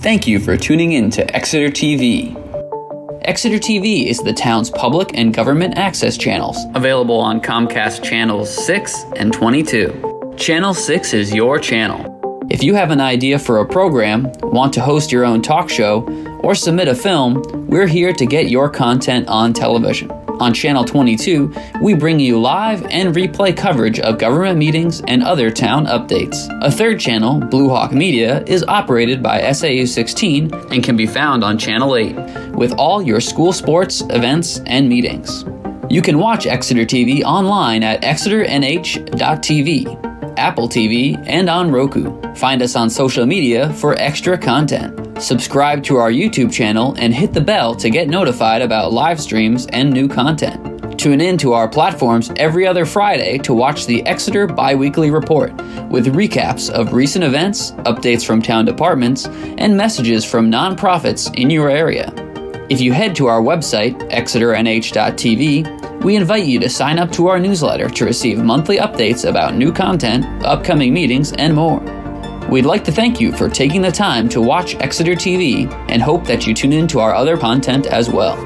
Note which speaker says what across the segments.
Speaker 1: Thank you for tuning in to Exeter TV. Exeter TV is the town's public and government access channels, available on Comcast Channels 6 and 22. Channel 6 is your channel. If you have an idea for a program, want to host your own talk show, or submit a film, we're here to get your content on television. On Channel 22, we bring you live and replay coverage of government meetings and other town updates. A third channel, Blue Hawk Media, is operated by SAU 16 and can be found on Channel 8, with all your school sports, events, and meetings. You can watch Exeter TV online at exeternh.tv, Apple TV, and on Roku. Find us on social media for extra content. Subscribe to our YouTube channel and hit the bell to get notified about live streams and new content. Tune in to our platforms every other Friday to watch the Exeter Biweekly Report with recaps of recent events, updates from town departments, and messages from nonprofits in your area. If you head to our website, exeternh.tv, we invite you to sign up to our newsletter to receive monthly updates about new content, upcoming meetings, and more. We'd like to thank you for taking the time to watch Exeter TV and hope that you tune in to our other content as well.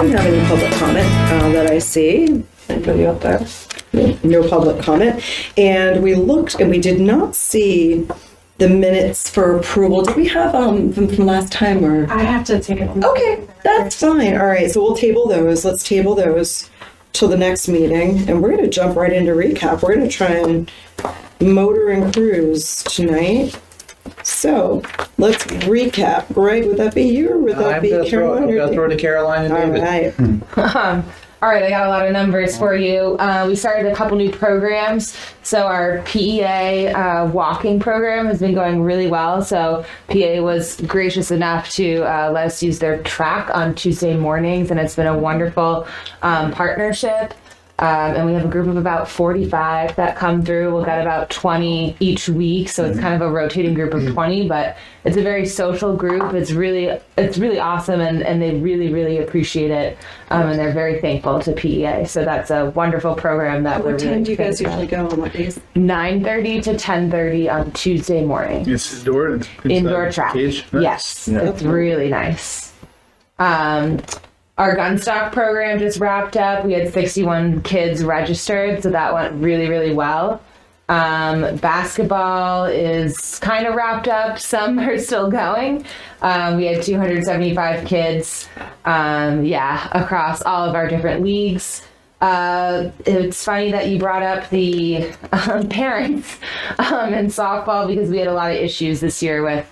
Speaker 2: don't have any public comment that I see. Anybody out there? No public comment. And we looked and we did not see the minutes for approval. Did we have them from last time or?
Speaker 3: I have to take it.
Speaker 2: Okay, that's fine. All right, so we'll table those. Let's table those till the next meeting. And we're going to jump right into recap. We're going to try and motor and cruise tonight. So let's recap. Greg, would that be you or would that be Caroline?
Speaker 4: I'm going to throw to Caroline and David.
Speaker 2: All right.
Speaker 3: All right, I got a lot of numbers for you. We started a couple new programs. So our PEA walking program has been going really well. So PEA was gracious enough to let us use their track on Tuesday mornings, and it's been a wonderful partnership. And we have a group of about 45 that come through. We'll get about 20 each week, so it's kind of a rotating group of 20, but it's a very social group. It's really awesome, and they really appreciate it, and they're very thankful to PEA. So that's a wonderful program that we're
Speaker 2: What time do you guys usually go on what days?
Speaker 3: 9:30 to 10:30 on Tuesday morning.
Speaker 4: It's indoor.
Speaker 3: Indoor track.
Speaker 4: Cage. Nice.
Speaker 3: Yes,
Speaker 4: Yeah.
Speaker 3: it's really nice. Our gun stock program just wrapped up. We had 61 kids registered, so that went really well. Basketball is kind of wrapped up. Some are still going. We had 275 kids, across all of our different leagues. It's funny that you brought up the parents in softball, because we had a lot of issues this year with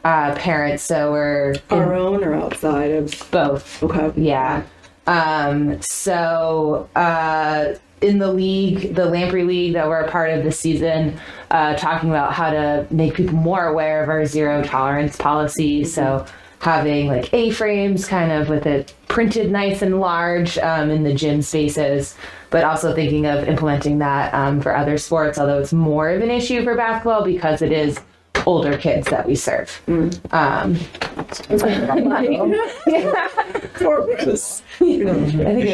Speaker 3: parents, so we're
Speaker 2: Our own or outside of?
Speaker 3: both.
Speaker 2: Okay.
Speaker 3: Yeah. In the league, the Lamprey League that we're a part of this season, talking about how to make people more aware of our zero tolerance policy. So having like A-frames kind of with it printed nice and large in the gym spaces, but also thinking of implementing that for other sports, although it's more of an issue for basketball because it is older kids that we serve.
Speaker 4: It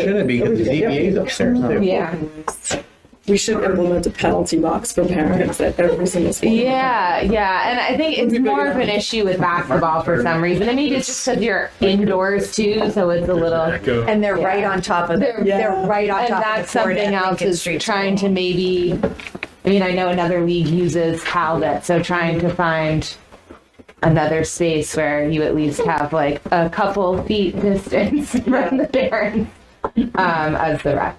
Speaker 4: shouldn't be because the ZBA's upstairs too.
Speaker 3: Yeah.
Speaker 2: We should implement a penalty box for parents at every single school.
Speaker 3: Yeah, and I think it's more of an issue with basketball for some reason. I mean, it's just because you're indoors too, so it's a little.
Speaker 5: And they're right on top of it. They're right on
Speaker 3: And
Speaker 5: top
Speaker 3: that's
Speaker 5: of the court
Speaker 3: something
Speaker 5: at
Speaker 3: else
Speaker 5: Lincoln
Speaker 3: is
Speaker 5: Street.
Speaker 3: trying to maybe. I mean, I know another league uses Talbot, so trying to find another space where you at least have like a couple feet distance from the parents as the ref.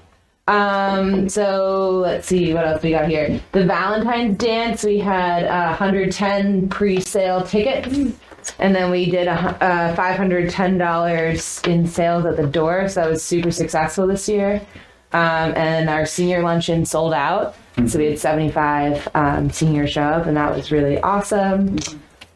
Speaker 3: So let's see what else we got here. The Valentine's dance, we had 110 pre-sale tickets, and then we did $510 in sales at the door. So that was super successful this year. And our senior luncheon sold out. So we had 75 seniors show up, and that was really awesome.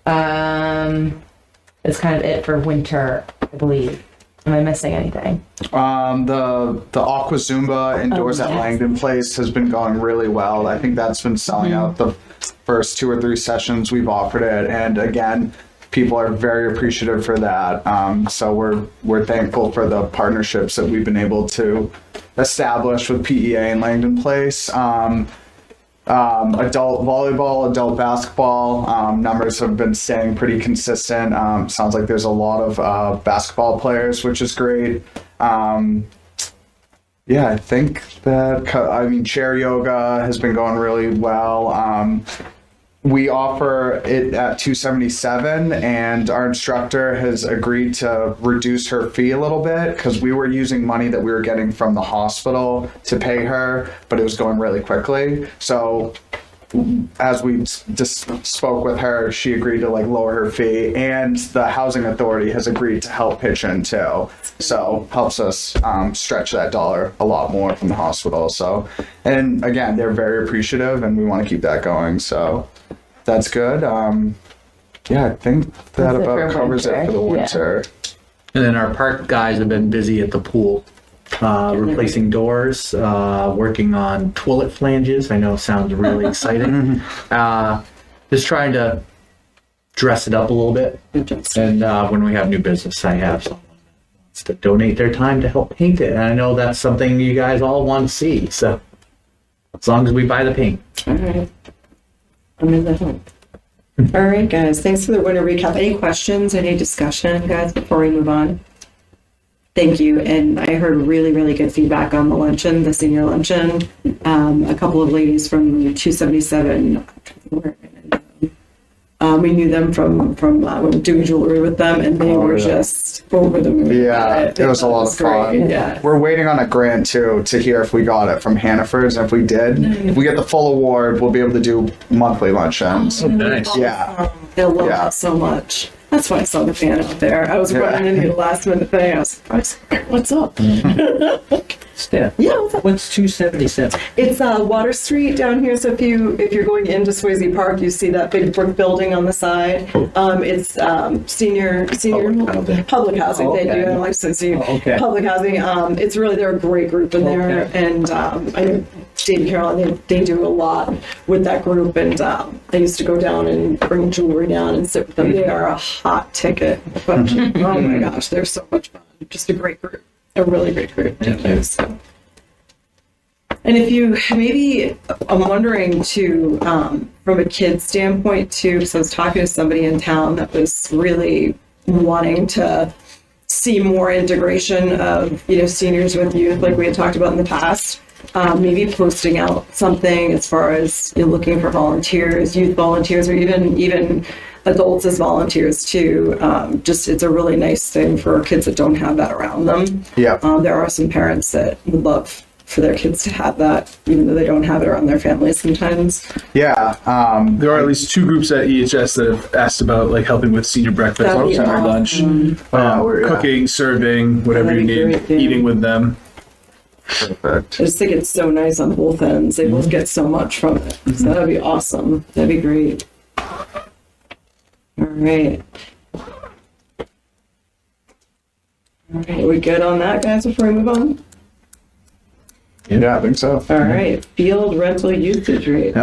Speaker 3: That's kind of it for winter, I believe. Am I missing anything?
Speaker 4: The Aqua Zumba indoors at
Speaker 3: yes.
Speaker 4: Langdon Place has been going really well. I think that's been selling out the first 2 or 3 sessions we've offered it, and again, people are very appreciative for that. So we're thankful for the partnerships that we've been able to establish with PEA and Langdon Place. Adult volleyball, adult basketball, numbers have been staying pretty consistent. Sounds like there's a lot of basketball players, which is great. I think that, chair yoga has been going really well. We offer it at $277, and our instructor has agreed to reduce her fee a little bit because we were using money that we were getting from the hospital to pay her, but it was going really quickly. So as we just spoke with her, she agreed to lower her fee, and the housing authority has agreed to help pitch in too. So helps us stretch that dollar a lot more from the hospital. So, and again, they're very appreciative, and we want to keep that going. So that's good. I think that about covers it for the winter.
Speaker 6: And then our park guys have been busy at the pool, replacing doors, working on toilet flanges. I know it sounds really exciting. Just trying to dress it up a little bit. And when we have new business, I have someone that wants to donate their time to help paint it. And I know that's something you guys all want to see. So as long as we buy the paint.
Speaker 2: All right. I'm in the home. All right, guys. Thanks for the winter recap. Any questions? Any discussion, guys, before we move on? thank you. And I heard really, really good feedback on the luncheon, the senior luncheon. A couple of ladies from 277, we knew them from doing jewelry with them, and they were just over the moon.
Speaker 4: Yeah, it was a lot of fun.
Speaker 2: Great. Yeah.
Speaker 4: We're waiting on a grant too to hear if we got it from Hannaford's. And if we did, if we get the full award, we'll be able to do monthly luncheons.
Speaker 6: Nice.
Speaker 4: Yeah.
Speaker 2: They'll love
Speaker 4: Yeah.
Speaker 2: that so much. That's why I saw the fan out there. I was running into the last minute thing. I was like, what's up?
Speaker 7: Steph,
Speaker 2: Yeah, what's up?
Speaker 7: what's 277?
Speaker 2: It's Water Street down here. So if you're going into Swayze Park, you see that big brick building on the side. It's senior public housing.
Speaker 7: Oh,
Speaker 2: They
Speaker 7: okay.
Speaker 2: do. I don't like to see
Speaker 7: Oh, okay.
Speaker 2: public housing. It's really, they're a great group in there,
Speaker 7: Okay.
Speaker 2: and I know Dave and Carolyn, they do a lot with that group, and they used to go down and bring jewelry down and sit with them. They are a hot ticket. But, oh my gosh, they're so much fun. Just a great group. A really great group. So. And if you maybe, I'm wondering too, from a kid standpoint too, because I was talking to somebody in town that was really wanting to see more integration of, seniors with youth, like we had talked about in the past. Maybe posting out something as far as looking for volunteers, youth volunteers, or even adults as volunteers too. Just it's a really nice thing for kids that don't have that around them.
Speaker 4: Yeah.
Speaker 2: There are some parents that would love for their kids to have that, even though they don't have it around their families sometimes.
Speaker 4: Yeah.
Speaker 8: There are at least 2 groups at EHS that have asked about like helping with senior breakfast,
Speaker 2: That'd be
Speaker 8: senior
Speaker 2: awesome.
Speaker 8: lunch, cooking, serving, whatever you
Speaker 2: That'd be
Speaker 8: need,
Speaker 2: great, yeah.
Speaker 8: eating with them.
Speaker 4: Perfect.
Speaker 2: I just think it's so nice on both ends. They both get so much from it. So that'd be awesome. That'd be great. All right. All right, are we good on that, guys, before we move on?
Speaker 4: Yeah, I think so.
Speaker 2: All right, field rental usage rate.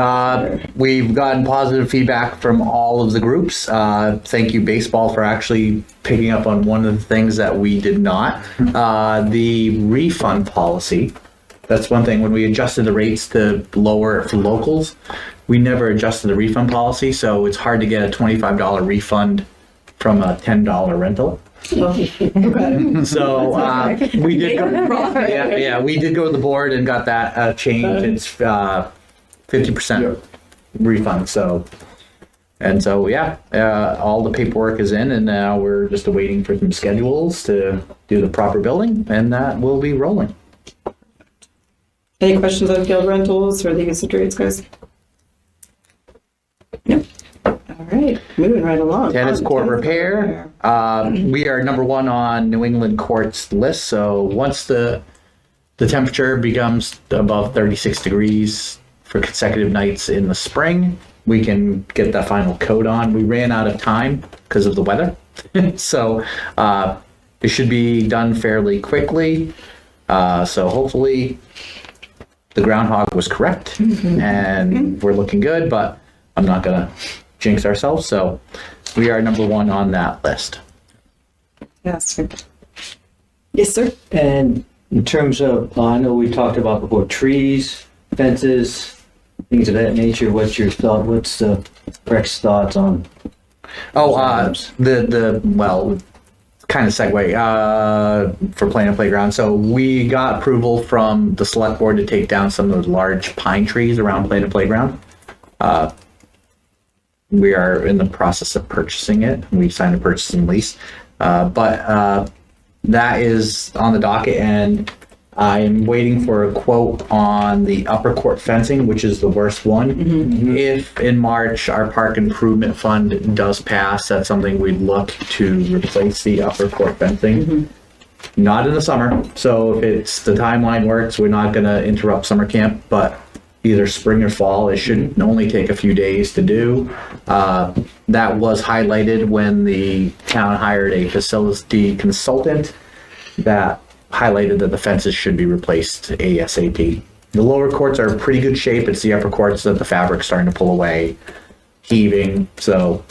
Speaker 6: We've gotten positive feedback from all of the groups. Thank you, baseball, for actually picking up on one of the things that we did not. The refund policy. That's one thing. When we adjusted the rates to lower for locals, we never adjusted the refund policy, so it's hard to get a $25 refund from a $10 rental.
Speaker 2: Okay.
Speaker 6: So we did go, we did go to the board and got that changed. It's 50% refund. So all the paperwork is in, and now we're just awaiting for some schedules to do the proper billing, and that will be rolling.
Speaker 2: Any questions on field rentals or the usage rates, guys? Nope. All right, moving right along.
Speaker 6: Tennis court repair. We are number 1 on New England courts list. So once the temperature becomes above 36 degrees for consecutive nights in the spring, we can get that final coat on. We ran out of time because of the weather. So it should be done fairly quickly. So hopefully the groundhog was correct and we're looking good, but I'm not going to jinx ourselves. So we are number 1 on that list.
Speaker 2: Yes. Yes, sir.
Speaker 7: And in terms of, I know we talked about before, trees, fences, things of that nature. What's your thought? What's Breck's thoughts on?
Speaker 6: Well, kind of segue for playing a playground. So we got approval from the select board to take down some of those large pine trees around playing a playground. We are in the process of purchasing it. We signed a purchase and lease, but that is on the docket, and I'm waiting for a quote on the upper court fencing, which is the worst one. If in March our park improvement fund does pass, that's something we'd look to replace the upper court fencing. Not in the summer, so if it's the timeline works, we're not going to interrupt summer camp, but either spring or fall. It shouldn't only take a few days to do. That was highlighted when the town hired a facility consultant that highlighted that the fences should be replaced ASAP. The lower courts are in pretty good shape. It's the upper courts that the fabric's starting to pull away, heaving. So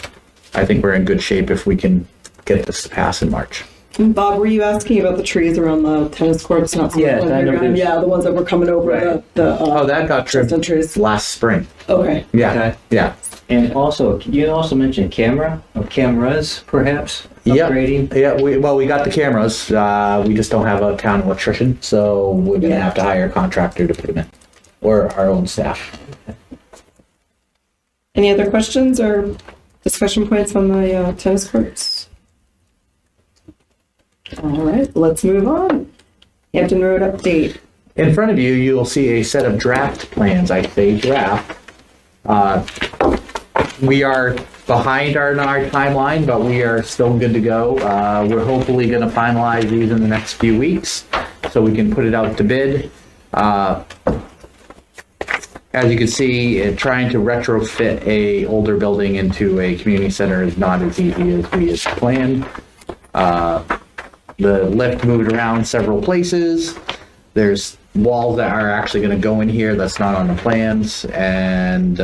Speaker 6: I think we're in good shape if we can get this to pass in March.
Speaker 2: And Bob, were you asking about the trees around the tennis courts? Not so much
Speaker 7: Yes,
Speaker 2: on
Speaker 7: I
Speaker 2: the
Speaker 7: know
Speaker 2: ground.
Speaker 7: there's-
Speaker 2: Yeah, the ones that were coming over
Speaker 7: Right.
Speaker 6: Oh, that got trimmed
Speaker 2: chestnut trees.
Speaker 6: last spring.
Speaker 2: Okay.
Speaker 6: Yeah,
Speaker 7: Okay.
Speaker 6: yeah.
Speaker 7: And also, you also mentioned camera, or cameras, perhaps,
Speaker 6: Yep.
Speaker 7: upgrading.
Speaker 6: Yeah, we got the cameras. We just don't have a town electrician, so we're gonna have to hire a contractor to put them in, or our own staff.
Speaker 2: Any other questions or discussion points on the tennis courts? All right, let's move on. Hampton Road update.
Speaker 6: In front of you, you'll see a set of draft plans. I say draft. We are behind our timeline, but we are still good to go. We're hopefully going to finalize these in the next few weeks, so we can put it out to bid. As you can see, trying to retrofit a older building into a community center is not as easy as we had planned. The lift moved around several places. There's walls that are actually going to go in here that's not on the plans, and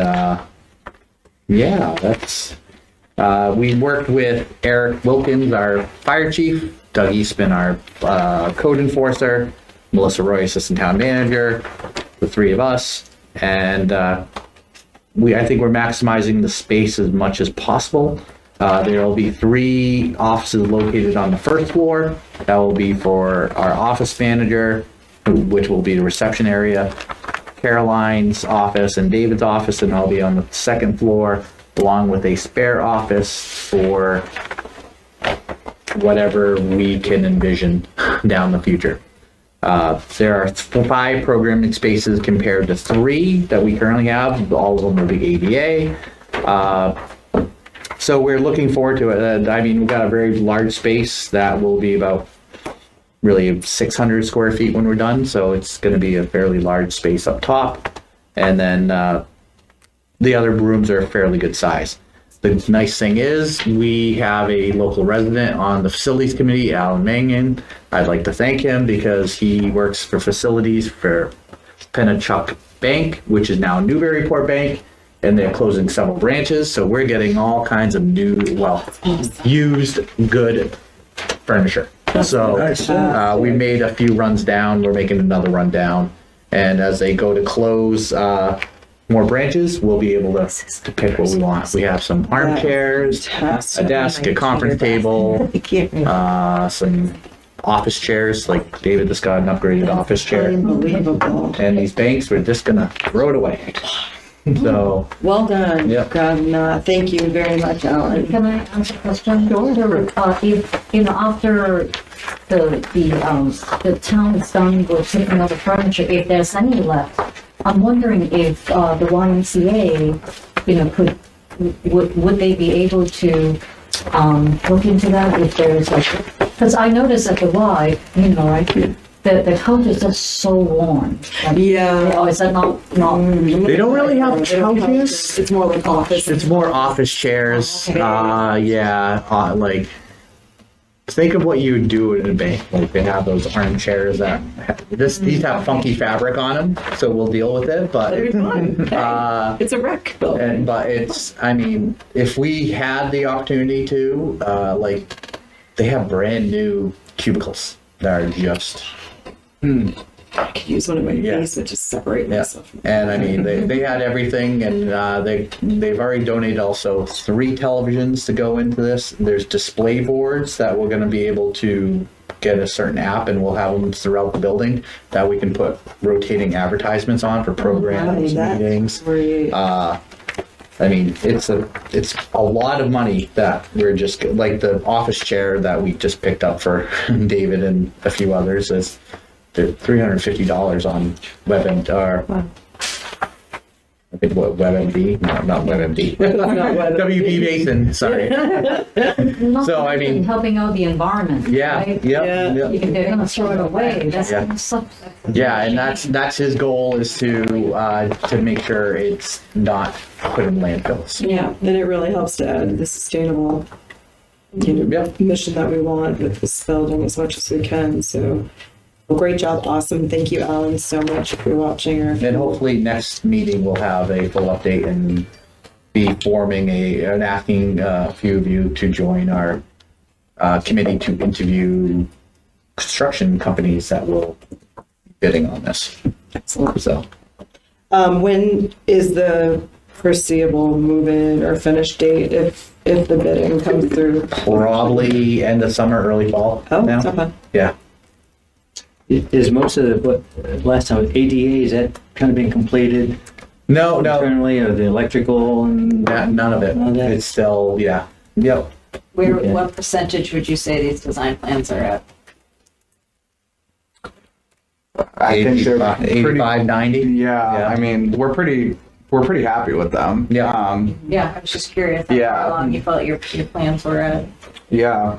Speaker 6: yeah, that's. We worked with Eric Wilkins, our fire chief, Doug Eastman, our code enforcer, Melissa Roy, assistant town manager, the three of us, and I think we're maximizing the space as much as possible. There will be 3 offices located on the first floor. That will be for our office manager, which will be the reception area, Caroline's office and David's office, and I'll be on the second floor, along with a spare office for whatever we can envision down the future. There are 5 programming spaces compared to 3 that we currently have. All of them will be ADA. So we're looking forward to it. I mean, we've got a very large space that will be about really 600 square feet when we're done. So it's going to be a fairly large space up top. And then the other rooms are a fairly good size. The nice thing is we have a local resident on the facilities committee, Alan Mangan. I'd like to thank him because he works for facilities for Pennachuck Bank, which is now Newburyport Bank, and they're closing several branches. So we're getting all kinds of new, used good furniture. So we made a few runs down. We're making another run down. And as they go to close more branches, we'll be able to pick what we want. We have some armchairs, a desk, a conference table, some office chairs. Like David just got an upgraded office chair.
Speaker 2: Unbelievable.
Speaker 6: And these banks, we're just gonna throw it away. So
Speaker 2: Well done.
Speaker 6: Yep.
Speaker 2: God, thank you very much, Alan.
Speaker 9: Can I ask a question? If, after the town is done with taking out the furniture, if there's any left, I'm wondering if the YMCA, would they be able to look into that if there's because I noticed at the Y, the couch is just so worn. Oh, is that not?
Speaker 6: they don't really have couches.
Speaker 2: It's more like office.
Speaker 6: It's more office chairs.
Speaker 2: Okay.
Speaker 6: Like think of what you would do in a bank. Like they have those armchairs that these have funky fabric on them, so we'll deal with it. But
Speaker 2: It'd be fun. It's a wreck building.
Speaker 6: but it's, I mean, if we had the opportunity to, they have brand new cubicles that are just.
Speaker 2: I could use one of my knees to just separate
Speaker 6: Yeah,
Speaker 2: myself.
Speaker 6: and I mean they had everything, and they've already donated also 3 televisions to go into this. There's display boards that we're going to be able to get a certain app, and we'll have them throughout the building that we can put rotating advertisements on for programs, meetings.
Speaker 2: Great.
Speaker 6: I mean, it's a lot of money that we're just like the office chair that we just picked up for David and a few others is. They're $350 on WebMD. I think what WebMD? No, not WebMD. WB Mason. Sorry. So I mean,
Speaker 9: helping out the environment.
Speaker 6: yeah,
Speaker 9: right?
Speaker 6: yeah.
Speaker 9: If they're gonna throw it away, that's
Speaker 6: Yeah.
Speaker 9: gonna suck.
Speaker 6: Yeah, and that's his goal is to make sure it's not put in landfills.
Speaker 2: Yeah, and it really helps to add the sustainable mission that we want with this building as much as we can. So, well, great job, awesome. Thank you, Alan, so much if you're watching. Or
Speaker 6: And hopefully next meeting we'll have a full update and be forming and asking a few of you to join our committee to interview construction companies that will be bidding on this.
Speaker 2: Excellent.
Speaker 6: So
Speaker 2: When is the foreseeable move-in or finish date if the bidding comes through?
Speaker 6: probably end of summer, early fall.
Speaker 2: Oh,
Speaker 6: now.
Speaker 2: okay.
Speaker 6: Yeah.
Speaker 7: Is most of the, what, last time, ADA, is that kind of been completed
Speaker 6: No,
Speaker 7: internally, or the electrical? And
Speaker 6: none of it.
Speaker 7: None of that?
Speaker 6: It's still, yeah. Yep.
Speaker 7: Okay.
Speaker 10: What percentage would you say these design plans are at?
Speaker 4: I think they're
Speaker 6: 85, 90.
Speaker 4: Yeah,
Speaker 6: Yeah.
Speaker 4: I mean, we're pretty happy with them.
Speaker 6: Yeah.
Speaker 10: Yeah, I was just curious
Speaker 4: Yeah.
Speaker 10: how long you felt your plans were at.
Speaker 4: Yeah.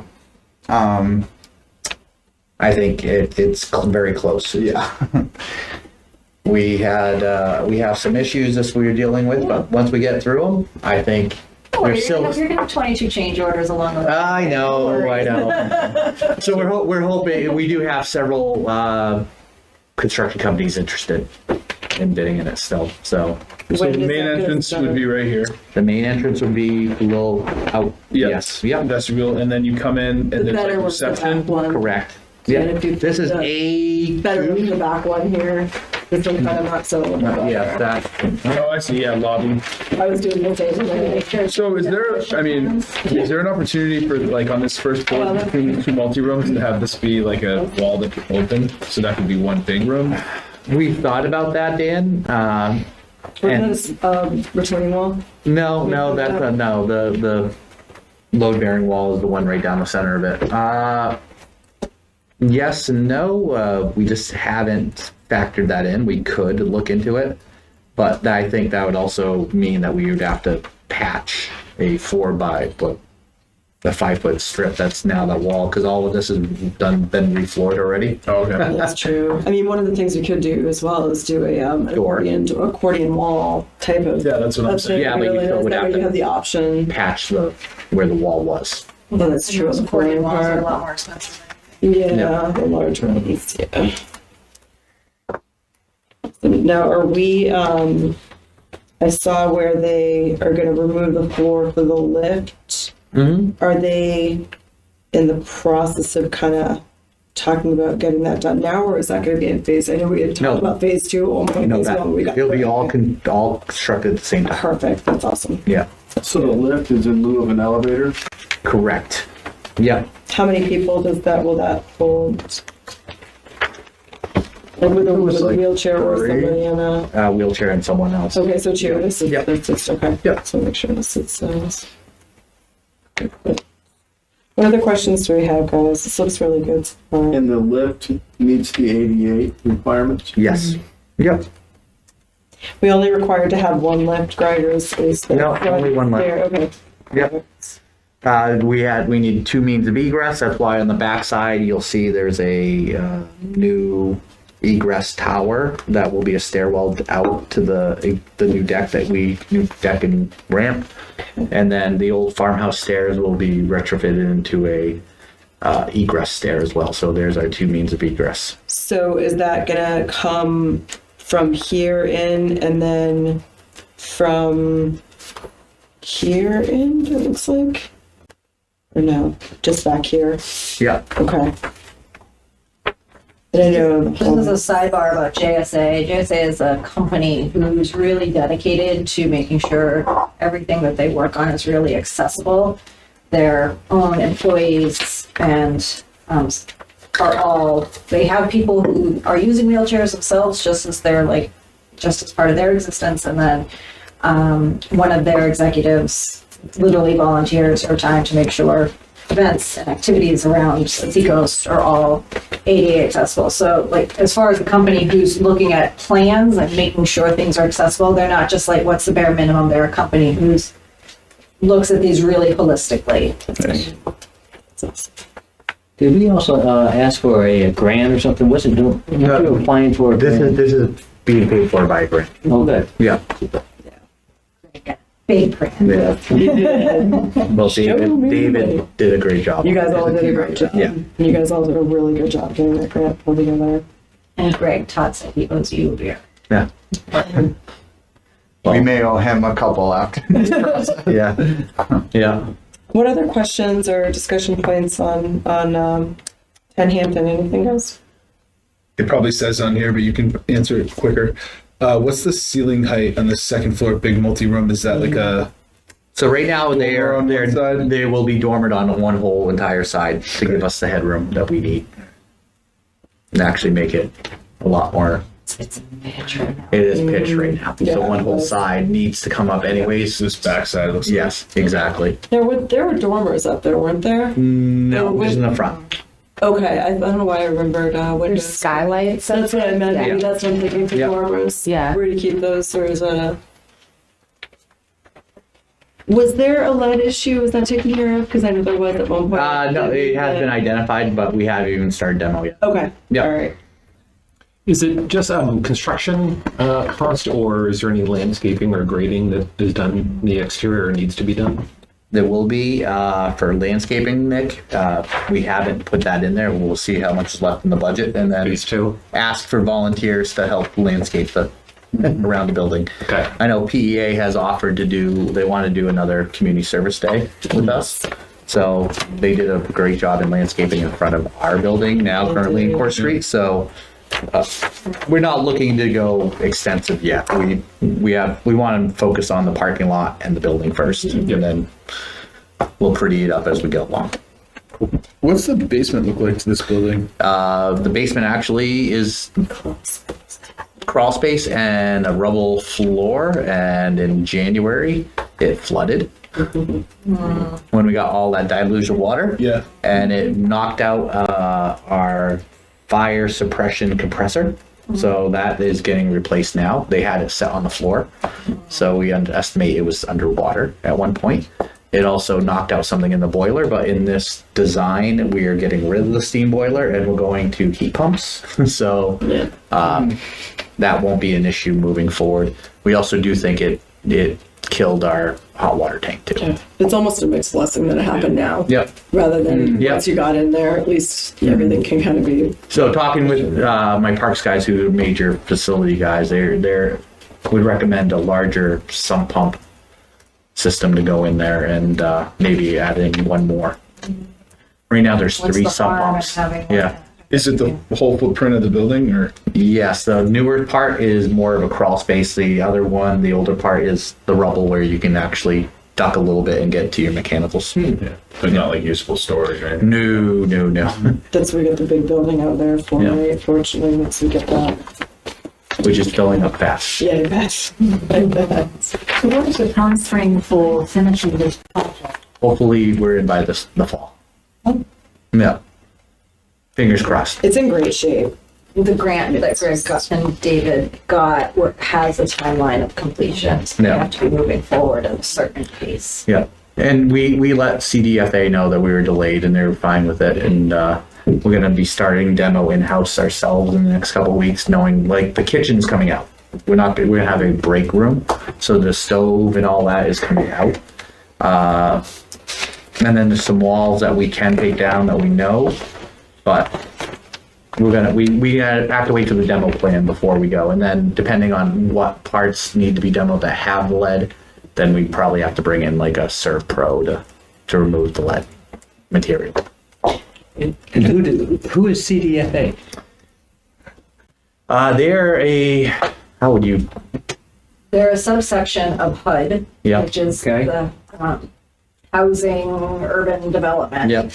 Speaker 6: I think it's very close.
Speaker 4: Yeah.
Speaker 6: We have some issues that we were dealing with, but once we get through them, I think
Speaker 10: Oh,
Speaker 6: there's still.
Speaker 10: you're gonna have 22 change orders along the way.
Speaker 6: I know. So we're hoping, we do have several construction companies interested in bidding in it still. So
Speaker 8: So
Speaker 2: When
Speaker 8: the
Speaker 2: is
Speaker 8: main
Speaker 2: that gonna
Speaker 8: entrance
Speaker 2: start?
Speaker 8: would be right here.
Speaker 6: the main entrance would be a little out.
Speaker 8: Yep.
Speaker 6: Yes. Yep.
Speaker 8: Vestibule, and then you come in and
Speaker 2: The
Speaker 8: there's
Speaker 2: better
Speaker 8: like
Speaker 2: was the
Speaker 8: reception.
Speaker 2: back one.
Speaker 6: Correct.
Speaker 2: And
Speaker 6: Yeah.
Speaker 2: if you
Speaker 6: This is
Speaker 2: put
Speaker 6: a.
Speaker 2: Better than the back one here. This one kind of knocks it a little bit
Speaker 6: Yeah.
Speaker 2: better.
Speaker 6: That.
Speaker 8: Oh, I see. Yeah, lobby.
Speaker 2: I was doing the same thing.
Speaker 8: So is there? I mean, is there an opportunity for like on this first floor between two multi-rooms to have this be like a wall that could open, so that could be one big room?
Speaker 6: We thought about that, Dan.
Speaker 2: For
Speaker 6: And-
Speaker 2: this retaining wall?
Speaker 6: No, that's no. The load bearing wall is the one right down the center of it. Yes and no. We just haven't factored that in. We could look into it, but I think that would also mean that we would have to patch a 5-foot strip that's now that wall, because all of this has been refloored already.
Speaker 8: Oh, okay.
Speaker 2: That's true. I mean, one of the things we could do as well is do a an accordion wall type of.
Speaker 8: Yeah, that's what I'm
Speaker 2: of
Speaker 8: saying.
Speaker 2: thing.
Speaker 6: Yeah, but you
Speaker 2: Really,
Speaker 6: still would
Speaker 2: that
Speaker 6: have
Speaker 2: way
Speaker 6: to-
Speaker 2: you have the option.
Speaker 6: Patch where the wall was.
Speaker 2: Well, that's true.
Speaker 10: Those
Speaker 2: The
Speaker 10: accordion
Speaker 2: accordion
Speaker 10: walls are a
Speaker 2: part.
Speaker 10: lot more expensive.
Speaker 2: Yeah, the large ones. Yeah. So now, are we? I saw where they are going to remove the floor for the lift.
Speaker 6: Mm-hmm.
Speaker 2: Are they in the process of kind of talking about getting that done now, or is that going to be in phase? I know we had talked
Speaker 6: No.
Speaker 2: about phase 2. Oh my
Speaker 6: No,
Speaker 2: phase
Speaker 6: that
Speaker 2: 1 we got.
Speaker 6: it'll be all constructed at the same time.
Speaker 2: Perfect. That's awesome.
Speaker 6: Yeah.
Speaker 8: So the lift is in lieu of an elevator.
Speaker 6: Correct. Yeah.
Speaker 2: How many people will that hold? Like with a wheelchair or somebody in a.
Speaker 6: Wheelchair and someone else.
Speaker 2: Okay, so chair to sit.
Speaker 6: Yep.
Speaker 2: That's just okay.
Speaker 6: Yep.
Speaker 2: So make sure to sit says. What other questions do we have, guys? This looks really good. So far.
Speaker 8: And the lift meets the ADA requirements.
Speaker 6: Yes. Yep.
Speaker 2: We only required to have one lift, Greg, or is the
Speaker 6: No,
Speaker 2: front
Speaker 6: only one lift.
Speaker 2: there? Okay.
Speaker 6: Yep. We need two means of egress. That's why on the back side you'll see there's a new egress tower that will be a stairwell out to the new deck and ramp, and then the old farmhouse stairs will be retrofitted into a egress stair as well. So there's our two means of egress.
Speaker 2: So is that gonna come from here in and then from here in? It looks like, or no, just back here.
Speaker 6: Yeah.
Speaker 2: Okay. And I know.
Speaker 10: This is a sidebar about JSA. JSA is a company who's really dedicated to making sure everything that they work on is really accessible. Their own employees and they have people who are using wheelchairs themselves just as part of their existence. And then one of their executives literally volunteers her time to make sure events and activities around Seacoast are all ADA accessible. So like as far as the company who's looking at plans and making sure things are accessible, they're not just like what's the bare minimum. They're a company who's looks at these really holistically.
Speaker 7: Did we also ask for a grant or something? Wasn't doing?
Speaker 6: No.
Speaker 7: We were applying for a grant.
Speaker 6: This is being paid for by a grant.
Speaker 7: Okay.
Speaker 6: Yeah.
Speaker 10: Big brand.
Speaker 6: Well,
Speaker 2: Show me
Speaker 6: David did a great job.
Speaker 2: You guys all did a great job.
Speaker 6: Yeah.
Speaker 2: You guys all did a really good job getting that grant pulled together.
Speaker 10: And Greg Todd said he owes you a beer.
Speaker 6: Yeah.
Speaker 4: We may owe him a couple after.
Speaker 6: Yeah. Yeah.
Speaker 2: What other questions or discussion points on 10 Hampton? Anything else?
Speaker 8: It probably says on here, but you can answer it quicker. What's the ceiling height on the second floor big multi-room? Is that like a...
Speaker 6: So right now
Speaker 8: on one side?
Speaker 6: they will be dormered on one whole entire side to give us the headroom that we need and actually make it a lot more.
Speaker 3: It's pitch right now.
Speaker 6: It is pitched right now.
Speaker 2: Yeah.
Speaker 6: So one whole side needs to come up anyways.
Speaker 8: This backside looks like...
Speaker 6: Yes, exactly.
Speaker 2: There were dormers up there, weren't there?
Speaker 6: No, just in the front.
Speaker 2: Okay, I don't know why I remembered
Speaker 3: There's
Speaker 2: windows.
Speaker 3: skylights.
Speaker 2: That's what I meant.
Speaker 3: Yeah.
Speaker 2: Maybe that's what I'm thinking for
Speaker 6: Yeah.
Speaker 2: dormers.
Speaker 3: Yeah.
Speaker 2: Where do you keep those, or is that a... Was there a lead issue? Was that taken care of? Because I know there was at one point.
Speaker 6: No, it has been identified, but we haven't even started demo yet.
Speaker 2: Okay.
Speaker 6: Yeah.
Speaker 2: All right.
Speaker 11: Is it just construction cost, or is there any landscaping or grading that is done in the exterior or needs to be done?
Speaker 6: There will be for landscaping, Nick. We haven't put that in there. We'll see how much is left in the budget, and then
Speaker 11: Phase two?
Speaker 6: ask for volunteers to help landscape around the building.
Speaker 11: Okay.
Speaker 6: I know PEA has offered to do. They want to do another community service day with us. So they did a great job in landscaping in front of our building now, currently in Court Street. So we're not looking to go extensive yet. We want to focus on the parking lot and the building first, and then we'll pretty it up as we go along.
Speaker 8: What's the basement look like to this building?
Speaker 6: The basement actually is crawl space and a rubble floor, and in January it flooded when we got all that deluge of water.
Speaker 8: Yeah.
Speaker 6: And it knocked out our fire suppression compressor. So that is getting replaced now. They had it set on the floor, so we estimate it was underwater at one point. It also knocked out something in the boiler, but in this design, we are getting rid of the steam boiler and we're going to heat pumps. So that won't be an issue moving forward. We also do think it killed our hot water tank too.
Speaker 2: Yeah. It's almost a mixed blessing that it happened now.
Speaker 6: Yep.
Speaker 2: Rather than
Speaker 6: Yep.
Speaker 2: once you got in there, at least everything can kind of be.
Speaker 6: So talking with my parks guys, who are major facility guys, they would recommend a larger sump pump system to go in there, and maybe add in one more. Right now there's
Speaker 10: What's
Speaker 6: 3
Speaker 10: the
Speaker 6: sump
Speaker 10: harm in
Speaker 6: pumps.
Speaker 10: having one?
Speaker 6: Yeah.
Speaker 8: Is it the whole footprint of the building, or?
Speaker 6: Yes, the newer part is more of a crawl space. The other one, the older part, is the rubble where you can actually duck a little bit and get to your mechanicals.
Speaker 8: Yeah. But not like usable storage, right?
Speaker 6: No.
Speaker 2: That's where we get the big building out there for,
Speaker 6: Yeah.
Speaker 2: right? Fortunately, once we get that.
Speaker 6: Which is filling up fast.
Speaker 2: Yeah, I bet. I bet.
Speaker 9: So what is the time frame for finishing this project?
Speaker 6: Hopefully we're in by the fall. Yeah. Fingers crossed.
Speaker 2: It's in great shape.
Speaker 10: The grant that Greg got and David got has a timeline of completion. So they
Speaker 6: Yeah.
Speaker 10: have to be moving forward at a certain pace.
Speaker 6: Yeah. And we let CDFA know that we were delayed, and they were fine with it. And we're going to be starting demo in-house ourselves in the next couple of weeks, knowing like the kitchen's coming out. We're going to have a break room. So the stove and all that is coming out. And then there's some walls that we can take down that we know, but we have to wait for the demo plan before we go. And then depending on what parts need to be demoed that have the lead, then we probably have to bring in like a Serve Pro to remove the lead material.
Speaker 7: And who is CDFA?
Speaker 6: They're
Speaker 10: They're a subsection of HUD,
Speaker 6: Yeah.
Speaker 10: which is
Speaker 7: Okay.
Speaker 10: the housing, urban development.
Speaker 6: Yep.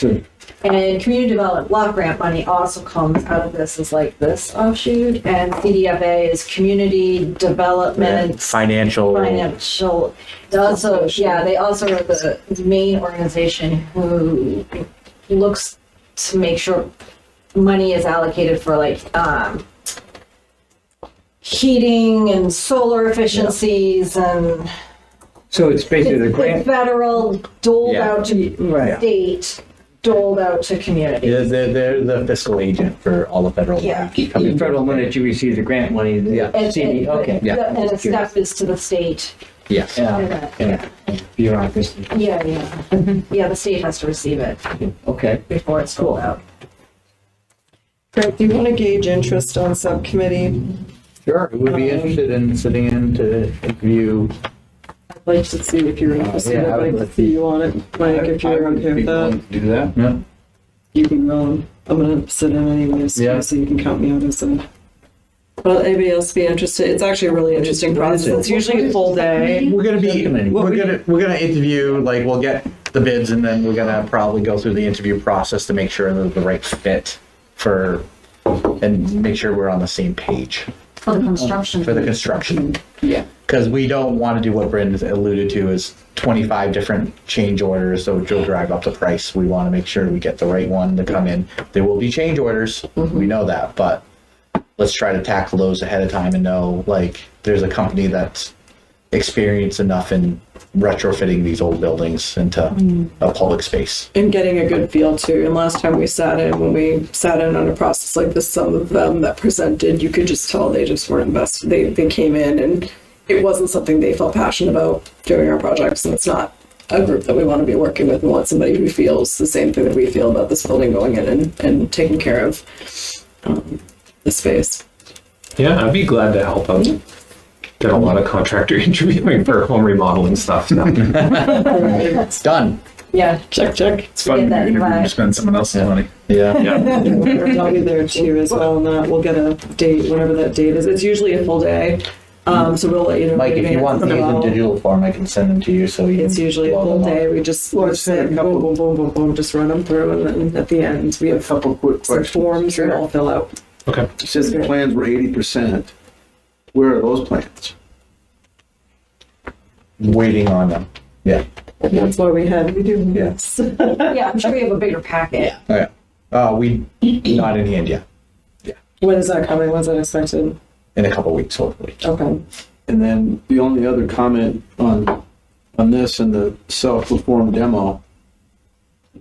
Speaker 10: And community development block grant money also comes out of this as like this offshoot, and CDFA is community development
Speaker 6: financial.
Speaker 10: They also, yeah, they also are the main organization who looks to make sure money is allocated for like heating and solar efficiencies and
Speaker 7: So it's basically the
Speaker 10: the
Speaker 7: grant.
Speaker 10: federal doled
Speaker 6: Yeah.
Speaker 10: out to
Speaker 7: Right.
Speaker 10: state, doled out to communities.
Speaker 6: They're the fiscal agent for all the federal
Speaker 10: Yeah.
Speaker 6: money.
Speaker 7: The
Speaker 6: coming
Speaker 7: federal money that you receive, the grant money, the
Speaker 6: Yeah.
Speaker 7: CD, okay.
Speaker 6: Yeah.
Speaker 10: And a step is to the state.
Speaker 6: Yes.
Speaker 7: Yeah, bureaucracy.
Speaker 10: Yeah, yeah, the state has to receive it
Speaker 7: Okay.
Speaker 10: before it's rolled out.
Speaker 2: Greg, do you want to gauge interest on subcommittee?
Speaker 6: Sure. Would be interested in sitting in to view
Speaker 2: like to see if you're interested.
Speaker 6: yeah, I
Speaker 2: I'd
Speaker 6: would
Speaker 2: like to see you on it, Mike, if you're okay with that.
Speaker 8: Do that.
Speaker 6: Yeah.
Speaker 2: You can I'm gonna sit in anyways,
Speaker 6: Yeah.
Speaker 2: so you can count me out as a. Well, anybody else be interested? It's actually a really interesting process. It's usually a full day.
Speaker 6: We're gonna interview, like, we'll get the bids and then we're gonna probably go through the interview process to make sure they're the right fit and make sure we're on the same page
Speaker 9: For the construction.
Speaker 6: for the construction.
Speaker 2: Yeah.
Speaker 6: Because we don't want to do what Brendan alluded to is 25 different change orders, so it'll drive up the price. We want to make sure we get the right one to come in. There will be change orders, we know that, but let's try to tackle those ahead of time and know, like, there's a company that's experienced enough in retrofitting these old buildings into a public space.
Speaker 2: And getting a good feel too. And last time when we sat in on a process like this, some of them that presented, you could just tell they just weren't invested. They came in and it wasn't something they felt passionate about doing our projects. And it's not a group that we want to be working with. We want somebody who feels the same thing that we feel about this building going in and taking care of the space.
Speaker 11: Yeah, I'd be glad to help out. Get a lot of contractor interviewing for home remodeling stuff now.
Speaker 6: It's done.
Speaker 10: Yeah.
Speaker 2: Check.
Speaker 8: It's fun
Speaker 10: Get that
Speaker 8: interview to
Speaker 10: invite.
Speaker 8: spend someone else's money.
Speaker 6: Yeah.
Speaker 2: I'll be there too as well. And we'll get a date, whenever that date is. It's usually a full day. So we'll let you know.
Speaker 6: Mike, if you want these in digital form, I can send them to you so you
Speaker 2: It's
Speaker 6: can
Speaker 2: usually a
Speaker 6: load
Speaker 2: full
Speaker 6: them up.
Speaker 2: day. We just boom, boom, boom, boom, boom, just run them through, and then at the end we have
Speaker 4: Couple quick
Speaker 2: some
Speaker 4: questions.
Speaker 2: forms we all fill out.
Speaker 11: Okay.
Speaker 12: You said the plans were 80%. Where are those plans?
Speaker 6: Waiting on them. Yeah.
Speaker 2: And that's why we do this.
Speaker 10: Yeah, I'm sure we have a bigger packet.
Speaker 6: Oh, yeah. We not in hand yet.
Speaker 2: When is that coming? When's that expected?
Speaker 6: In a couple weeks, hopefully.
Speaker 2: Okay.
Speaker 12: And then the only other comment on this and the self-performed demo,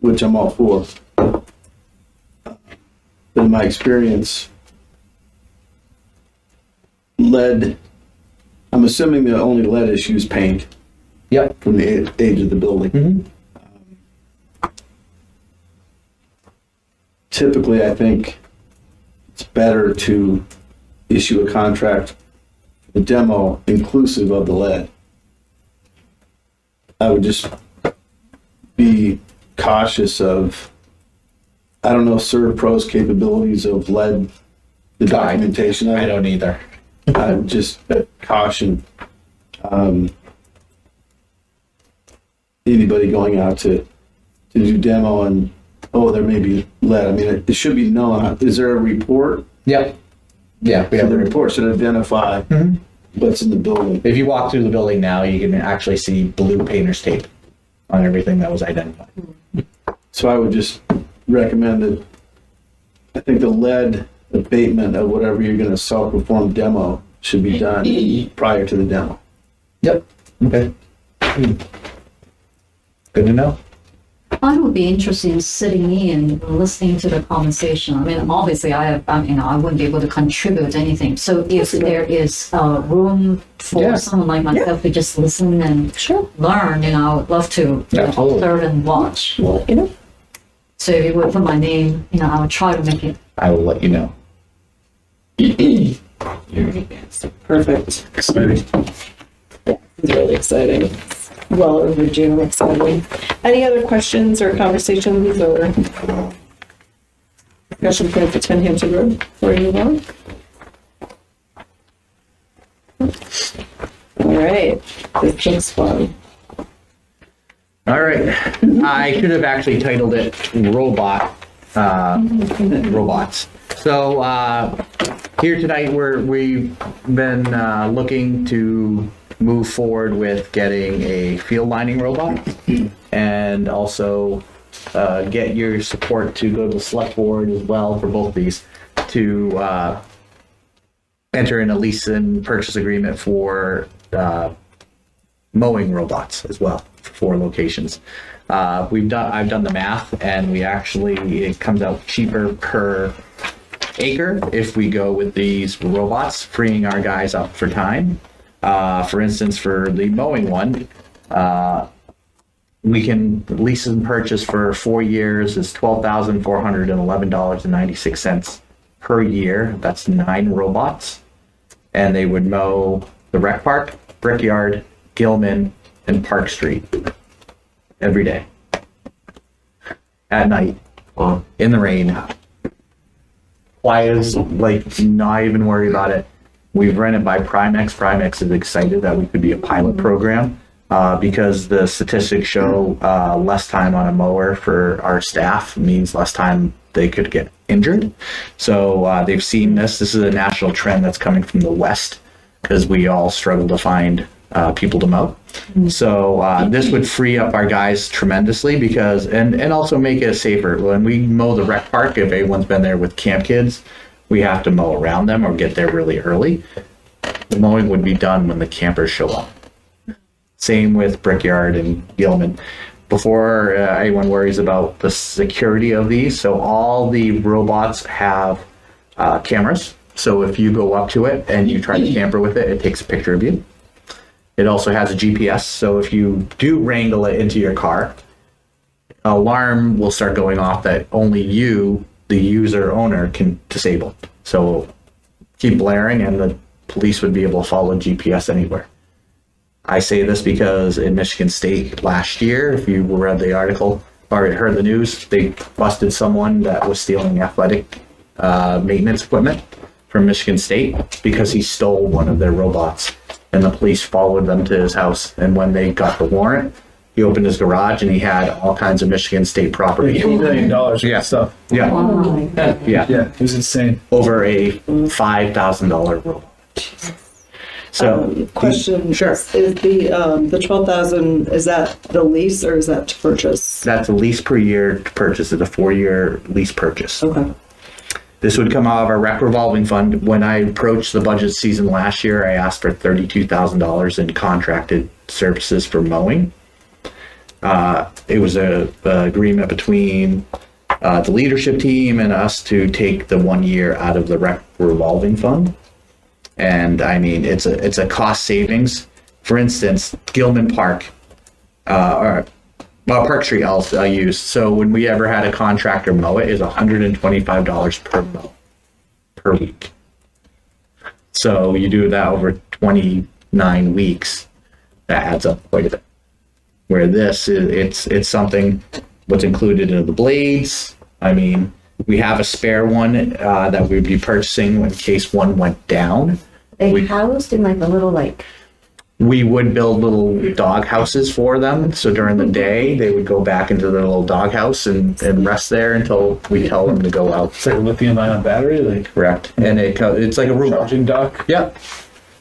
Speaker 12: which I'm all for. In my experience, lead, I'm assuming the only lead issue is paint
Speaker 6: Yep.
Speaker 12: from the age of the building.
Speaker 6: Mm-hmm.
Speaker 12: Typically, I think it's better to issue a contract for the demo inclusive of the lead. I would just be cautious of, I don't know, ServPro's capabilities of lead, the documentation.
Speaker 6: I don't either.
Speaker 12: I would just caution anybody going out to do demo and, oh, there may be lead. I mean, it should be known. Is there a report?
Speaker 6: Yep. Yeah, we
Speaker 12: So
Speaker 6: have
Speaker 12: the
Speaker 6: a
Speaker 12: report should identify what's in the building.
Speaker 6: If you walk through the building now, you can actually see blue painter's tape on everything that was identified.
Speaker 12: So I would just recommend that, I think the lead abatement of whatever you're going to self-perform demo should be done prior to the demo.
Speaker 6: Yep. Okay. Good to know.
Speaker 9: I would be interested in sitting in and listening to the conversation. I mean, obviously, I wouldn't be able to contribute anything. So if there is room for someone like myself to just listen and learn, I would love to observe and watch.
Speaker 2: Well,
Speaker 9: So if you would put my name, I would try to make it.
Speaker 6: I will let you know.
Speaker 2: perfect.
Speaker 8: Exciting.
Speaker 2: It's really exciting. Well overdue and exciting. Any other questions or conversations or discussion points for 10 Hampton Road before you move on? All right, this looks fun.
Speaker 6: All right. I should have actually titled it robots. So here tonight we've been looking to move forward with getting a field lining robot and also get your support to go to the select board as well for both these to enter in a lease and purchase agreement for mowing robots as well for 4 locations. I've done the math, and it comes out cheaper per acre if we go with these robots, freeing our guys up for time. For instance, for the mowing one, we can lease and purchase for 4 years is $12,411.96 per year. That's 9 robots, and they would mow the rec park, Brickyard, Gilman, and Park Street every day at night in the rain. Quiet as, like, not even worry about it. We've run it by Primex. Primex is excited that we could be a pilot program because the statistics show less time on a mower for our staff means less time they could get injured. So they've seen this. This is a national trend that's coming from the West because we all struggle to find people to mow. So this would free up our guys tremendously because, and also make it safer. When we mow the rec park, if anyone's been there with camp kids, we have to mow around them or get there really early. The mowing would be done when the campers show up. Same with Brickyard and Gilman. Before anyone worries about the security of these, so all the robots have cameras. So if you go up to it and you try to tamper with it, it takes a picture of you. It also has a GPS, so if you do wrangle it into your car, an alarm will start going off that only you, the user owner, can disable. So keep blaring and the police would be able to follow GPS anywhere. I say this because in Michigan State last year, if you read the article or heard the news, they busted someone that was stealing athletic maintenance equipment from Michigan State because he stole one of their robots. And the police followed them to his house. And when they got the warrant, he opened his garage and he had all kinds of Michigan State property.
Speaker 8: $8 million worth of stuff.
Speaker 6: Yeah. Yeah.
Speaker 8: Yeah, it was insane.
Speaker 6: Over a $5,000 robot. So
Speaker 2: question.
Speaker 6: Sure.
Speaker 2: Is the 12,000, is that the lease or is that to purchase?
Speaker 6: That's a lease per year to purchase. It's a 4-year lease purchase.
Speaker 2: Okay.
Speaker 6: This would come out of our rec revolving fund. When I approached the budget season last year, I asked for $32,000 in contracted services for mowing. It was a agreement between the leadership team and us to take the 1 year out of the rec revolving fund. And I mean, it's a cost savings. For instance, Gilman Park, Park Street I'll use. So when we ever had a contractor mow it, is $125 per mow per week. So you do that over 29 weeks, that adds up quite a bit. Where this is, it's something what's included in the blades. I mean, we have a spare one that we'd be purchasing in case one went down.
Speaker 5: They housed in like a little like.
Speaker 6: We would build little dog houses for them. So during the day, they would go back into their little dog house and rest there until we tell them to go out.
Speaker 8: It's like a lithium-ion battery, like
Speaker 6: Correct. And it's like a robot.
Speaker 8: charging dock.
Speaker 6: Yep.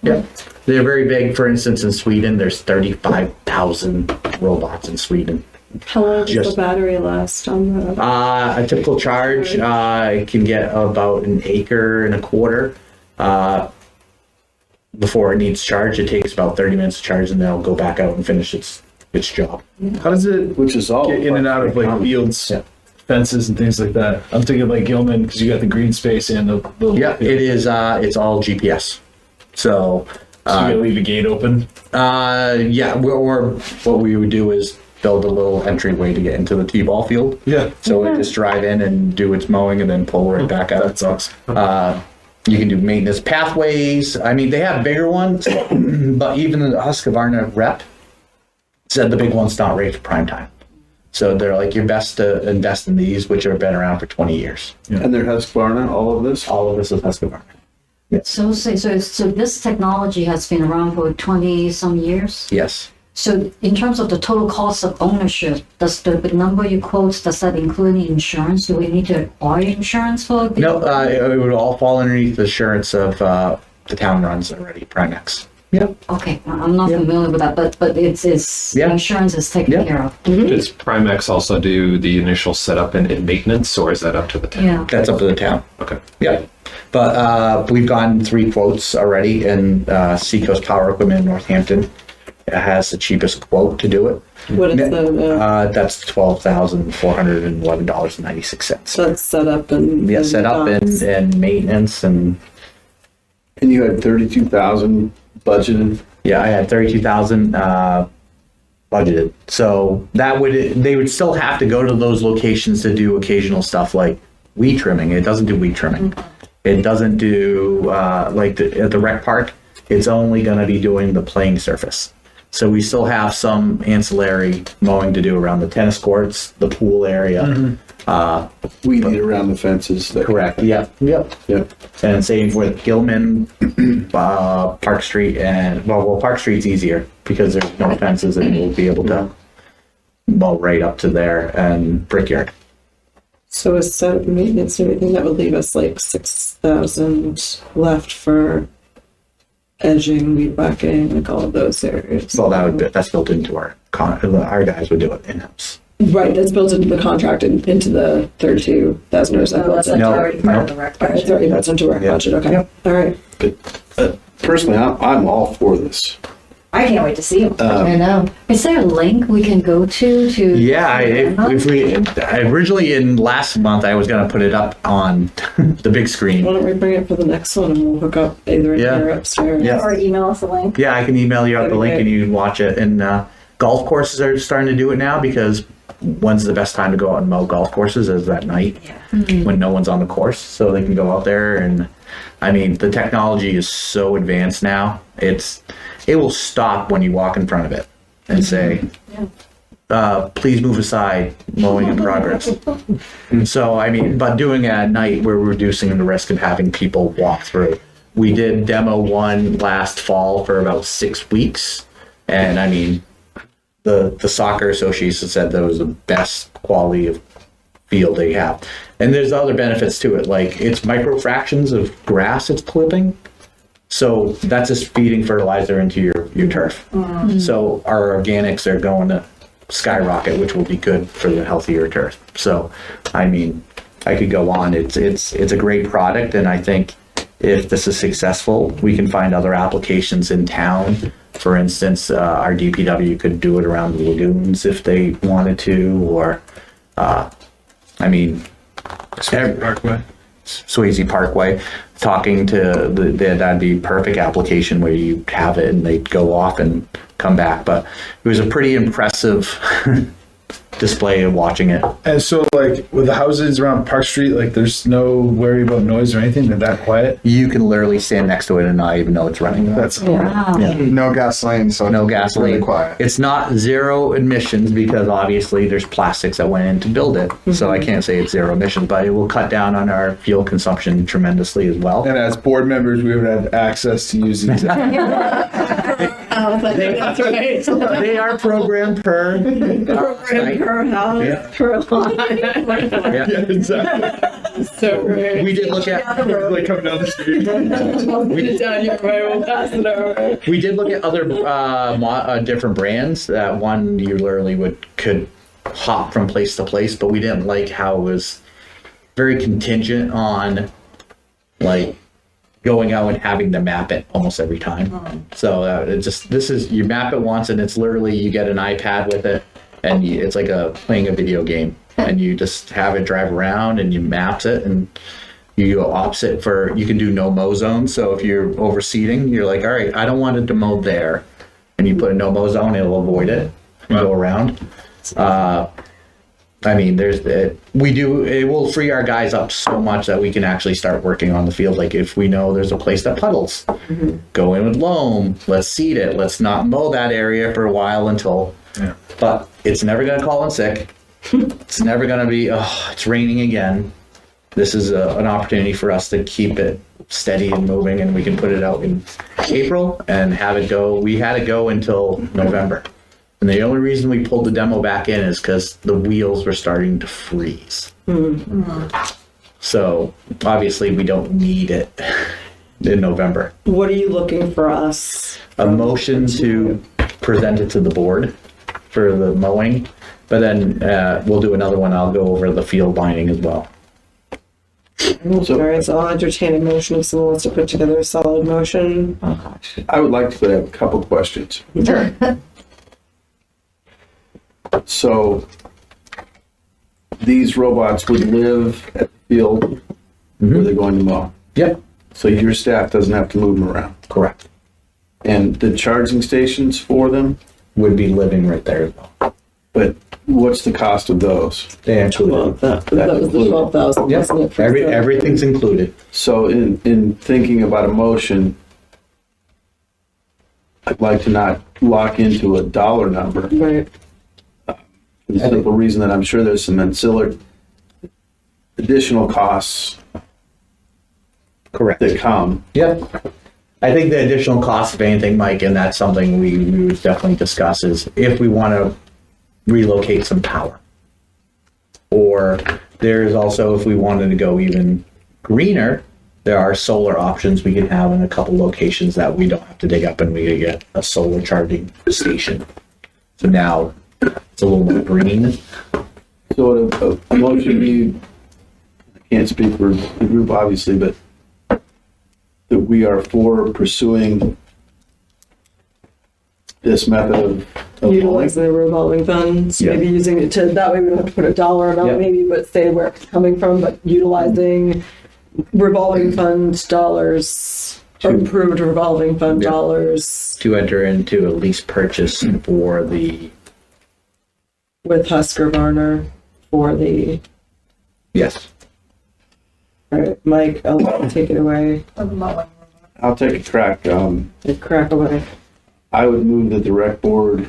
Speaker 6: Yep. They're very big. For instance, in Sweden, there's 35,000 robots in Sweden.
Speaker 2: How long does
Speaker 6: Just-
Speaker 2: the battery last on the?
Speaker 6: A typical charge can get about 1.25 acres. Before it needs charge, it takes about 30 minutes to charge, and then it'll go back out and finish its job.
Speaker 8: How does it
Speaker 12: Which is all.
Speaker 8: get in and out of like fields,
Speaker 6: Yeah.
Speaker 8: fences, and things like that? I'm thinking like Gilman because you got the green space and the little.
Speaker 6: Yeah, it is. It's all GPS. So,
Speaker 8: So you gotta leave a gate open.
Speaker 6: yeah, or what we would do is build a little entryway to get into the t-ball field.
Speaker 8: Yeah.
Speaker 6: So it just drive in and do its mowing and then pull right back out.
Speaker 8: That's awesome.
Speaker 6: You can do maintenance pathways. I mean, they have bigger ones, but even the Husqvarna rep said the big one's not ready for prime time. So they're like, you're best to invest in these, which have been around for 20 years.
Speaker 12: And they're Husqvarna, all of this?
Speaker 6: All of this is Husqvarna.
Speaker 9: So this technology has been around for 20 some years.
Speaker 6: Yes.
Speaker 9: So in terms of the total cost of ownership, does the number you quote, does that include any insurance? Do we need to acquire insurance for the?
Speaker 6: No, it would all fall underneath the insurance of the town runs already, Primex. Yep.
Speaker 9: Okay, I'm not familiar with that, but it's
Speaker 6: Yeah.
Speaker 9: insurance is taken
Speaker 6: Yeah.
Speaker 9: care of.
Speaker 11: Does Primex also do the initial setup and maintenance, or is that up to the town?
Speaker 9: Yeah.
Speaker 6: That's up to the town.
Speaker 11: Okay.
Speaker 6: Yeah. But we've gotten 3 quotes already, and Seacoast Power Equipment in Northampton has the cheapest quote to do it.
Speaker 2: What is the?
Speaker 6: That's $12,411.96.
Speaker 2: So it's set up and.
Speaker 6: Yeah, set up and maintenance and
Speaker 12: And you had 32,000 budgeted?
Speaker 6: yeah, I had 32,000 budgeted. So they would still have to go to those locations to do occasional stuff like weed trimming. It doesn't do weed trimming. It doesn't do like at the rec park. It's only going to be doing the playing surface. So we still have some ancillary mowing to do around the tennis courts, the pool area.
Speaker 12: We need around the fences.
Speaker 6: Correct. Yep. And same with Gilman, Park Street, and Park Street's easier because there's no fences, and we'll be able to mow right up to there, and Brickyard.
Speaker 2: So is set maintenance and everything, that would leave us like 6,000 left for edging, weed whacking, like all of those areas.
Speaker 6: Well, that's built into our guys would do it in-house.
Speaker 2: Right, that's built into the contract and into the 32,000 or so.
Speaker 10: That's already part of the rec budget.
Speaker 2: It's already built into our budget, okay.
Speaker 6: Yep.
Speaker 2: All right.
Speaker 12: But personally, I'm all for this.
Speaker 10: I can't wait to see them.
Speaker 3: I know.
Speaker 9: Is there a link we can go to?
Speaker 6: Yeah, if we originally in last month I was gonna put it up on the big screen.
Speaker 2: Why don't we bring it for the next one and we'll hook up either in
Speaker 6: Yeah.
Speaker 2: here or upstairs.
Speaker 6: Yeah.
Speaker 10: Or email us a link.
Speaker 6: Yeah, I can email you out
Speaker 2: That'd
Speaker 6: the
Speaker 2: be
Speaker 6: link
Speaker 2: great.
Speaker 6: and you can watch it. And golf courses are starting to do it now because when's the best time to go out and mow golf courses is at night when no one's on the course, so they can go out there. And I mean, the technology is so advanced now. It will stop when you walk in front of it and say, please move aside, mowing in progress. And so, I mean, but doing it at night, we're reducing the risk of having people walk through. We did demo one last fall for about 6 weeks. And I mean, the soccer association said that was the best quality of field they have. And there's other benefits to it, like it's micro fractions of grass it's clipping. So that's just feeding fertilizer into your turf. So our organics are going to skyrocket, which will be good for the healthier turf. So, I mean, I could go on. It's a great product, and I think if this is successful, we can find other applications in town. For instance, our DPW could do it around the lagoons if they wanted to, or, I mean,
Speaker 8: Parkway.
Speaker 6: Swayze Parkway, talking to that'd be perfect application where you have it and they'd go off and come back. But it was a pretty impressive display of watching it.
Speaker 8: And so, like, with the houses around Park Street, like, there's no worry about noise or anything. They're that quiet.
Speaker 6: You can literally stand next to it and not even know it's running.
Speaker 8: That's
Speaker 9: Wow.
Speaker 4: No gasoline, so
Speaker 6: No
Speaker 4: it's
Speaker 6: gasoline.
Speaker 4: really quiet.
Speaker 6: It's not zero emissions because obviously there's plastics that went in to build it. So I can't say it's zero emissions, but it will cut down on our fuel consumption tremendously as well.
Speaker 8: And as board members, we would have access to use these.
Speaker 2: That's right.
Speaker 6: They are programmed per
Speaker 2: Program per house,
Speaker 6: Yeah.
Speaker 2: per line.
Speaker 6: Yeah.
Speaker 8: Yeah, exactly.
Speaker 2: So great.
Speaker 6: We did look at
Speaker 8: Like coming down the street.
Speaker 2: Put it down your way, we'll pass it over.
Speaker 6: We did look at other different brands. That one you literally could hop from place to place, but we didn't like how it was very contingent on like going out and having to map it almost every time. So you map it once and it's literally you get an iPad with it and it's like playing a video game and you just have it drive around and you maps it and you go opposite you can do no mow zone. So if you're overseeding, you're like, all right, I don't want it to mow there. And you put a no mow zone, it'll avoid it and go around. I mean, it will free our guys up so much that we can actually start working on the field. Like if we know there's a place that puddles, go in with loam, let's seed it. Let's not mow that area for a while but it's never going to call in sick. It's never going to be, it's raining again. This is an opportunity for us to keep it steady and moving, and we can put it out in April and have it go. We had it go until November. And the only reason we pulled the demo back in is because the wheels were starting to freeze. So obviously we don't need it in November.
Speaker 2: What are you looking for us?
Speaker 6: A motion to present it to the board for the mowing, but then we'll do another one. I'll go over the field lining as well.
Speaker 2: All right, so I'll entertain a motion if someone wants to put together a solid motion.
Speaker 12: I would like to have a couple questions.
Speaker 2: Sure.
Speaker 12: So these robots would live at the field where they're going to mow.
Speaker 6: Yep,
Speaker 12: So your staff doesn't have to move them around.
Speaker 6: correct.
Speaker 12: And the charging stations for them,
Speaker 6: Would be living right there as well.
Speaker 12: but what's the cost of those?
Speaker 6: They
Speaker 2: Well,
Speaker 6: included.
Speaker 2: that was the 12,000,
Speaker 6: Yep,
Speaker 2: wasn't it? for the-
Speaker 6: everything's included.
Speaker 12: So in thinking about a motion, I'd like to not lock into a dollar number.
Speaker 2: Right.
Speaker 12: For the simple reason that I'm sure there's some ancillary additional costs
Speaker 6: Correct.
Speaker 12: that come.
Speaker 6: Yep. I think the additional cost of anything, Mike, and that's something we would definitely discuss, is if we want to relocate some power. Or there's also, if we wanted to go even greener, there are solar options we can have in a couple locations that we don't have to dig up, and we can get a solar charging station. So now it's a little more green.
Speaker 12: So a motion be, I can't speak for the group obviously, but that we are for pursuing this method of
Speaker 2: Utilizing the revolving funds,
Speaker 12: Yeah.
Speaker 2: maybe using it to, that way we don't have to put a dollar amount
Speaker 6: Yeah.
Speaker 2: maybe, but say where it's coming from, but utilizing revolving fund dollars, or improved revolving fund
Speaker 6: Yeah.
Speaker 2: dollars
Speaker 6: To enter into a lease purchase for the,
Speaker 2: with Husqvarna for the,
Speaker 6: yes.
Speaker 2: all right, Mike, I'll let you take it away.
Speaker 12: I'll take a crack.
Speaker 2: Crack away.
Speaker 12: I would move that the rec board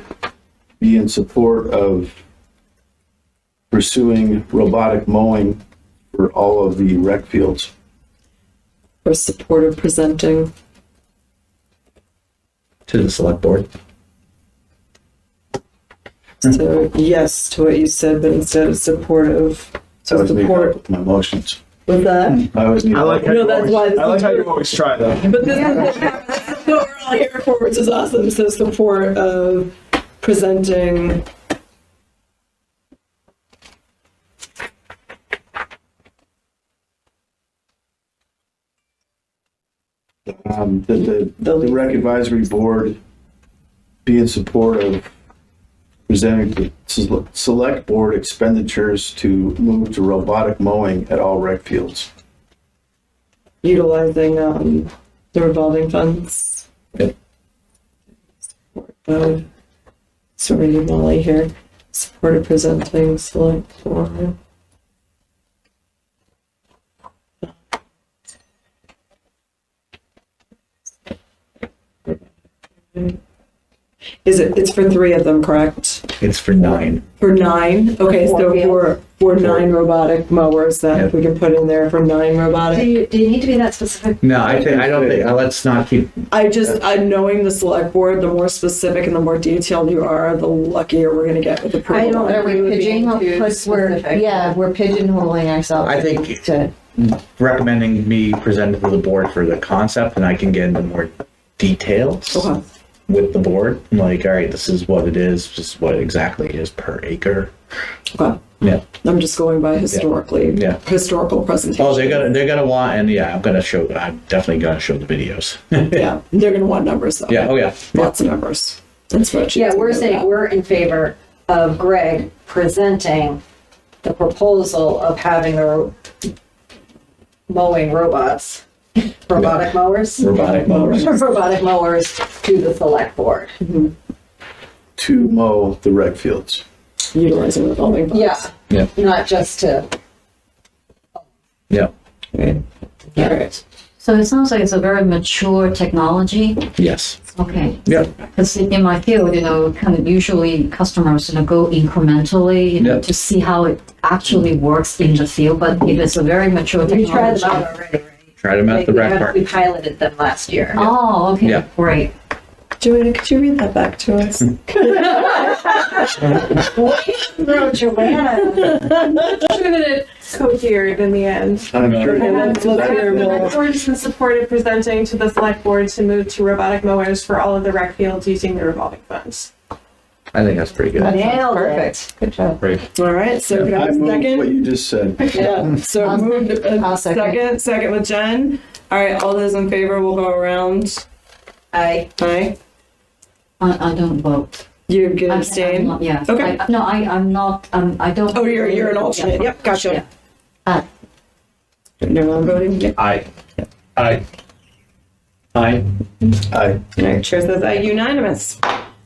Speaker 12: be in support of pursuing robotic mowing for all of the rec fields.
Speaker 2: For support of presenting.
Speaker 6: To the select board.
Speaker 2: So yes to what you said, but instead of supportive,
Speaker 12: I
Speaker 2: so
Speaker 12: always need help
Speaker 2: support
Speaker 12: with my motions.
Speaker 2: with that.
Speaker 12: I always need
Speaker 8: I like how
Speaker 2: No,
Speaker 8: you
Speaker 2: that's
Speaker 8: always,
Speaker 2: why this
Speaker 8: I like
Speaker 2: is-
Speaker 8: how you always try though.
Speaker 2: But this is what we're all here for, which is awesome. So support of presenting.
Speaker 12: That the rec advisory board be in support of presenting the select board expenditures to move to robotic mowing at all rec fields.
Speaker 2: Utilizing the revolving funds.
Speaker 6: Yep.
Speaker 2: Sorry, Molly here. Support of presenting select board. It's for 3 of them, correct?
Speaker 6: It's for 9.
Speaker 2: For 9? Okay, so for 9 robotic mowers, then if we can put in there for 9 robotic.
Speaker 10: Do you need to be that specific?
Speaker 6: No, I don't think, let's not keep,
Speaker 2: I'm knowing the select board, the more specific and the more detailed you are, the luckier we're gonna get with approval.
Speaker 10: I don't
Speaker 3: Are we
Speaker 10: agree with being
Speaker 3: pigeonholing?
Speaker 10: too specific.
Speaker 3: We're pigeonholing ourselves.
Speaker 6: I think
Speaker 3: to,
Speaker 6: recommending me present it to the board for the concept, and I can get into more details
Speaker 2: Okay.
Speaker 6: with the board. Like, all right, this is what it is, this is what exactly is per acre.
Speaker 2: Okay.
Speaker 6: Yeah.
Speaker 2: I'm just going by historically,
Speaker 6: Yeah.
Speaker 2: historical presentation.
Speaker 6: Oh, they're gonna want, and yeah, I'm definitely gonna show the videos.
Speaker 2: Yeah, they're gonna want numbers though.
Speaker 6: Yeah, oh yeah.
Speaker 2: Lots of numbers. And spreadsheets.
Speaker 10: Yeah, we're
Speaker 2: We know
Speaker 10: saying
Speaker 2: that.
Speaker 10: we're in favor of Greg presenting the proposal of having the mowing robots, robotic mowers?
Speaker 6: Robotic mowers.
Speaker 10: Robotic mowers to the select board.
Speaker 12: To mow the rec fields.
Speaker 2: Utilizing revolving funds.
Speaker 10: Yeah.
Speaker 6: Yeah.
Speaker 10: Not just to,
Speaker 6: Yeah.
Speaker 2: All right.
Speaker 9: So it sounds like it's a very mature technology.
Speaker 6: Yes.
Speaker 9: Okay.
Speaker 6: Yeah.
Speaker 9: Because in my field, kind of usually customers, go incrementally,
Speaker 6: Yeah.
Speaker 9: to see how it actually works in the field. But if it's a very mature
Speaker 10: we tried
Speaker 9: technology.
Speaker 10: them out already, right?
Speaker 6: Tried them at the
Speaker 10: We
Speaker 6: rec
Speaker 10: had-
Speaker 6: park.
Speaker 10: We piloted them last year.
Speaker 9: Oh, okay,
Speaker 6: Yeah.
Speaker 9: great.
Speaker 2: Joanna, could you read that back to us?
Speaker 10: No, Joanna.
Speaker 13: Cohered in the end.
Speaker 12: I'm sure.
Speaker 2: Let's hear
Speaker 13: The
Speaker 2: more.
Speaker 13: rec board has been supported presenting to the select board to move to robotic mowers for all of the rec fields using the revolving funds.
Speaker 6: I think that's pretty good.
Speaker 10: Nailed it.
Speaker 3: perfect. Good job.
Speaker 6: Great.
Speaker 2: All right, so can I
Speaker 12: I
Speaker 2: have a
Speaker 12: move what
Speaker 2: second?
Speaker 12: you just said.
Speaker 2: Yeah, so moved,
Speaker 3: I'll second.
Speaker 2: second with Jen. All right, all those in favor will go around.
Speaker 10: I,
Speaker 2: Aye.
Speaker 9: I don't vote.
Speaker 2: You can
Speaker 9: I'm
Speaker 2: abstain?
Speaker 9: not- Yeah.
Speaker 2: Okay.
Speaker 9: I'm not, I don't.
Speaker 2: Oh, you're an alternate. Yep, gotcha. No non-voting? Yep.
Speaker 11: Aye. Aye. Aye.
Speaker 12: Aye.
Speaker 2: All right, chair says aye, unanimous.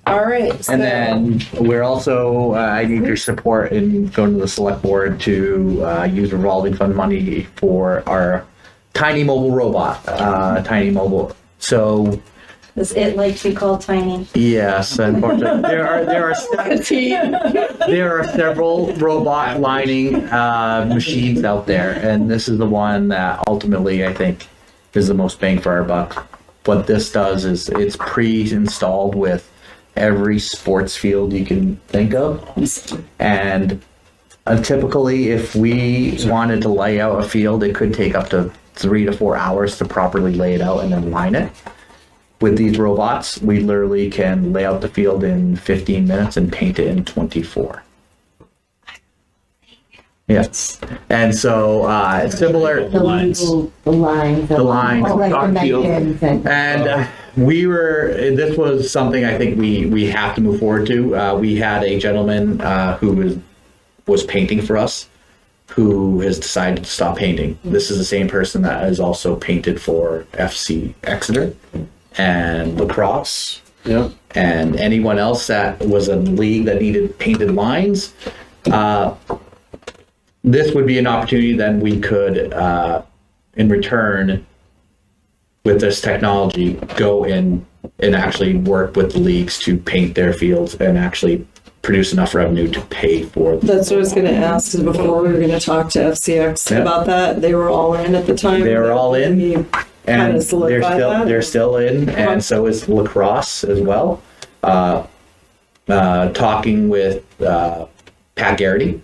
Speaker 2: All right. so-
Speaker 6: And then we're also, I need your support in going to the select board to use revolving fund money for our tiny mobile robot, tiny mobile. So
Speaker 10: Does it like to be called tiny?
Speaker 6: Yes, unfortunately, there are several robot lining machines out there, and this is the one that ultimately I think is the most bang for our buck. What this does is it's pre-installed with every sports field you can think of, and typically, if we wanted to lay out a field, it could take up to 3 to 4 hours to properly lay it out and then line it. With these robots, we literally can lay out the field in 15 minutes and paint it in 24. Yes. And so, similar
Speaker 5: The lines. The lines.
Speaker 6: The lines.
Speaker 5: Oh, like the Nigerian thing.
Speaker 6: and this was something I think we have to move forward to. We had a gentleman who was painting for us, who has decided to stop painting. This is the same person that has also painted for FC Exeter and lacrosse.
Speaker 12: Yeah.
Speaker 6: And anyone else that was a league that needed painted lines. This would be an opportunity then we could, in return, with this technology, go in and actually work with the leagues to paint their fields and actually produce enough revenue to pay for them.
Speaker 2: That's what I was going to ask, 'cause before we were going to talk to FCX about that. They were all in at the time.
Speaker 6: They were all in,
Speaker 2: You
Speaker 6: and
Speaker 2: kinda solidified that?
Speaker 6: they're still in, and so is lacrosse as well. Talking with Pat Garrity,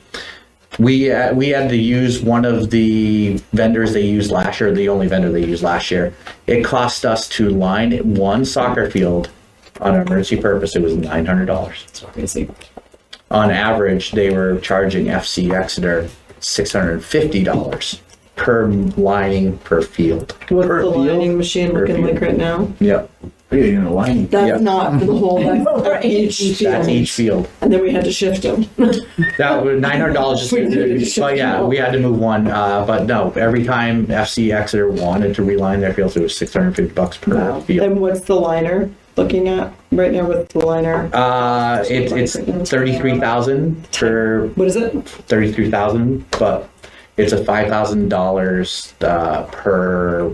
Speaker 6: we had to use one of the vendors they used last year, the only vendor they used last year. It cost us to line one soccer field on an emergency purpose. It was $900.
Speaker 2: That's crazy.
Speaker 6: On average, they were charging FC Exeter $650 per lining per field.
Speaker 2: What's
Speaker 12: Per
Speaker 2: the
Speaker 12: field?
Speaker 2: lining machine
Speaker 6: Per
Speaker 2: looking
Speaker 6: field.
Speaker 2: like right now?
Speaker 6: Yep.
Speaker 12: You know, lining.
Speaker 2: That's
Speaker 6: Yep.
Speaker 2: not for the whole, that's for each field.
Speaker 6: That's each field.
Speaker 2: And then we had to shift them.
Speaker 6: That was $900. But yeah, we had to move one. But no, every time FC Exeter wanted to reline their fields, it was $650 per field.
Speaker 2: And what's the liner looking at right now with the liner?
Speaker 6: It's 33,000 per
Speaker 2: What is it?
Speaker 6: 33,000, but it's a $5,000 per.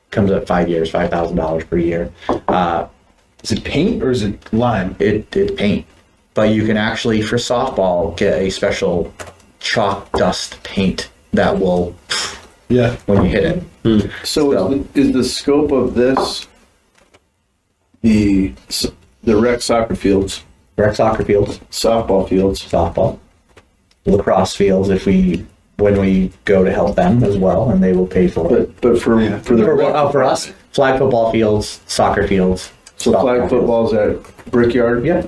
Speaker 6: Comes at 5 years, $5,000 per year.
Speaker 8: Is it paint or is it lime?
Speaker 6: It's paint, but you can actually for softball get a special chalk dust paint that will
Speaker 8: Yeah.
Speaker 6: when you hit it.
Speaker 12: So is the scope of this the rec soccer fields,
Speaker 6: Rec soccer fields,
Speaker 12: softball fields?
Speaker 6: softball, lacrosse fields when we go to help them as well, and they will pay for it.
Speaker 12: But for the
Speaker 6: For us, flag football fields, soccer fields.
Speaker 12: so flag
Speaker 6: softball fields.
Speaker 12: football's at Brickyard,
Speaker 6: Yeah.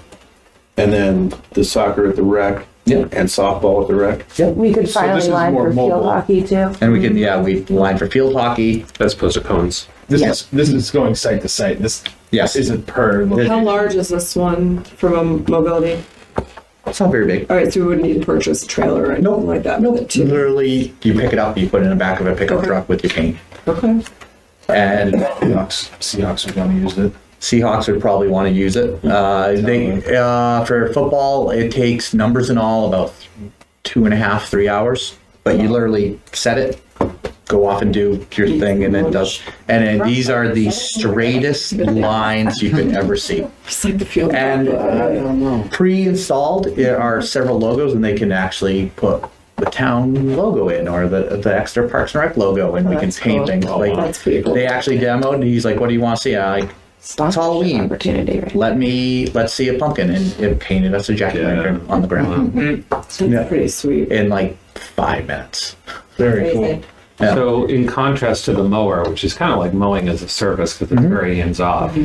Speaker 12: and then the soccer at the rec,
Speaker 6: Yeah.
Speaker 12: and softball at the rec.
Speaker 3: We could
Speaker 8: So
Speaker 3: finally
Speaker 8: this is
Speaker 3: line
Speaker 8: more
Speaker 3: for field
Speaker 8: mobile.
Speaker 3: hockey too.
Speaker 6: And we can, we line for field hockey.
Speaker 11: As opposed to cones.
Speaker 8: This is going site to site. This
Speaker 6: Yes.
Speaker 8: isn't per.
Speaker 2: How large is this one from a mobility?
Speaker 6: It's not very big.
Speaker 2: All right, so we wouldn't need to purchase a trailer or anything like that with it too.
Speaker 6: Literally, you pick it up, you put it in the back of a pickup
Speaker 2: Okay.
Speaker 6: truck with your paint.
Speaker 2: Okay.
Speaker 6: And
Speaker 8: Seahawks are going to use it.
Speaker 6: Seahawks would probably want to use it. For football, it takes numbers and all about 2.5, 3 hours. But you literally set it, go off and do your thing, and it does. And then these are the straightest lines you could ever see.
Speaker 2: Just like the field.
Speaker 6: And pre-installed are several logos, and they can actually put the town logo in or the Exeter Parks and Rec logo, and we can
Speaker 2: That's
Speaker 6: paint
Speaker 2: cool.
Speaker 6: things. Like
Speaker 2: That's pretty cool.
Speaker 6: they actually demoed, and he's like, "What do you want to see?" I'm like, "It's Halloween.
Speaker 3: Opportunity, right?
Speaker 6: Let's see a pumpkin," and it painted us a jack-o'-lantern on the ground
Speaker 2: That's pretty sweet.
Speaker 6: in like 5 minutes.
Speaker 8: Very cool.
Speaker 6: Yeah.
Speaker 11: So in contrast to the mower, which is kind of like mowing as a service because it's very hands-off,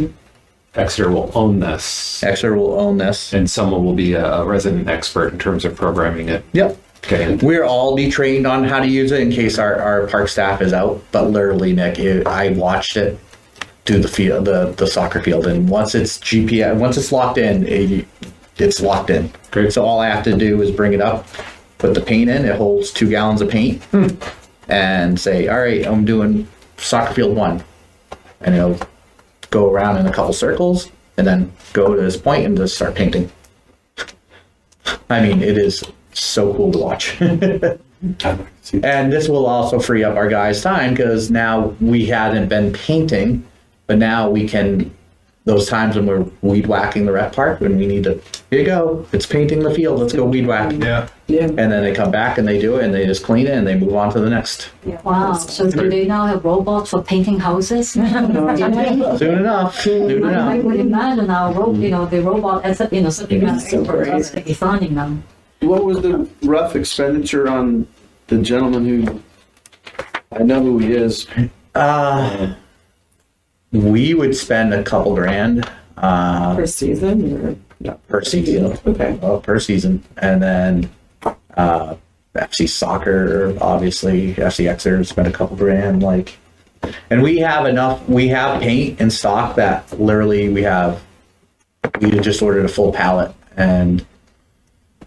Speaker 11: Exeter will own this,
Speaker 6: Exeter will own this.
Speaker 11: and someone will be a resident expert in terms of programming it.
Speaker 6: Yep.
Speaker 11: Okay.
Speaker 6: We'll all be trained on how to use it in case our park staff is out. But literally, Nick, I watched it do the field, the soccer field, and once it's GPS, once it's locked in, it's locked in.
Speaker 11: Great.
Speaker 6: So all I have to do is bring it up, put the paint in. It holds 2 gallons of paint, and say, "All right, I'm doing soccer field 1," and it'll go around in a couple circles, and then go to this point and just start painting. I mean, it is so cool to watch. And this will also free up our guys' time because now we hadn't been painting, but now we can those times when we're weed whacking the rec park and we need to, here you go, it's painting the field, let's go weed whack.
Speaker 8: Yeah.
Speaker 6: And then they come back and they do it and they just clean it and they move on to the next.
Speaker 9: Wow, so do they now have robots for painting houses?
Speaker 6: Soon enough.
Speaker 9: I would imagine our the robot as something that's experts designing them.
Speaker 12: What was the rough expenditure on the gentleman who, I know who he is.
Speaker 6: We would spend a couple grand
Speaker 2: Per season
Speaker 6: per season.
Speaker 2: Okay.
Speaker 6: Per season. And then FC Soccer, obviously, FC Exeter spent a couple grand. And we have paint in stock that literally we just ordered a full pallet, and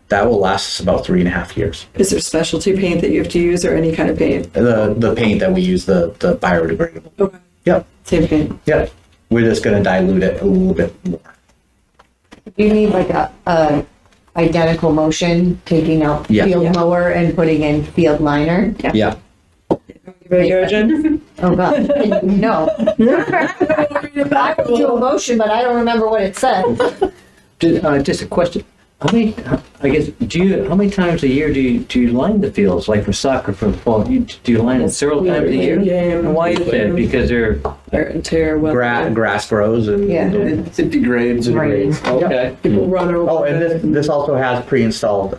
Speaker 6: that will last us about 3.5 years.
Speaker 2: Is there specialty paint that you have to use or any kind of paint?
Speaker 6: The paint that we use, the biodegradable.
Speaker 2: Okay.
Speaker 6: Yep.
Speaker 2: Same paint.
Speaker 6: Yep. We're just going to dilute it a little bit more.
Speaker 5: You need like a identical motion, taking out field mower and putting in field liner.
Speaker 6: Yeah.
Speaker 2: Ready to go, Jen?
Speaker 5: Oh, God. No. I would do a motion, but I don't remember what it said.
Speaker 7: Just a question. How many times a year do you line the fields? Like for soccer, for football, do you line it several times a year? And why is that? Because they're
Speaker 2: Wear and tear,
Speaker 6: Grass grows and
Speaker 12: It degrades.
Speaker 7: okay.
Speaker 2: people run over.
Speaker 6: Oh, and this also has pre-installed,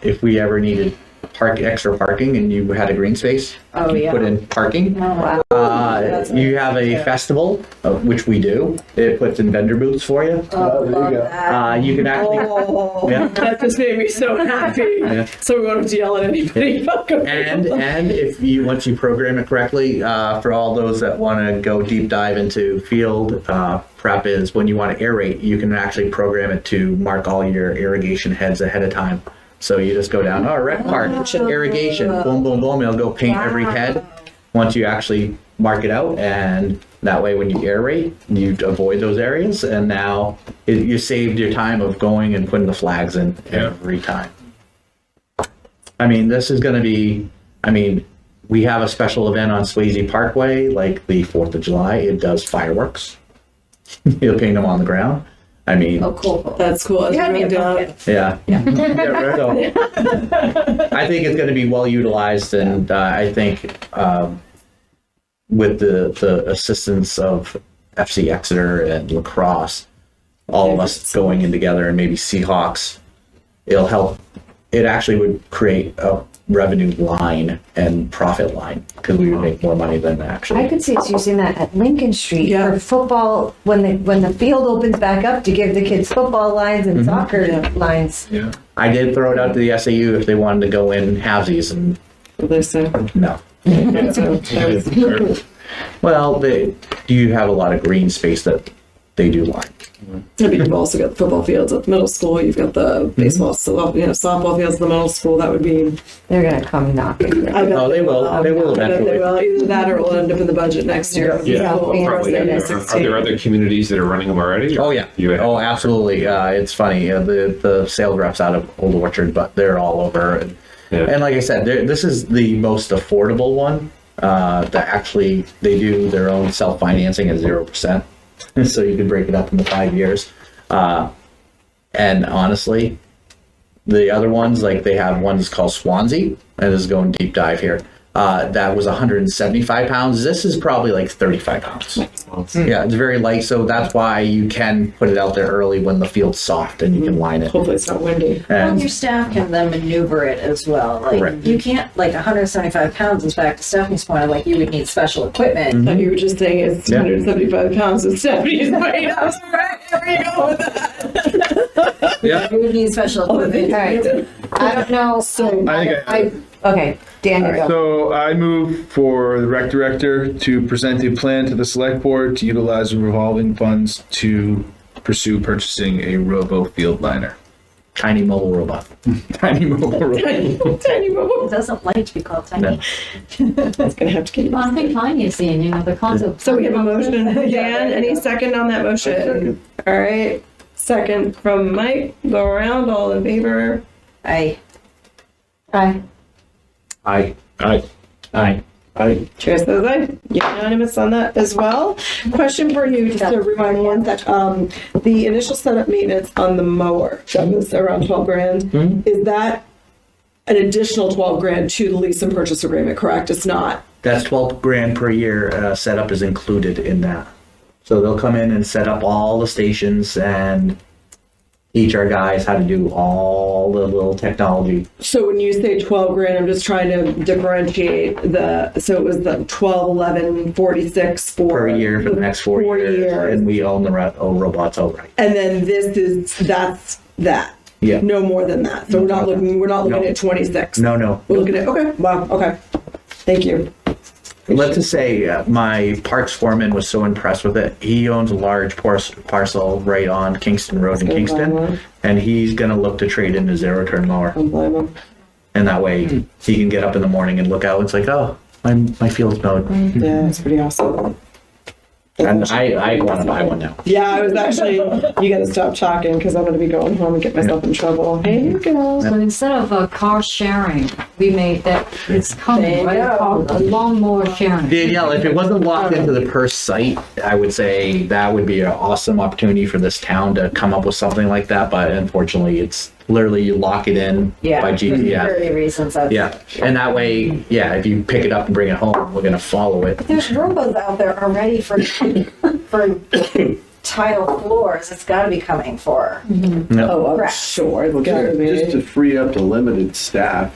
Speaker 6: if we ever needed extra parking and you had a green space, you put in parking.
Speaker 5: Oh, wow.
Speaker 6: You have a festival, which we do. It puts in vendor booths for you.
Speaker 12: Oh, there you go.
Speaker 6: You can actually,
Speaker 2: That just made me so happy.
Speaker 6: Yeah.
Speaker 2: So we won't have to yell at anybody.
Speaker 6: and if you once you program it correctly, for all those that want to go deep dive into field prep, is when you want to aerate, you can actually program it to mark all your irrigation heads ahead of time. So you just go down, rec park, irrigation, boom, boom, boom. It'll go paint every head once you actually mark it out. And that way, when you aerate, you avoid those areas. And now you saved your time of going and putting the flags in every time. I mean, this is going to be, we have a special event on Swayze Parkway, like the 4th of July. It does fireworks. You'll paint them on the ground.
Speaker 9: Cool.
Speaker 2: That's cool.
Speaker 10: You had me at pumpkin.
Speaker 6: Yeah. So, I think it's going to be well utilized, and I think with the assistance of FC Exeter and lacrosse, all of us going in together, and maybe Seahawks, it'll help. It actually would create a revenue line and profit line, because we would make more money than actually.
Speaker 5: I could see us using that at Lincoln Street for football, when the field opens back up, to give the kids football lines and soccer lines.
Speaker 8: Yeah.
Speaker 6: I did throw it out to the SAU if they wanted to go in halvesies, and no. Well, you have a lot of green space that they do line.
Speaker 2: You've also got the football fields at the middle school. You've got the baseball, softball fields at the middle school. That would be.
Speaker 5: They're gonna come knocking.
Speaker 2: I bet
Speaker 6: Oh, they will. They will
Speaker 2: I bet
Speaker 6: eventually.
Speaker 2: they will. Either that or it'll end up in the budget next year.
Speaker 11: Yeah,
Speaker 2: Cool.
Speaker 11: probably. Are there other communities that are running them already?
Speaker 6: Oh yeah. Oh, absolutely. It's funny. The sales reps out of Old Orchard, but they're all over. And like I said, this is the most affordable one. That actually they do their own self-financing at 0%, so you can break it up into 5 years. And honestly, the other ones, like they have one that's called Swansea, and this is going deep dive here. That was 175 pounds. This is probably like 35 pounds. Yeah, it's very light, so that's why you can put it out there early when the field's soft and you can line it.
Speaker 2: Hopefully it's not windy.
Speaker 10: And your staff can then maneuver it as well. Like
Speaker 6: Correct.
Speaker 10: you can't, 175 pounds is back to Stephanie's point of you would need special equipment.
Speaker 2: I thought you were just saying it's
Speaker 6: Yeah.
Speaker 2: 175 pounds of Stephanie's weight. I was right. There you go with that.
Speaker 8: Yeah.
Speaker 10: You would need special equipment.
Speaker 5: All right. I don't know. So okay, Dan, you go.
Speaker 8: So I move for the rec director to present a plan to the select board to utilize revolving funds to pursue purchasing a robo field liner.
Speaker 6: Tiny mobile robot.
Speaker 8: Tiny mobile robot.
Speaker 2: Tiny mobile.
Speaker 10: It doesn't like to be called tiny.
Speaker 2: That's gonna have to keep.
Speaker 9: Well, I think tiny is seeing, the concept.
Speaker 2: So we have a motion. Dan, any second on that motion? All right. Second from Mike. Go around. All in favor?
Speaker 10: Aye.
Speaker 5: Aye.
Speaker 7: Aye.
Speaker 11: Aye.
Speaker 7: Aye.
Speaker 2: Chair says aye. Unanimous on that as well. Question for you, just to remind one that the initial setup maintenance on the mower, that was around 12 grand. Is that an additional 12 grand to the lease and purchase agreement, correct? It's not.
Speaker 6: That's 12 grand per year. Setup is included in that. So they'll come in and set up all the stations and teach our guys how to do all the little technology.
Speaker 2: So when you say 12 grand, I'm just trying to differentiate so it was the 12, 11, 46
Speaker 6: per year for the next 4 years. And we own the robots outright.
Speaker 2: And then that's that.
Speaker 6: Yeah.
Speaker 2: No more than that. So we're not looking at 26.
Speaker 6: No.
Speaker 2: We're looking at, okay, wow, okay. Thank you.
Speaker 6: Let's just say my parks foreman was so impressed with it. He owns a large parcel right on Kingston Road in Kingston, and he's going to look to trade in a zero-turn mower. And that way he can get up in the morning and look out. It's like, oh, my field's mowed.
Speaker 2: Yeah, that's pretty awesome.
Speaker 6: And I want to buy one now.
Speaker 2: Yeah, I was actually, you got to stop talking because I'm going to be going home and get myself in trouble. Hey, you go.
Speaker 9: So instead of car sharing, we made that, it's coming, right? A lawnmower sharing.
Speaker 6: Danielle, if it wasn't locked into the purse site, I would say that would be an awesome opportunity for this town to come up with something like that. But unfortunately, it's literally you lock it in by GPS.
Speaker 10: Security reasons.
Speaker 6: Yeah, and that way, if you pick it up and bring it home, we're gonna follow it.
Speaker 10: There's Roombas out there already for tile floors. It's got to be coming for.
Speaker 2: Oh, I'm sure. It's got to be.
Speaker 12: Just to free up the limited staff.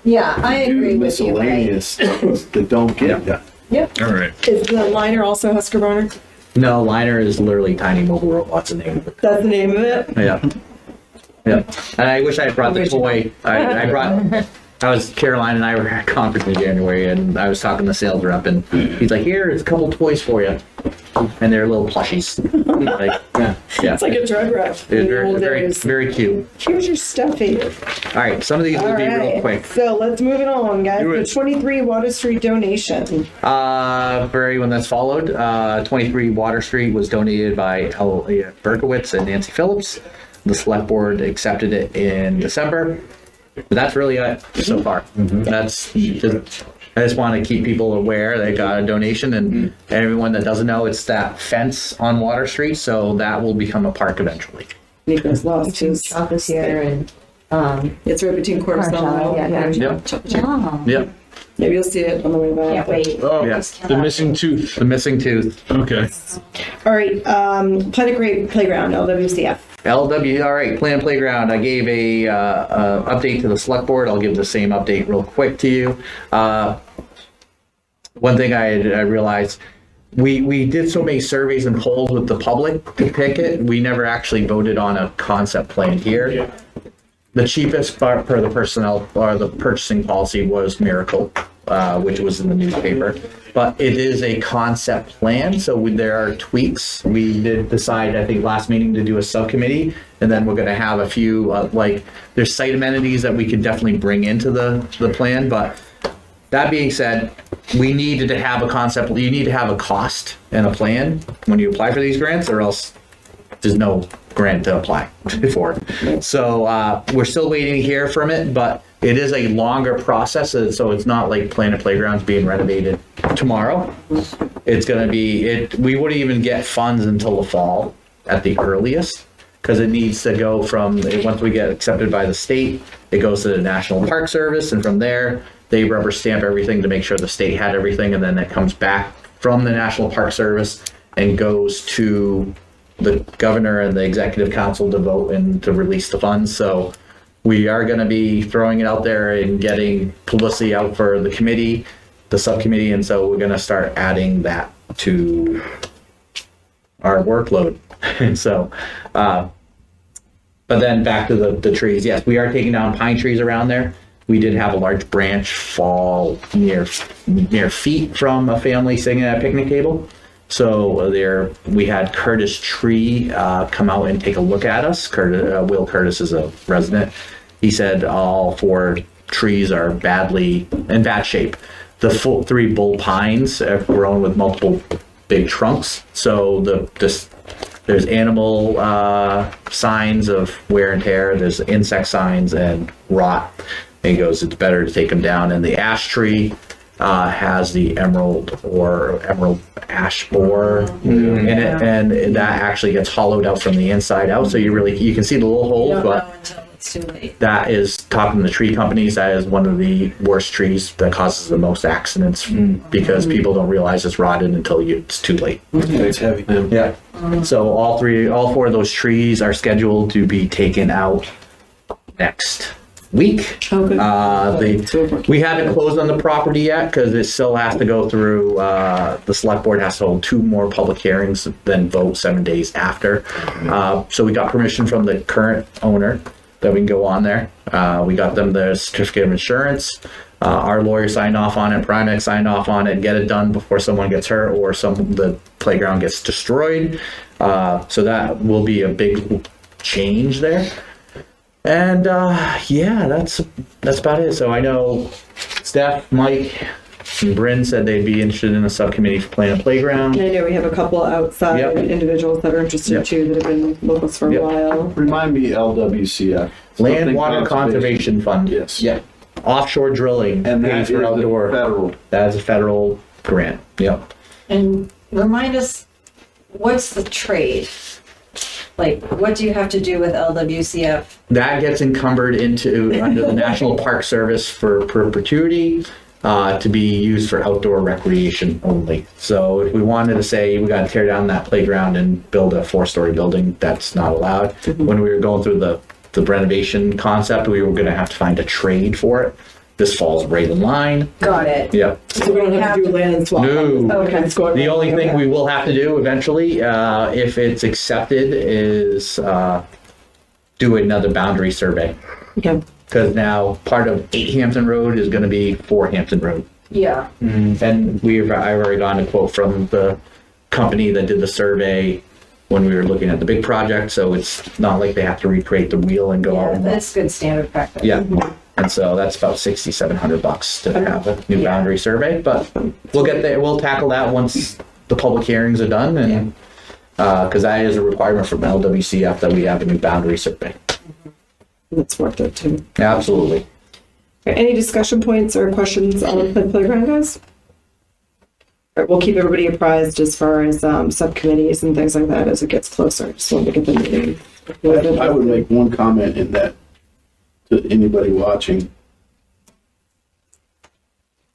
Speaker 10: Yeah, I
Speaker 12: do
Speaker 10: agree with you, Ray.
Speaker 12: miscellaneous stuff that don't get done.
Speaker 10: Yep.
Speaker 8: All right.
Speaker 2: Is the liner also Husker Barner?
Speaker 6: No, Liner is literally Tiny Mobile Robots the name of it.
Speaker 2: That's the name of it?
Speaker 6: Yeah. And I wish I had brought the toy. Caroline and I were at a conference in January, and I was talking to the sales rep, and he's like, "Here's a couple toys for you," and they're little plushies.
Speaker 2: It's like a drug ref.
Speaker 6: They're very cute.
Speaker 2: Here's your stuffy.
Speaker 6: All right, some of these will be real quick.
Speaker 2: So let's move it on, guys. The 23 Water Street donation.
Speaker 6: For anyone that's followed, 23 Water Street was donated by Elliot Berkowitz and Nancy Phillips. The select board accepted it in December. But that's really it so far. I just want to keep people aware they got a donation, and everyone that doesn't know, it's that fence on Water Street, so that will become a park eventually.
Speaker 2: Nico's lost his
Speaker 5: office here and
Speaker 2: it's right between Cornerstone.
Speaker 6: Yep.
Speaker 2: Maybe you'll see it on the way back.
Speaker 10: Can't wait.
Speaker 8: Oh,
Speaker 6: Yes.
Speaker 8: the missing tooth.
Speaker 6: The missing tooth.
Speaker 8: Okay.
Speaker 2: All right, Planet Great Playground, LWCF.
Speaker 6: All right, Plan Playground. I gave a update to the select board. I'll give the same update real quick to you. One thing I realized, we did so many surveys and polls with the public to pick it. We never actually voted on a concept plan here. The cheapest part per the personnel or the purchasing policy was Miracle, which was in the newspaper. But it is a concept plan, so there are tweaks. We did decide, I think, last meeting to do a subcommittee, and then we're going to have a few, there's site amenities that we could definitely bring into the plan. But that being said, we needed to have a concept. You need to have a cost and a plan when you apply for these grants, or else there's no grant to apply for. So we're still waiting to hear from it, but it is a longer process, so it's not like Planet Playground's being renovated tomorrow. It's going to be, we wouldn't even get funds until the fall at the earliest, because it needs to go from, once we get accepted by the state, it goes to the National Park Service, and from there, they rubber stamp everything to make sure the state had everything, and then it comes back from the National Park Service and goes to the governor and the executive council to vote and to release the funds. So we are going to be throwing it out there and getting publicity out for the committee, the subcommittee, and so we're going to start adding that to our workload. So, but then back to the trees. Yes, we are taking down pine trees around there. We did have a large branch fall near feet from a family sitting at a picnic table. So we had Curtis Tree come out and take a look at us. Will Curtis is a resident. He said all 4 trees are in bad shape. The full 3 bull pines have grown with multiple big trunks. So there's animal signs of wear and tear. There's insect signs and rot. And he goes, it's better to take them down. And the ash tree, has the emerald or emerald ash borer in it, and that actually gets hollowed out from the inside out, so you can see the little holes, but
Speaker 10: until it's too late.
Speaker 6: that is, talking to the tree companies, that is one of the worst trees that causes the most accidents because people don't realize it's rotted until it's too late.
Speaker 12: It's heavy.
Speaker 6: Yeah. So all 4 of those trees are scheduled to be taken out next week. We haven't closed on the property yet because it still has to go through, the select board has to hold 2 more public hearings, then vote 7 days after. So we got permission from the current owner that we can go on there. We got them the certificate of insurance. Our lawyer signed off on it, Primex signed off on it, get it done before someone gets hurt or the playground gets destroyed. So that will be a big change there. And yeah, that's about it. So I know Steph, Mike, and Bryn said they'd be interested in a subcommittee for playing a playground.
Speaker 2: I know we have a couple outside individuals that are interested too that have been locals for a while.
Speaker 12: Remind me, LWCF.
Speaker 6: Land Water Conservation Fund.
Speaker 12: Yes.
Speaker 6: Yeah. Offshore drilling.
Speaker 12: And that
Speaker 6: pays
Speaker 12: is
Speaker 6: for outdoor.
Speaker 12: federal.
Speaker 6: That is a federal grant. Yep.
Speaker 10: And remind us, what's the trade? Like, what do you have to do with LWCF?
Speaker 6: That gets encumbered into under the National Park Service for perpetuity to be used for outdoor recreation only. So if we wanted to say we got to tear down that playground and build a 4-story building, that's not allowed. When we were going through the renovation concept, we were going to have to find a trade for it. This falls right in line.
Speaker 10: Got it.
Speaker 6: Yep.
Speaker 2: So we don't have to do land swap.
Speaker 6: No.
Speaker 2: Okay.
Speaker 6: The only thing we will have to do eventually, if it's accepted, is do another boundary survey.
Speaker 2: Okay.
Speaker 6: Because now part of 8 Hampton Road is going to be 4 Hampton Road.
Speaker 10: Yeah.
Speaker 6: And I've already gotten a quote from the company that did the survey when we were looking at the big project, so it's not like they have to recreate the wheel and go out.
Speaker 10: That's good standard practice.
Speaker 6: Yeah. And so that's about $6,700 to have a new boundary survey, but we'll get there. We'll tackle that once the public hearings are done, and because that is a requirement from LWCF that we have a new boundary survey.
Speaker 2: That's worth it too.
Speaker 6: Absolutely.
Speaker 2: Any discussion points or questions on the playground, guys? All right, we'll keep everybody apprised as far as subcommittees and things like that as it gets closer. Just wanted to get the meeting.
Speaker 12: I would make one comment in that to anybody watching.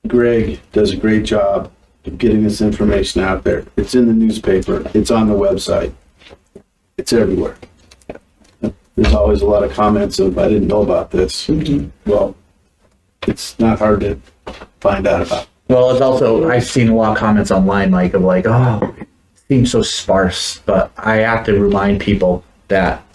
Speaker 12: Greg does a great job of getting this information out there. It's in the newspaper. It's on the website. It's everywhere. There's always a lot of comments of, I didn't know about this. Well, it's not hard to find out about.
Speaker 6: Well, it's also, I've seen a lot of comments online, Mike, of like, oh, it seems so sparse, but I have to remind people that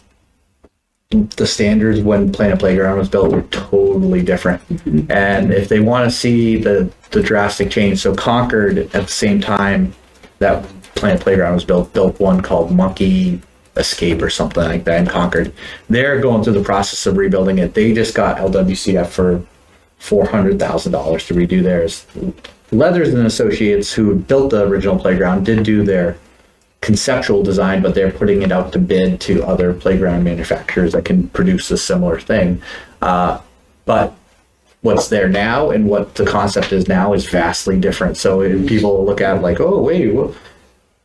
Speaker 6: the standards when Planet Playground was built were totally different. And if they want to see the drastic change, so Concord at the same time that Planet Playground was built one called Monkey Escape or something like that in Concord. They're going through the process of rebuilding it. They just got LWCF for $400,000 to redo theirs. Leathers and Associates, who built the original playground, did do their conceptual design, but they're putting it out to bid to other playground manufacturers that can produce a similar thing. But what's there now and what the concept is now is vastly different. So people look at it like, oh, wait,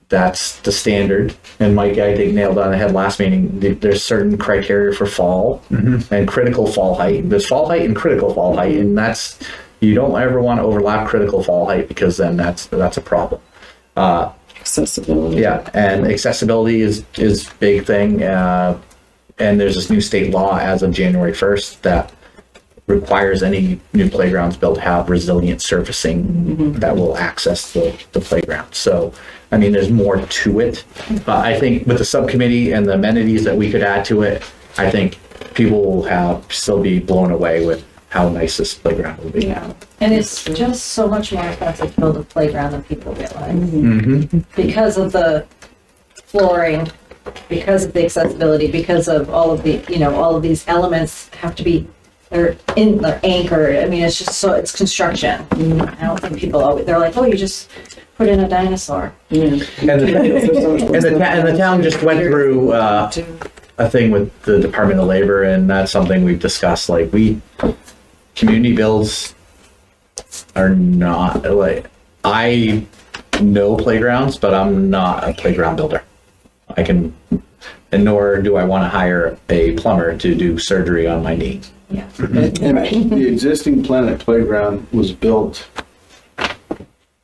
Speaker 6: that's the standard. And Mike, I think, nailed on the head last meeting. There's certain criteria for fall and critical fall height. There's fall height and critical fall height, and that's, you don't ever want to overlap critical fall height because then that's a problem.
Speaker 2: Accessibility.
Speaker 6: Yeah, and accessibility is a big thing. And there's this new state law as of January 1st that requires any new playgrounds built to have resilient surfacing that will access the playground. So, I mean, there's more to it. But I think with the subcommittee and the amenities that we could add to it, I think people will still be blown away with how nice this playground will be.
Speaker 10: Yeah. And it's just so much more expensive to build a playground than people realize. Because of the flooring, because of the accessibility, because of all of the, all of these elements have to be, they're anchored. I mean, it's just it's construction. I don't think people always, they're like, oh, you just put in a dinosaur.
Speaker 6: And the town just went through a thing with the Department of Labor, and that's something we've discussed. Like, community builds are not like, I know playgrounds, but I'm not a playground builder. And nor do I want to hire a plumber to do surgery on my knee.
Speaker 10: Yeah.
Speaker 12: And the existing Planet Playground was built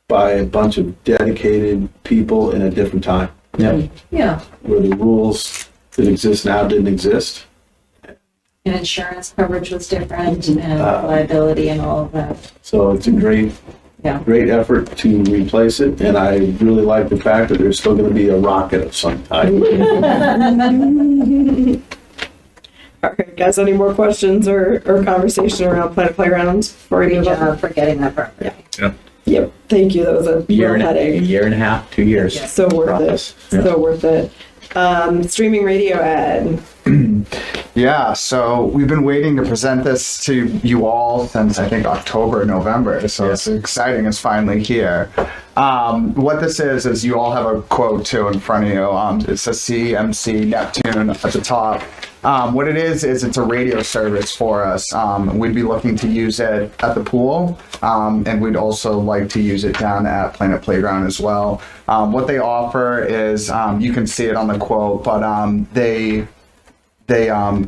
Speaker 12: by a bunch of dedicated people in a different time.
Speaker 6: Yeah.
Speaker 10: Yeah.
Speaker 12: Where the rules that exist now didn't exist.
Speaker 10: And insurance coverage was different and liability and all of that.
Speaker 12: So it's a great effort to replace it. And I really like the fact that there's still going to be a rocket of some type.
Speaker 2: All right, guys, any more questions or conversation around Planet Playgrounds before we
Speaker 10: Great
Speaker 2: move on?
Speaker 10: job for getting that property.
Speaker 2: Yep, thank you. That was a
Speaker 6: Year
Speaker 2: real
Speaker 6: and a
Speaker 2: headache.
Speaker 6: half, 2 years.
Speaker 2: So worth
Speaker 6: process.
Speaker 2: it. So worth it. Streaming radio ad.
Speaker 4: Yeah, so we've been waiting to present this to you all since I think October, November. So it's exciting. It's finally here. What this is you all have a quote too in front of you. It says CMC Neptune at the top. What it is it's a radio service for us. We'd be looking to use it at the pool, and we'd also like to use it down at Planet Playground as well. What they offer is, you can see it on the quote, but they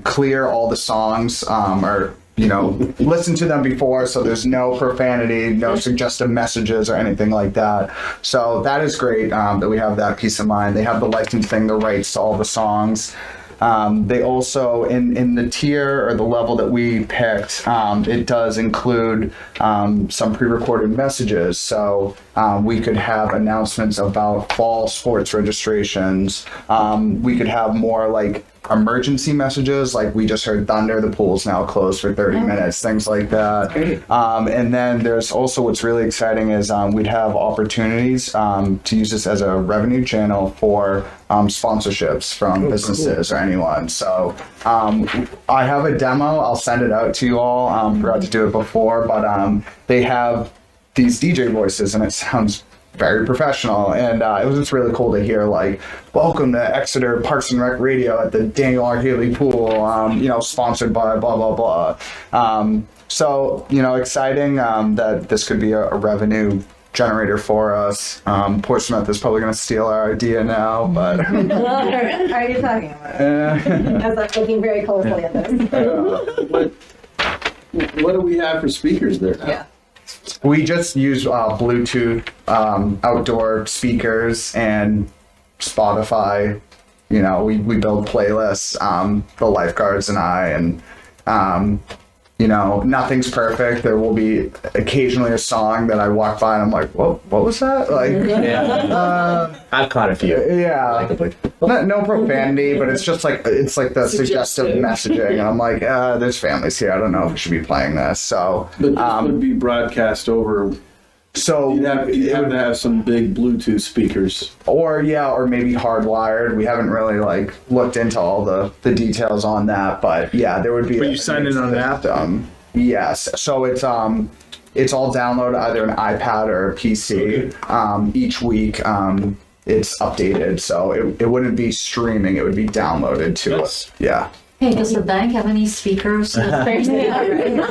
Speaker 4: clear all the songs, or listen to them before, so there's no profanity, no suggestive messages or anything like that. So that is great, that we have that peace of mind. They have the licensing, the rights to all the songs. They also, in the tier or the level that we picked, it does include some pre-recorded messages. So we could have announcements about fall sports registrations. We could have more like emergency messages, like we just heard thunder, the pool's now closed for 30 minutes, things like that. And then there's also what's really exciting is we'd have opportunities to use this as a revenue channel for sponsorships from businesses or anyone. So I have a demo, I'll send it out to you all. Forgot to do it before, but they have these DJ voices and it sounds very professional, and it was just really cool to hear, like, welcome to Exeter Parks and Rec Radio at the Daniel R. Haley Pool, sponsored by blah, blah, blah. So, exciting that this could be a revenue generator for us. Portsmouth is probably going to steal our idea now, but...
Speaker 10: Are you talking about? As I'm looking very closely at this.
Speaker 12: What do we have for speakers there now?
Speaker 10: Yeah.
Speaker 4: We just use Bluetooth outdoor speakers and Spotify. We build playlists, the lifeguards and I, and nothing's perfect. There will be occasionally a song that I walk by and I'm like, whoa, what was that? Like,
Speaker 6: I've caught a few.
Speaker 4: Yeah. No profanity, but it's just like, the suggestive messaging. And I'm like, there's families here. I don't know if we should be playing this. So,
Speaker 12: but this would be broadcast over.
Speaker 4: So
Speaker 12: you'd have to have some big Bluetooth speakers,
Speaker 4: or maybe hardwired. We haven't really looked into all the details on that, but yeah, there would be.
Speaker 8: But you sign in on an app.
Speaker 4: Yes, so it's all downloaded either an iPad or a PC. Each week, it's updated, so it wouldn't be streaming; it would be downloaded to us. Yeah.
Speaker 9: Hey, does the bank have any speakers?
Speaker 10: There's a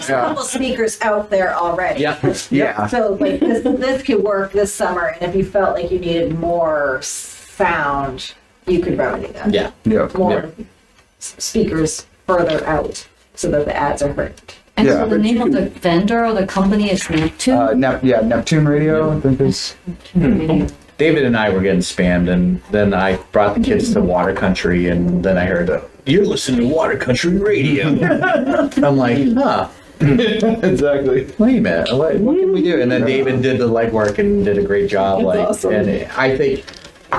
Speaker 10: couple speakers out there already.
Speaker 4: Yeah.
Speaker 10: So this could work this summer, and if you felt like you needed more sound, you could remedy that.
Speaker 4: Yeah.
Speaker 10: More speakers further out so that the ads are heard.
Speaker 9: And so the name of the vendor or the company is Neptune?
Speaker 4: Neptune Radio, I think is.
Speaker 6: David and I were getting spammed, and then I brought the kids to Water Country, and then I heard, you're listening to Water Country Radio. I'm like, huh.
Speaker 4: Exactly.
Speaker 6: Wait a minute, what can we do? And then David did the legwork and did a great job.
Speaker 2: Awesome.
Speaker 6: And I think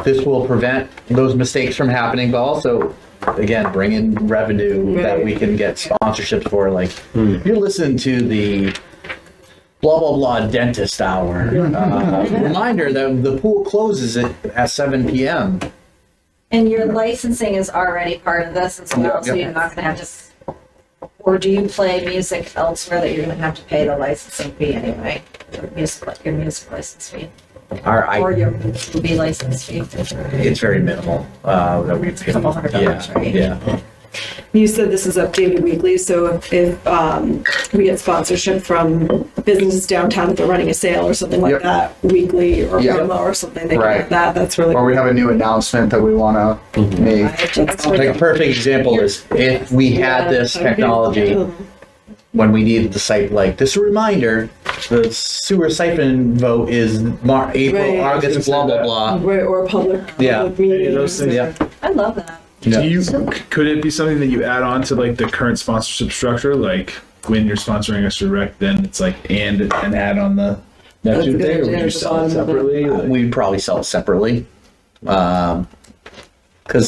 Speaker 6: this will prevent those mistakes from happening, but also, again, bring in revenue that we can get sponsorships for. You're listening to the blah, blah, blah dentist hour. Reminder that the pool closes at 7 p.m.
Speaker 10: And your licensing is already part of this, and so you're not going to have to. Or do you play music elsewhere that you're going to have to pay the licensing fee anyway? Your music license fee. Or your movie license fee.
Speaker 6: It's very minimal that we pay.
Speaker 10: $200, right?
Speaker 6: Yeah.
Speaker 2: You said this is updated weekly, so if we get sponsorship from businesses downtown, if they're running a sale or something like
Speaker 4: Yep.
Speaker 2: that, weekly or
Speaker 4: Yep.
Speaker 2: promo or something, they can
Speaker 4: Right.
Speaker 2: get that. That's really
Speaker 4: Or we have a new announcement that we want to make.
Speaker 6: Like a perfect example is if we had this technology when we needed the site, like this reminder, the sewer siphon vote is April,
Speaker 2: Right.
Speaker 6: August, blah, blah, blah.
Speaker 2: Right, or public meetings.
Speaker 8: Those things.
Speaker 6: Yeah.
Speaker 10: I love that.
Speaker 6: Yeah.
Speaker 8: Do you, could it be something that you add on to like the current sponsorship structure? Like when you're sponsoring Exeter Rec, then it's like and add on the Neptune
Speaker 2: That's a good
Speaker 8: thing, or
Speaker 2: idea
Speaker 8: would you
Speaker 2: at the
Speaker 8: sell it
Speaker 2: bottom of it.
Speaker 8: separately? Like-
Speaker 6: We'd probably sell it separately. Because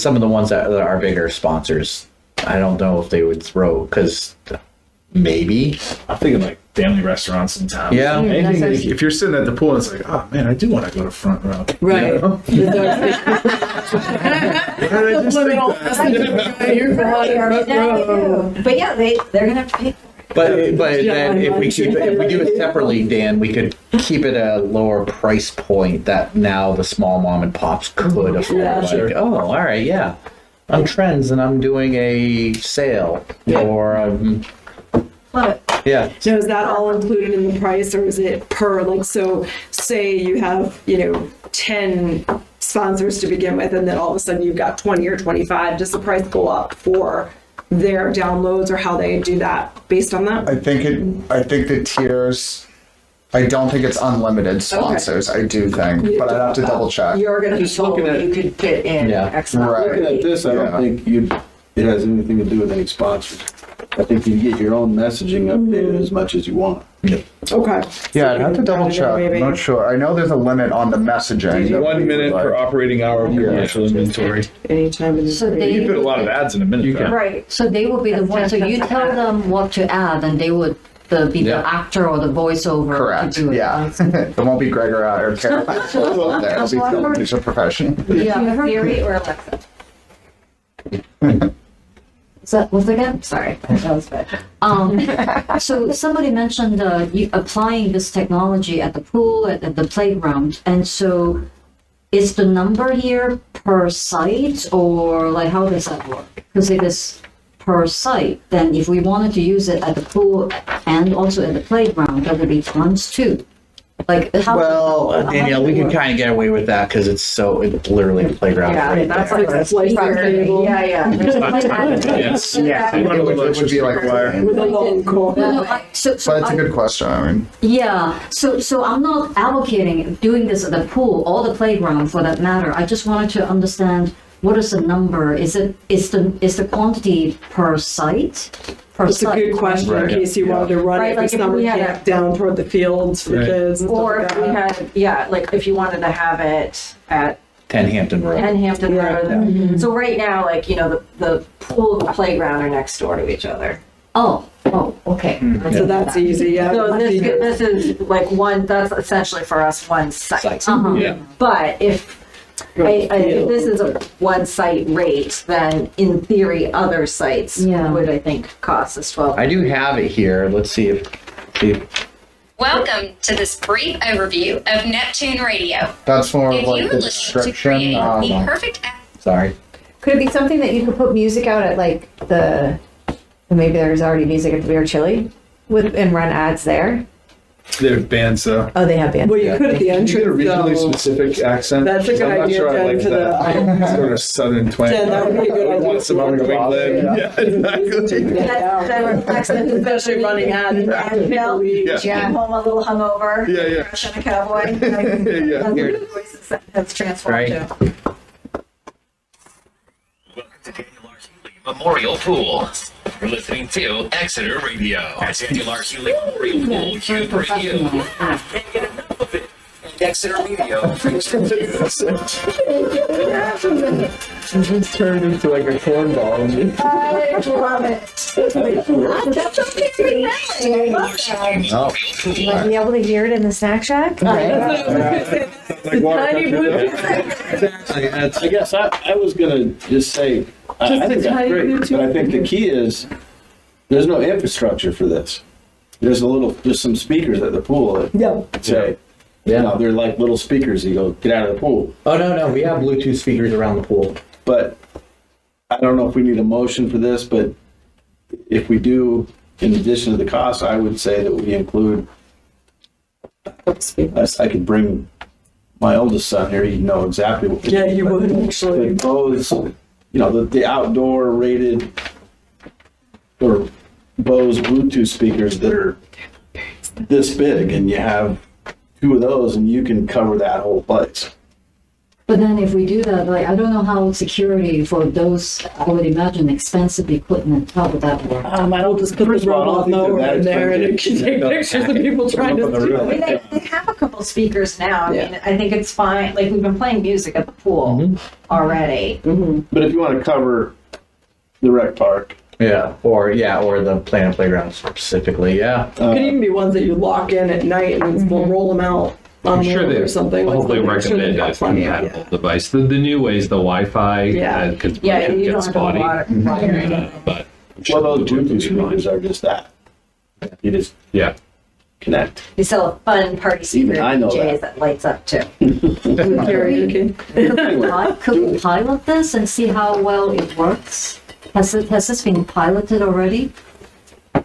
Speaker 6: some of the ones that are bigger sponsors, I don't know if they would throw, because maybe.
Speaker 8: I'm thinking like family restaurants in town.
Speaker 6: Yeah.
Speaker 8: Anything like, if you're sitting at the pool and it's like, oh man, I do want to go to front row.
Speaker 2: Right.
Speaker 8: You know?
Speaker 10: But yeah, they're gonna have to pay.
Speaker 6: But then if we do it separately, Dan, we could keep it at a lower price point that now the small mom and pops could afford.
Speaker 2: Yeah,
Speaker 6: Like,
Speaker 8: sure.
Speaker 6: oh, all right, yeah. I'm Trends and I'm doing a sale, or
Speaker 10: Love it.
Speaker 6: yeah.
Speaker 2: So is that all included in the price, or is it per, like, so say you have, 10 sponsors to begin with, and then all of a sudden you've got 20 or 25, does the price go up for their downloads, or how they do that based on that?
Speaker 4: I think the tiers. I don't think it's unlimited sponsors. I do think, but I'd have to double check.
Speaker 5: You're gonna be
Speaker 12: Just
Speaker 5: told
Speaker 12: looking at-
Speaker 5: you could fit in
Speaker 6: Yeah.
Speaker 5: X amount.
Speaker 4: Right.
Speaker 12: Looking at this, I don't
Speaker 4: Yeah.
Speaker 12: think it has anything to do with any sponsors. I think you get your own messaging updated as much as you want.
Speaker 2: Okay.
Speaker 4: Yeah, I'd have to double check.
Speaker 2: Maybe.
Speaker 4: I'm not sure. I know there's a limit on the messaging. that
Speaker 8: 1
Speaker 4: we
Speaker 8: minute
Speaker 4: would
Speaker 8: per
Speaker 4: like.
Speaker 8: operating hour of
Speaker 4: Yeah.
Speaker 8: commercial inventory.
Speaker 2: Anytime in the
Speaker 9: So
Speaker 2: day.
Speaker 8: You
Speaker 9: they,
Speaker 8: can fit a lot of ads in a minute. though.
Speaker 10: Right.
Speaker 9: so they will be the ones, so you tell them what to add and they would be
Speaker 6: Yeah.
Speaker 9: the actor or the voiceover
Speaker 4: Correct.
Speaker 9: to do it.
Speaker 4: Yeah. It won't be Gregor or Caroline. It'll be Phil. He's a professional.
Speaker 9: Yeah.
Speaker 10: Siri or Alexa?
Speaker 9: So, what's again? Sorry.
Speaker 10: That was good.
Speaker 9: So somebody mentioned you applying this technology at the pool, at the playground, and so is the number here per site, or like how does that work? Because if it's per site, then if we wanted to use it at the pool and also at the playground, that would be times 2. Like how?
Speaker 6: Well, Danielle, we can kind of get away with that because it's literally the playground.
Speaker 10: Yeah,
Speaker 6: right
Speaker 10: that's
Speaker 6: there.
Speaker 10: like a
Speaker 2: Slice table.
Speaker 10: Yeah, yeah.
Speaker 8: Yes.
Speaker 4: Yeah. It would be like wire.
Speaker 2: With a local.
Speaker 9: No, so
Speaker 4: But it's a good question. I mean,
Speaker 9: yeah, so I'm not advocating doing this at the pool or the playground for that matter. I just wanted to understand what is the number? Is the quantity per site?
Speaker 2: That's a good question in case you wanted to run
Speaker 10: Right,
Speaker 2: it
Speaker 10: like
Speaker 2: this
Speaker 10: if
Speaker 2: summer
Speaker 10: we had
Speaker 2: camp down toward the fields for
Speaker 8: Right.
Speaker 2: kids. And
Speaker 10: Or
Speaker 2: stuff
Speaker 10: if
Speaker 2: like
Speaker 10: we
Speaker 2: that.
Speaker 10: had, yeah, like if you wanted to have it at
Speaker 6: 10 Hampton Road.
Speaker 10: Hampton
Speaker 2: Yeah.
Speaker 10: Road. So right now, like, the pool and the playground are next door to each other.
Speaker 9: Oh, okay.
Speaker 2: So that's easy, yeah.
Speaker 10: So
Speaker 2: That's easy.
Speaker 10: this is like that's essentially for us one site.
Speaker 9: Uh-huh.
Speaker 8: Yeah.
Speaker 10: But if if this is a one site rate, then in theory, other sites
Speaker 9: Yeah.
Speaker 10: would, I think, cost us 12.
Speaker 6: I do have it here. Let's see if.
Speaker 14: Welcome to this brief overview of Neptune Radio.
Speaker 4: that's more
Speaker 14: If
Speaker 4: of like
Speaker 14: you
Speaker 4: the
Speaker 14: would like to
Speaker 4: description.
Speaker 14: create the perfect app,
Speaker 6: Sorry.
Speaker 5: Could it be something that you could put music out at like maybe there's already music at the Beer Chili and run ads there?
Speaker 8: They're bands though.
Speaker 5: Oh, they have bands.
Speaker 2: Well, you could at the
Speaker 8: You
Speaker 2: entrance.
Speaker 8: get a regionally
Speaker 2: though.
Speaker 8: specific accent.
Speaker 2: That's a good
Speaker 8: I'm not
Speaker 2: idea,
Speaker 8: sure I
Speaker 2: Jen,
Speaker 8: like
Speaker 2: for
Speaker 8: that.
Speaker 2: the-
Speaker 8: Sort of southern twang.
Speaker 2: Jen, that would be a good
Speaker 8: I
Speaker 2: idea.
Speaker 8: want some other England. Yeah, exactly.
Speaker 2: Especially running ads.
Speaker 10: Bill,
Speaker 8: Yeah.
Speaker 10: came home a little hungover.
Speaker 8: Yeah, yeah.
Speaker 10: Crush on a cowboy.
Speaker 8: Yeah.
Speaker 10: That's what the voice has transformed
Speaker 6: Right.
Speaker 10: to.
Speaker 15: Welcome to Daniel R. Healy Memorial Pool. You're listening to Exeter Radio. At Daniel R. Healy Memorial Pool, here for you. Can't get enough of it. Exeter Radio.
Speaker 8: Just turned into like a cornball.
Speaker 10: I love it. That's okay.
Speaker 6: Oh.
Speaker 5: You might be able to hear it in the snack shack.
Speaker 8: Like water
Speaker 2: Tiny
Speaker 8: Exactly.
Speaker 12: I guess I was gonna just say, I think that's great, but I think the key is, there's no infrastructure for this. There's some speakers at the pool that say, they're like little speakers, you go, get out of the pool.
Speaker 6: Oh, no, we have Bluetooth speakers around the pool.
Speaker 12: But I don't know if we need a motion for this, but if we do, in addition to the cost, I would say that we include, I could bring my oldest son here, he'd know exactly what.
Speaker 2: Yeah, you would actually.
Speaker 12: Bose, the outdoor rated or Bose Bluetooth speakers that are this big, and you have 2 of those and you can cover that whole place.
Speaker 9: But then if we do that, like, I don't know how security for those, I would imagine, expensive equipment, how would that work?
Speaker 2: I don't just put the robot mower in there and it can take pictures of people trying to steal
Speaker 10: I mean,
Speaker 2: it.
Speaker 10: they have a couple speakers now. I
Speaker 2: Yeah.
Speaker 10: mean, I think it's fine. Like, we've been playing music at the pool already.
Speaker 12: But if you want to cover the rec park,
Speaker 6: or the Planet Playground specifically,
Speaker 2: It could even be ones that you lock in at night and we'll roll them out on
Speaker 11: I'm sure
Speaker 2: wheel
Speaker 11: they
Speaker 2: or something.
Speaker 11: hopefully
Speaker 2: I'm sure they've
Speaker 11: recommend
Speaker 2: got
Speaker 11: a
Speaker 2: plenty of,
Speaker 11: compatible device. The new way is the Wi-Fi,
Speaker 2: Yeah.
Speaker 11: because
Speaker 10: Yeah,
Speaker 11: it
Speaker 10: you don't
Speaker 11: gets
Speaker 10: have to
Speaker 11: spotty.
Speaker 10: wire anything.
Speaker 11: But
Speaker 12: well, those Bluetooth speakers are just that. You just
Speaker 11: yeah,
Speaker 12: connect.
Speaker 10: You sell a fun party speaker
Speaker 12: Even I know
Speaker 10: DJs that lights up too.
Speaker 2: karaoke.
Speaker 9: Could we pilot this and see how well it works? Has this been piloted already?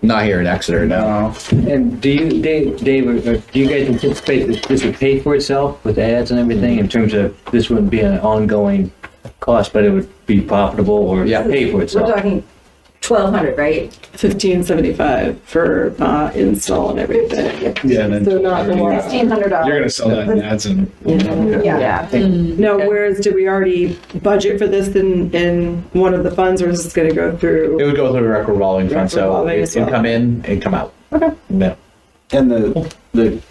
Speaker 6: not here in Exeter, no.
Speaker 7: And do you, Dave, or do you guys anticipate that this would pay for itself with ads and everything in terms of this wouldn't be an ongoing cost, but it would be profitable or pay for
Speaker 10: We're
Speaker 7: itself?
Speaker 10: talking 1,200, right?
Speaker 2: $1,575 for install and everything.
Speaker 8: Yeah, and then
Speaker 2: So not the one.
Speaker 10: $1,600.
Speaker 8: you're gonna sell that in ads and
Speaker 10: Yeah.
Speaker 2: Now, whereas did we already budget for this in one of the funds, or is this going to go through?
Speaker 6: It would go through a rec revolving fund, so
Speaker 2: Revolving
Speaker 6: it
Speaker 2: as
Speaker 6: can
Speaker 2: well.
Speaker 6: come in and come out.
Speaker 2: Okay.
Speaker 6: Yeah.
Speaker 12: And the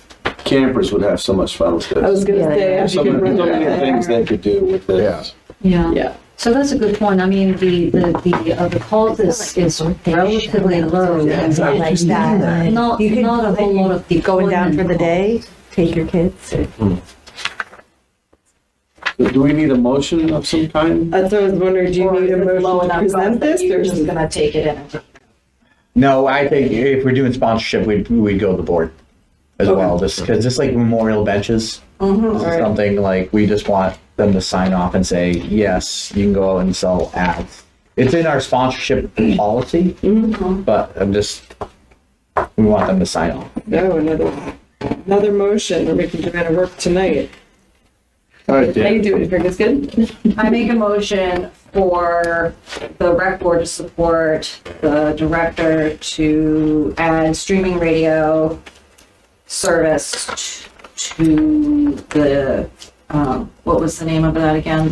Speaker 12: campers would have so much fun with this.
Speaker 2: I was going to say, if you
Speaker 12: So
Speaker 2: could
Speaker 12: many
Speaker 2: run that
Speaker 12: things
Speaker 2: there.
Speaker 12: they could do with this.
Speaker 9: Yeah.
Speaker 2: Yeah.
Speaker 9: So that's a good point. I mean, the cost is relatively low.
Speaker 5: Like that.
Speaker 9: Not a whole lot of
Speaker 5: Going down for the
Speaker 9: deployment
Speaker 5: day, take your kids.
Speaker 12: Do we need a motion of some kind?
Speaker 2: That's what I was wondering, do you need a motion to present this, or
Speaker 10: You're
Speaker 2: just
Speaker 10: just gonna take it in and
Speaker 6: No, I think if we're doing sponsorship, we'd go to the board as well, because just like memorial benches, this is something like we just want them to sign off and say, yes, you can go out and sell ads. It's in our sponsorship policy, but we want them to sign off.
Speaker 2: No, another motion, or we can do it work tonight.
Speaker 12: All right,
Speaker 2: I can
Speaker 12: Dan.
Speaker 2: do it if it's good.
Speaker 10: I make a motion for the rec board to support the director to add streaming radio service to the, what was the name of that again?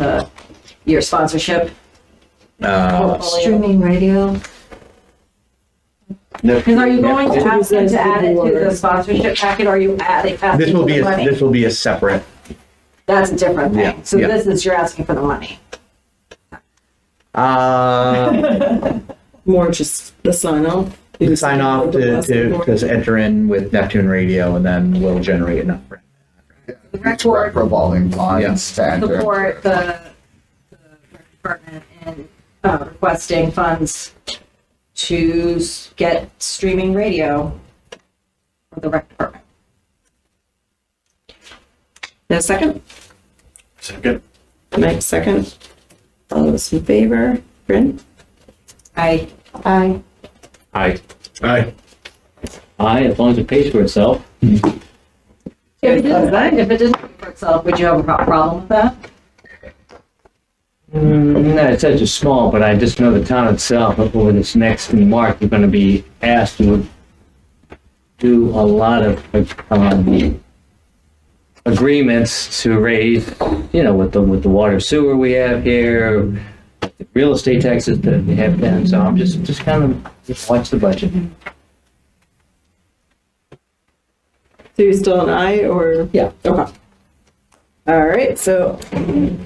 Speaker 10: Your sponsorship? portfolio.
Speaker 9: Streaming radio.
Speaker 10: Because are you going to
Speaker 2: Yeah.
Speaker 10: ask them to add it to the sponsorship packet, or are you asking
Speaker 6: This will
Speaker 10: for
Speaker 6: be
Speaker 10: the money?
Speaker 6: this will be a separate.
Speaker 10: That's a different
Speaker 6: Yeah,
Speaker 10: thing. So
Speaker 6: yeah.
Speaker 10: this is, you're asking for the money.
Speaker 2: More just the sign off.
Speaker 6: Sign off to enter in with Neptune Radio, and then we'll generate enough.
Speaker 10: The rec board
Speaker 4: revolving funds.
Speaker 10: support the rec department in requesting funds to get streaming radio for the rec department.
Speaker 2: A second?
Speaker 12: Second.
Speaker 2: Mike, second. All those in favor? Bryn?
Speaker 10: Aye.
Speaker 9: Aye.
Speaker 11: Aye.
Speaker 8: Aye.
Speaker 7: Aye, as long as it pays for itself.
Speaker 10: If it didn't pay for itself, would you have a problem with that?
Speaker 7: No, it's such a small, but I just know the town itself, over this next in March, we're gonna be asked to do a lot of, agreements to raise, with the water sewer we have here, the real estate taxes that we have down, so I'm just kind of watch the budget.
Speaker 2: So you still an aye, or?
Speaker 7: Yeah.
Speaker 2: Okay. All right, so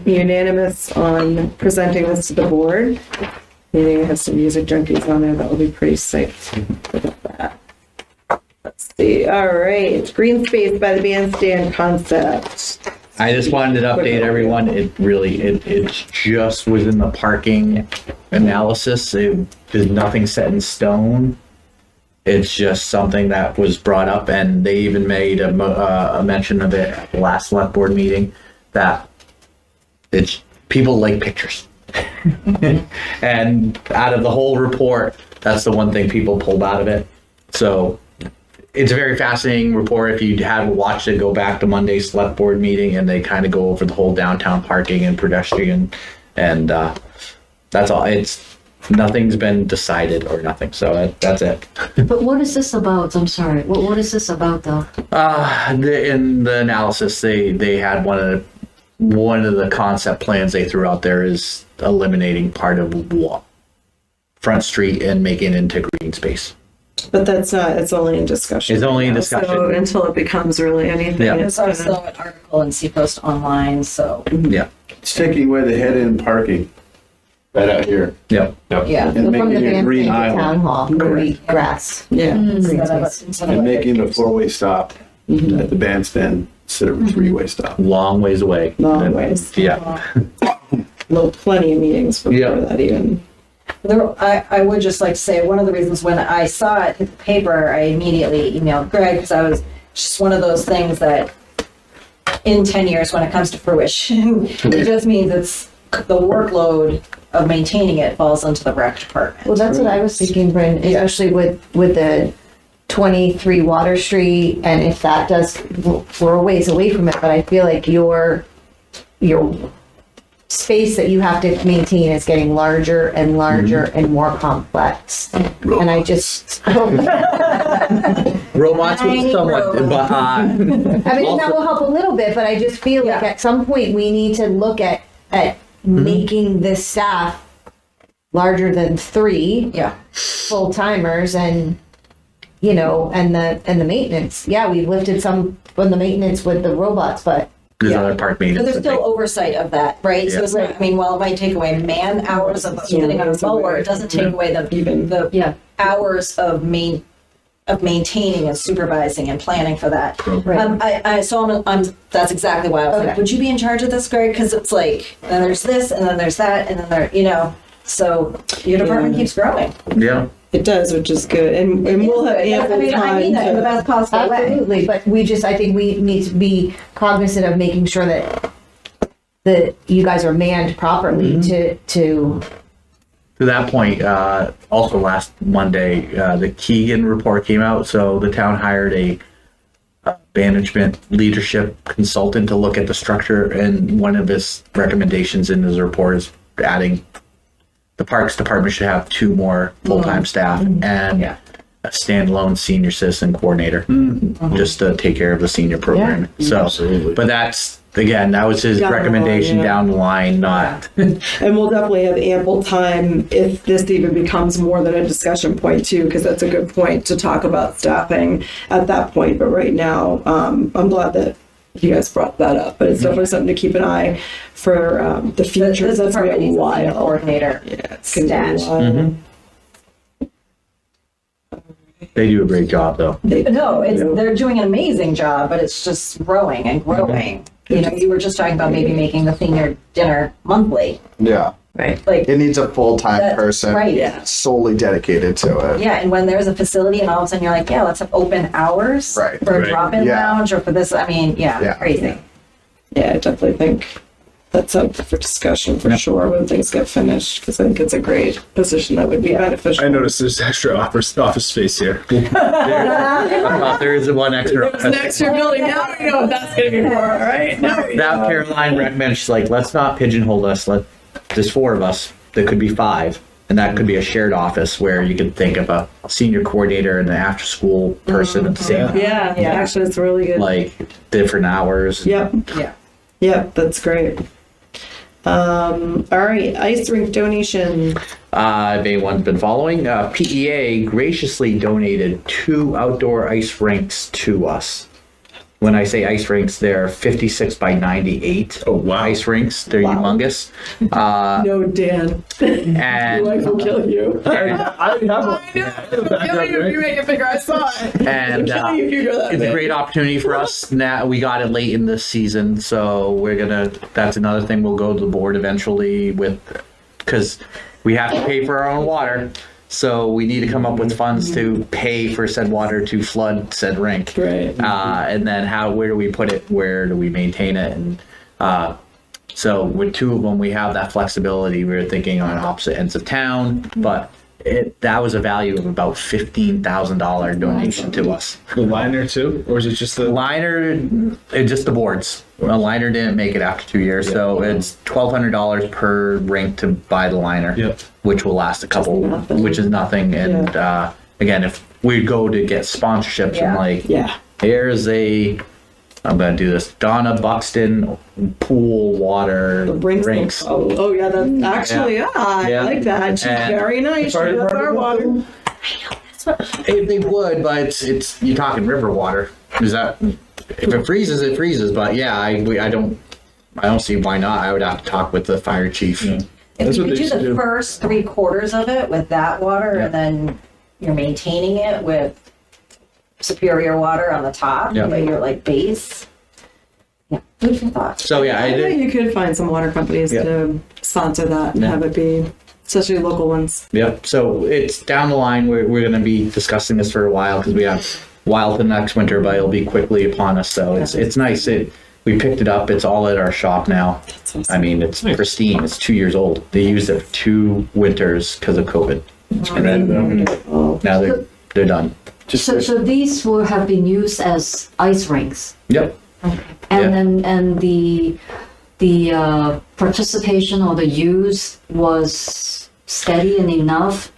Speaker 2: unanimous on presenting this to the board. Meaning it has some music junkies on there that will be pretty psyched about that. Let's see, all right, green space by the bandstand concept.
Speaker 6: I just wanted to update everyone. It just was in the parking analysis. There's nothing set in stone. It's just something that was brought up, and they even made a mention of it at the last select board meeting that it's people like pictures. And out of the whole report, that's the one thing people pulled out of it. So it's a very fascinating report. If you haven't watched it, go back to Monday's select board meeting, and they kind of go over the whole downtown parking and pedestrian, and that's all. Nothing's been decided or nothing. So that's it.
Speaker 9: But what is this about? I'm sorry. What is this about, though?
Speaker 6: In the analysis, they had one of the concept plans they threw out there is eliminating part of Front Street and making it into green space.
Speaker 2: But that's not, it's only in discussion.
Speaker 6: It's only in
Speaker 2: now,
Speaker 6: discussion.
Speaker 2: So until it becomes really anything.
Speaker 6: Yeah.
Speaker 2: It's
Speaker 10: There's also an article in Seapost Online, so.
Speaker 6: Yeah.
Speaker 12: It's taking away the head-end parking right out here.
Speaker 6: Yep.
Speaker 10: Yeah.
Speaker 12: And making it a green
Speaker 5: Town
Speaker 12: island.
Speaker 5: hall, green grass.
Speaker 2: Yeah.
Speaker 12: And making it a four-way stop at the bandstand instead of a three-way stop.
Speaker 6: Long ways away.
Speaker 2: Long ways.
Speaker 6: Yeah.
Speaker 2: Well, plenty of meetings before that even.
Speaker 10: I would just like to say, one of the reasons when I saw it in the paper, I immediately emailed Greg, because I was just one of those things that in 10 years, when it comes to fruition, it just means it's the workload of maintaining it falls into the rec department.
Speaker 5: Well, that's what I was thinking, Bryn, especially with the 23 Water Street, and if that does, we're a ways away from it, but I feel like your space that you have to maintain is getting larger and larger and more complex. And I just
Speaker 6: Robots would somewhat, but
Speaker 5: I mean, that will help a little bit, but I just feel like at some point we need to look at making this staff larger than 3 full timers, and and the maintenance. Yeah, we've lifted some from the maintenance with the robots, but
Speaker 6: there's other park
Speaker 10: But
Speaker 6: maintenance.
Speaker 10: there's still oversight of that, right? So it's not, I mean, while it might take away man hours of sitting on a mower, it doesn't take away the hours of maintaining and supervising and planning for that. That's exactly why I was like, would you be in charge of this, Greg? Because it's like, then there's this, and then there's that, and then so your department keeps growing.
Speaker 6: Yeah.
Speaker 2: It does, which is good, and we'll have ample time.
Speaker 10: I mean that in the best possible way.
Speaker 5: absolutely. But I think we need to be cognizant of making sure that you guys are manned properly to
Speaker 6: that point, also last Monday, the Keegan report came out. So the town hired a management leadership consultant to look at the structure, and one of his recommendations in his report is adding the Parks Department should have 2 more full-time staff and a standalone senior citizen coordinator just to take care of the senior program. But that's, again, that was his recommendation down the line, not.
Speaker 2: And we'll definitely have ample time if this even becomes more than a discussion point too, because that's a good point to talk about staffing at that point. But right now, I'm glad that you guys brought that up, but it's definitely something to keep an eye for the future. That's going to be a while.
Speaker 10: Coordinator.
Speaker 2: Yeah, it's going to be a while.
Speaker 6: They do a great job, though.
Speaker 10: They're doing an amazing job, but it's just growing and growing. You were just talking about maybe making the senior dinner monthly.
Speaker 4: Yeah.
Speaker 10: Right. Like
Speaker 4: it needs a full-time person
Speaker 10: solely
Speaker 4: dedicated to it.
Speaker 10: Yeah, and when there's a facility and all of a sudden you're like, let's have open hours for a drop-in lounge or for this. I mean, crazy.
Speaker 2: Yeah, I definitely think that's up for discussion for sure when things get finished, because I think it's a great position that would be beneficial.
Speaker 8: I noticed there's extra office space here.
Speaker 6: There is one extra.
Speaker 2: There's an extra building. Now we know what that's going to be for, all right?
Speaker 6: That Caroline recommended, she's like, let's not pigeonhole us. There's 4 of us. There could be 5. And that could be a shared office where you could think of a senior coordinator and an after school person at the same time.
Speaker 2: Yeah, actually, it's really good.
Speaker 6: Like different hours.
Speaker 2: Yep, that's great. All right, ice rink donation.
Speaker 6: If anyone's been following, PEA graciously donated 2 outdoor ice rinks to us. When I say ice rinks, they're 56 by 98 ice rinks. They're humongous.
Speaker 2: No, Dan.
Speaker 6: And
Speaker 2: Your wife will kill you.
Speaker 8: I already have one.
Speaker 2: Kill you if you make it bigger. I saw it.
Speaker 6: And
Speaker 2: Kill you if you go that
Speaker 6: it's
Speaker 2: big.
Speaker 6: a great opportunity for us. Now we got it late in this season, so that's another thing we'll go to the board eventually with, because we have to pay for our own water. So we need to come up with funds to pay for said water to flood said rink.
Speaker 2: Right.
Speaker 6: And then where do we put it? Where do we maintain it? And So with two of them, we have that flexibility. We were thinking on opposite ends of town, but that was a value of about $15,000 donation to us.
Speaker 8: The liner too, or is it just the
Speaker 6: liner? Just the boards. A liner didn't make it after 2 years, so it's $1,200 per rink to buy the liner, which will last a couple, which is nothing. And again, if we go to get sponsorships, I'm like, here's I'm gonna do this. Donna Buxton pool water rinks.
Speaker 2: Oh yeah, that's actually I like that. She's
Speaker 6: And
Speaker 2: very nice. She does our water.
Speaker 6: They would, but it's you're talking river water. Is that if it freezes, it freezes. But yeah, I don't see why not. I would have to talk with the fire chief.
Speaker 10: If you could do the first 3/4 of it with that water, and then you're maintaining it with superior water on the top, your like base. Yeah, food for thought.
Speaker 6: So
Speaker 2: I bet you could find some water companies to sponsor that and have it be, especially local ones.
Speaker 6: Yep. So it's down the line. We're going to be discussing this for a while because we have while the next winter, but it'll be quickly upon us. So it's nice. We picked it up. It's all at our shop now. Awesome. I mean, it's pristine. It's 2 years old. They used it for 2 winters because of COVID, and then now they're done.
Speaker 9: So these will have been used as ice rinks.
Speaker 6: Yep.
Speaker 9: Okay. And the participation or the use was steady and enough.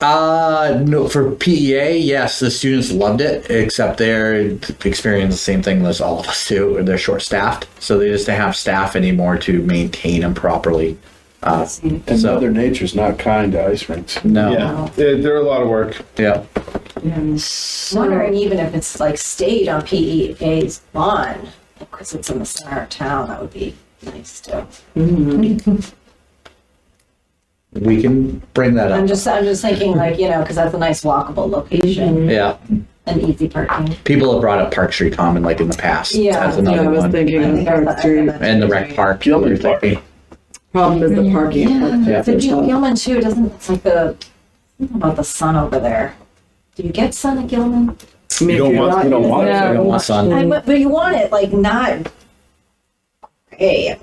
Speaker 6: No, for PEA, yes, the students loved it, except they're experiencing the same thing as all of us do. They're short-staffed, so they just don't have staff anymore to maintain them properly.
Speaker 12: And Mother Nature's not kind to ice rinks.
Speaker 6: No.
Speaker 8: Yeah, they're a lot of work.
Speaker 6: Yeah.
Speaker 10: I'm wondering even if it's like stayed on PEA's lawn, because it's in the center of town, that would be nice too.
Speaker 6: We can bring that up.
Speaker 10: I'm just thinking like, because that's a nice walkable location.
Speaker 6: Yeah.
Speaker 10: And easy parking.
Speaker 6: People have brought up Park Street Common like in the past.
Speaker 10: Yeah.
Speaker 6: That's another
Speaker 2: I was
Speaker 6: one.
Speaker 2: thinking of Park Street.
Speaker 6: And the rec park. You're thinking.
Speaker 2: Problem is the parking.
Speaker 10: Yeah. The Gilman too, it's like something about the sun over there. Do you get sun at Gilman?
Speaker 8: You don't want
Speaker 6: You don't want sun.
Speaker 10: But you want it like not gray.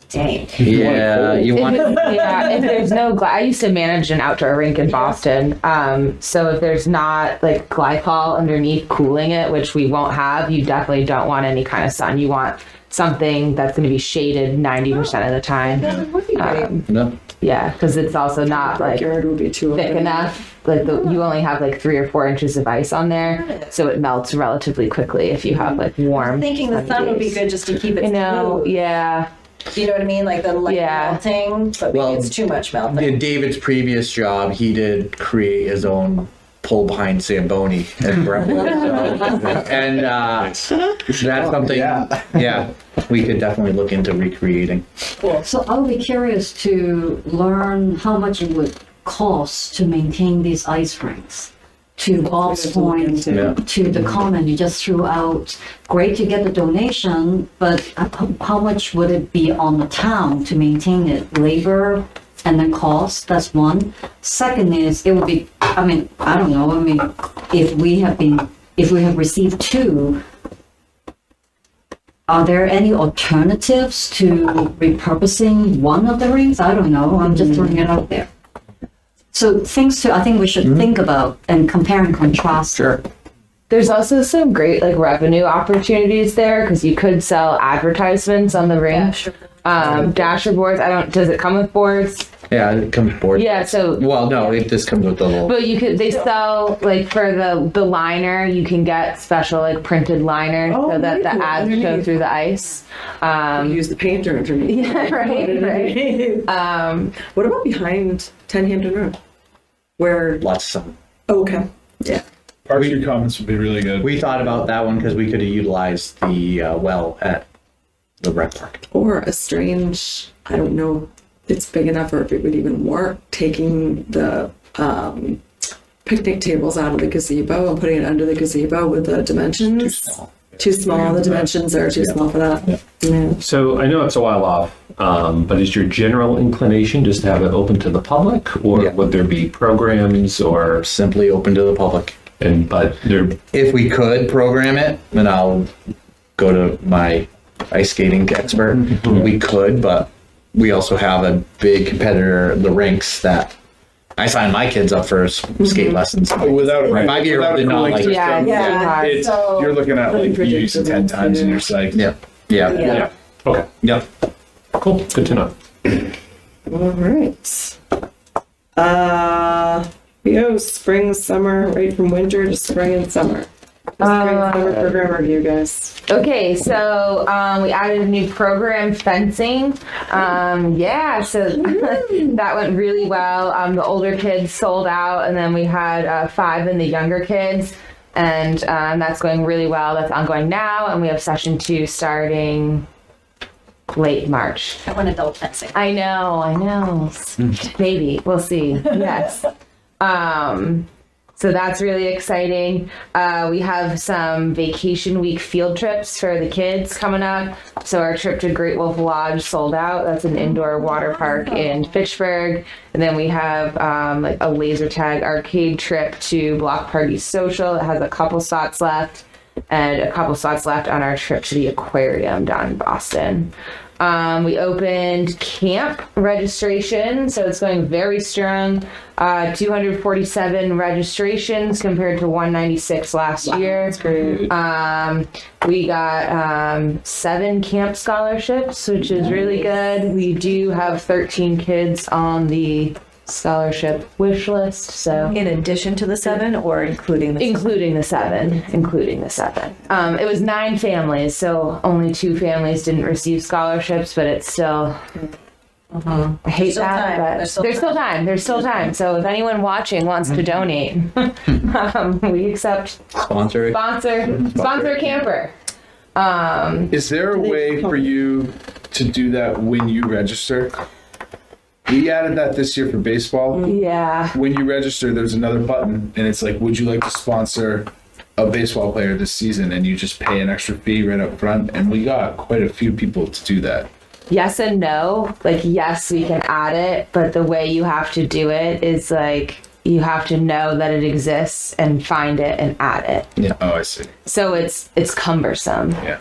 Speaker 10: Dang.
Speaker 6: Yeah, you want it.
Speaker 3: Yeah, if there's no I used to manage an outdoor rink in Boston. So if there's not like glycol underneath cooling it, which we won't have, you definitely don't want any kind of sun. You want something that's going to be shaded 90% of the time.
Speaker 6: No.
Speaker 3: Yeah, because it's also not like
Speaker 2: would be too
Speaker 3: thick enough. Like you only have like 3 or 4 inches of ice on there, so it melts relatively quickly if you have like warm.
Speaker 10: I'm thinking the sun would be good just to keep it smooth.
Speaker 3: Yeah.
Speaker 10: Do you know what I mean? Like the melting, but maybe it's too much melting.
Speaker 6: In David's previous job, he did create his own pull behind Zamboni at Brentwood. And that's something, we could definitely look into recreating.
Speaker 9: Cool. So I would be curious to learn how much it would cost to maintain these ice rinks. To Bob's point, to the comment you just threw out, great to get the donation, but how much would it be on the town to maintain it? Labor and the cost, that's one. Second is, it would be, I don't know, if we have received 2, are there any alternatives to repurposing one of the rings? I don't know, I'm just throwing it out there. So I think we should think about and compare and contrast.
Speaker 6: Sure.
Speaker 3: There's also some great like revenue opportunities there because you could sell advertisements on the ring. Dasher boards. Does it come with boards?
Speaker 6: Yeah, it comes with boards.
Speaker 3: Yeah, so.
Speaker 6: Well, no, it just comes with the little.
Speaker 3: But they sell like for the liner, you can get special like printed liners so that the ads show through the ice.
Speaker 2: Use the painter underneath.
Speaker 3: Yeah, right.
Speaker 2: What about behind 10 Hampton Road? Where
Speaker 6: lots of sun.
Speaker 2: Oh, okay. Yeah.
Speaker 8: Park Street Commons would be really good.
Speaker 6: We thought about that one because we could have utilized the well at the rec park.
Speaker 2: Or a strange, I don't know if it's big enough or if it would even work, taking the picnic tables out of the gazebo and putting it under the gazebo with the dimensions.
Speaker 6: Too small.
Speaker 2: Too small. The dimensions are too small for that. Yeah.
Speaker 11: So I know it's a while off, but is your general inclination just to have it open to the public, or would there be programs or
Speaker 6: simply open to the public?
Speaker 11: But there,
Speaker 6: if we could program it, then I'll go to my ice skating expert. We could, but we also have a big competitor, the rinks, that I signed my kids up for skate lessons.
Speaker 8: Without a
Speaker 6: 5-year-old did not like it.
Speaker 8: It's, you're looking at like you use it 10 times in your psych.
Speaker 6: Yep. Yeah.
Speaker 11: Okay.
Speaker 6: Yep.
Speaker 11: Cool. Good to know.
Speaker 2: All right. Spring, summer, right from winter to spring and summer. Summer program review, guys.
Speaker 3: Okay, so we added a new program, fencing. So that went really well. The older kids sold out, and then we had 5 in the younger kids, and that's going really well. That's ongoing now, and we have session 2 starting late March.
Speaker 10: I want adult fencing.
Speaker 3: I know. Maybe we'll see. Yes. So that's really exciting. We have some vacation week field trips for the kids coming up. So our trip to Great Wolf Lodge sold out. That's an indoor water park in Fitchburg. And then we have like a laser tag arcade trip to Block Party Social. It has a couple spots left, and a couple spots left on our trip to the aquarium down in Boston. We opened camp registration, so it's going very strong. 247 registrations compared to 196 last year.
Speaker 2: That's great.
Speaker 3: We got 7 camp scholarships, which is really good. We do have 13 kids on the scholarship wish list. So
Speaker 16: in addition to the 7, or including the
Speaker 3: including the 7. It was 9 families, so only 2 families didn't receive scholarships, but it's still I hate that, but there's still time. So if anyone watching wants to donate, we accept sponsor a camper.
Speaker 8: Is there a way for you to do that when you register? We added that this year for baseball.
Speaker 3: Yeah.
Speaker 8: When you register, there's another button, and it's like, would you like to sponsor a baseball player this season? And you just pay an extra fee right up front. And we got quite a few people to do that.
Speaker 3: Yes and no. Like, yes, we can add it, but the way you have to do it is like, you have to know that it exists and find it and add it.
Speaker 6: Yeah.
Speaker 8: Oh, I see.
Speaker 3: So it's cumbersome.
Speaker 8: Yeah.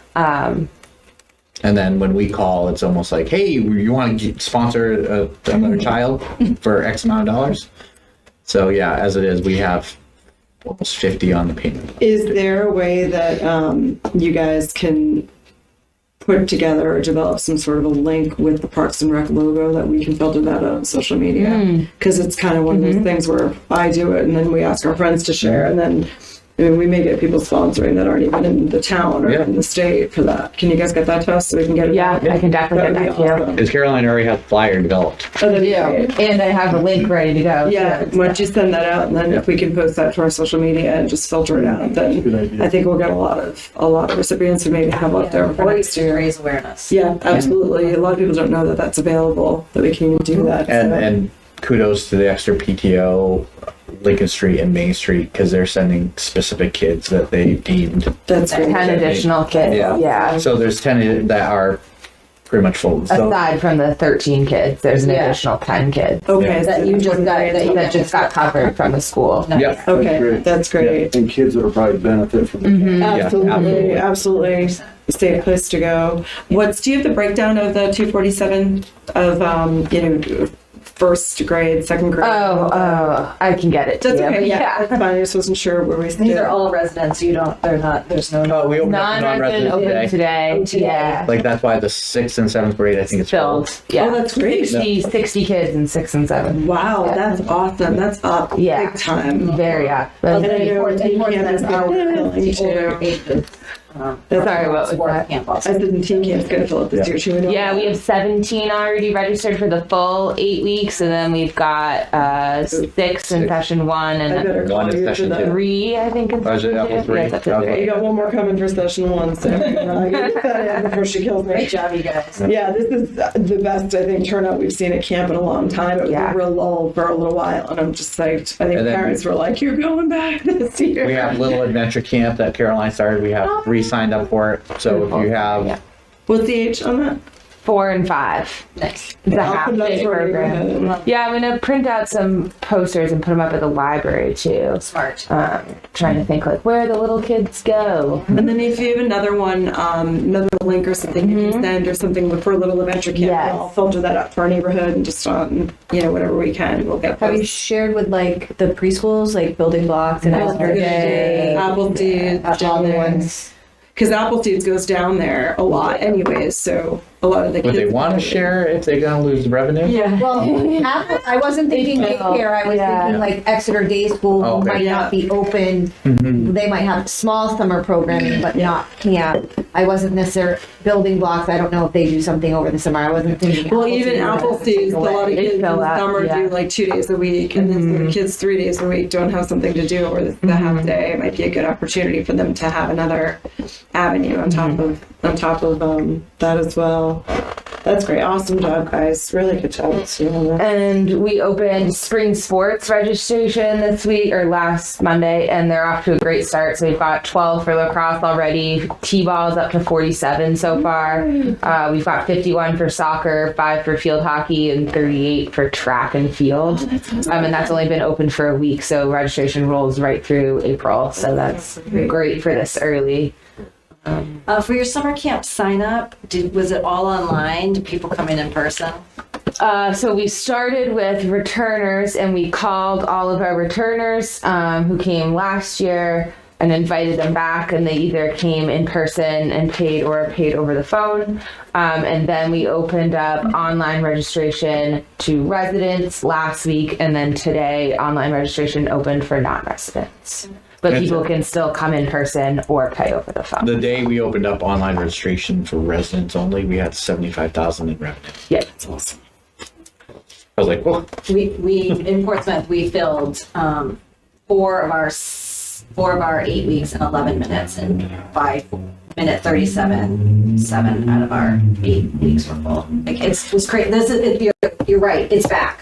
Speaker 6: And then when we call, it's almost like, hey, you want to sponsor another child for X amount of dollars? So yeah, as it is, we have almost 50 on the payment.
Speaker 2: Is there a way that you guys can put together or develop some sort of a link with the Parks and Rec logo that we can filter that out on social media? Because it's kind of one of those things where I do it and then we ask our friends to share, and then we may get people sponsoring that aren't even in the town or in the state for that. Can you guys get that to us so we can get it?
Speaker 3: Yeah, I can definitely get that to you.
Speaker 6: Because Caroline already has a flyer developed.
Speaker 2: Oh, that'd be great.
Speaker 3: And I have a link ready to go.
Speaker 2: Yeah, why don't you send that out, and then if we can post that to our social media and just filter it out, then I think we'll get a lot of recipients who maybe have up there for next year.
Speaker 10: Raise awareness.
Speaker 2: Yeah, absolutely. A lot of people don't know that that's available, that we can even do that.
Speaker 6: And kudos to the Exeter PTO, Lincoln Street and Main Street, because they're sending specific kids that they deemed.
Speaker 2: That's
Speaker 3: 10 additional kids. Yeah.
Speaker 6: So there's 10 that are pretty much full. So,
Speaker 3: aside from the 13 kids, there's an additional 10 kids.
Speaker 2: Okay,
Speaker 3: that you just got that just got covered from the school.
Speaker 6: Yep.
Speaker 2: Okay, that's great.
Speaker 12: And kids that will probably benefit from it.
Speaker 2: Absolutely. Safe place to go. Do you have the breakdown of the 247 of first grade, second grade?
Speaker 3: I can get it.
Speaker 2: That's okay. Yeah, that's fine. I just wasn't sure where we
Speaker 10: These are all residents. There's no.
Speaker 6: we opened up
Speaker 3: non-resident open today. Yeah.
Speaker 6: Like that's why the 6th and 7th grade, I think it's
Speaker 3: filled. Yeah.
Speaker 2: Oh, that's great.
Speaker 3: 60 kids in 6 and 7.
Speaker 2: Wow, that's awesome. That's up big time.
Speaker 3: Very up.
Speaker 2: And I know teen camp is
Speaker 3: Sorry, what was that?
Speaker 2: I said the teen camp's going to fill up this year too.
Speaker 3: Yeah, we have 17 already registered for the full 8 weeks, and then we've got 6 in session 1 and
Speaker 6: 1 in session 2.
Speaker 3: 3, I think. In session 2.
Speaker 6: Up to 3.
Speaker 3: Yes, up to 3.
Speaker 2: You got one more coming for session 1, so I gotta get that in before she kills me.
Speaker 10: Great job, you guys.
Speaker 2: Yeah, this is the best, I think, turnout we've seen at camp in a long time. It was a real lull for a little while, and I'm just psyched. I think parents were like, you're going back this year.
Speaker 6: We have Little Adventure Camp that Caroline started. We have 3 signed up for it. So if you have...
Speaker 2: What's the age on that?
Speaker 3: 4 and 5.
Speaker 10: Nice.
Speaker 3: It's a
Speaker 2: I'll
Speaker 3: half
Speaker 2: put that
Speaker 3: day
Speaker 2: for you.
Speaker 3: program. Yeah, I'm gonna print out some posters and put them up at the library too.
Speaker 10: Smart.
Speaker 3: Trying to think like where the little kids go.
Speaker 17: And then if you have another one, another link or something you can send or something for a little adventure camp,
Speaker 3: Yes.
Speaker 17: I'll filter that up to our neighborhood and just whatever we can, we'll get
Speaker 5: Have you
Speaker 17: those.
Speaker 5: shared with like the preschools, like building blocks and Exeter Day?
Speaker 17: Appleseed down there. Because Appleseed goes down there a lot anyways, so a lot of the
Speaker 6: Would
Speaker 17: kids.
Speaker 6: they want to share if they're going to lose revenue?
Speaker 17: Yeah.
Speaker 5: Well, I wasn't thinking daycare, I was thinking like Exeter Day School
Speaker 6: Oh, okay.
Speaker 5: might not be open. They might have small summer programming, but not camp. I wasn't necessarily building blocks. I don't know if they do something over the summer. I wasn't thinking.
Speaker 17: Well, even Appleseed, a lot of kids in
Speaker 3: fill
Speaker 17: the
Speaker 3: out,
Speaker 17: summer
Speaker 3: yeah.
Speaker 17: do like 2 days a week, and then the kids 3 days a week don't have something to do over the half day. It might be a good opportunity for them to have another avenue on top of that as well.
Speaker 2: That's great. Awesome job, guys. Really good job.
Speaker 3: And we opened spring sports registration this week or last Monday, and they're off to a great start. So we've got 12 for lacrosse already. T-ball's up to 47 so far. We've got 51 for soccer, 5 for field hockey, and 38 for track and field. And that's only been open for a week, so registration rolls right through April. So that's great for this early.
Speaker 10: For your summer camp sign up, was it all online? Did people come in person?
Speaker 3: So we started with returners, and we called all of our returners who came last year and invited them back, and they either came in person and paid or paid over the phone. And then we opened up online registration to residents last week, and then today online registration opened for non-residents. But people can still come in person or pay over the phone.
Speaker 6: The day we opened up online registration for residents only, we had 75,000 in revenue.
Speaker 3: Yeah, that's awesome.
Speaker 6: I was like, whoa.
Speaker 10: We in Portsmouth we filled 4 of our 8 weeks in 11 minutes, and by minute 37, 7 out of our 8 weeks were full. Like it was crazy. You're right. It's back.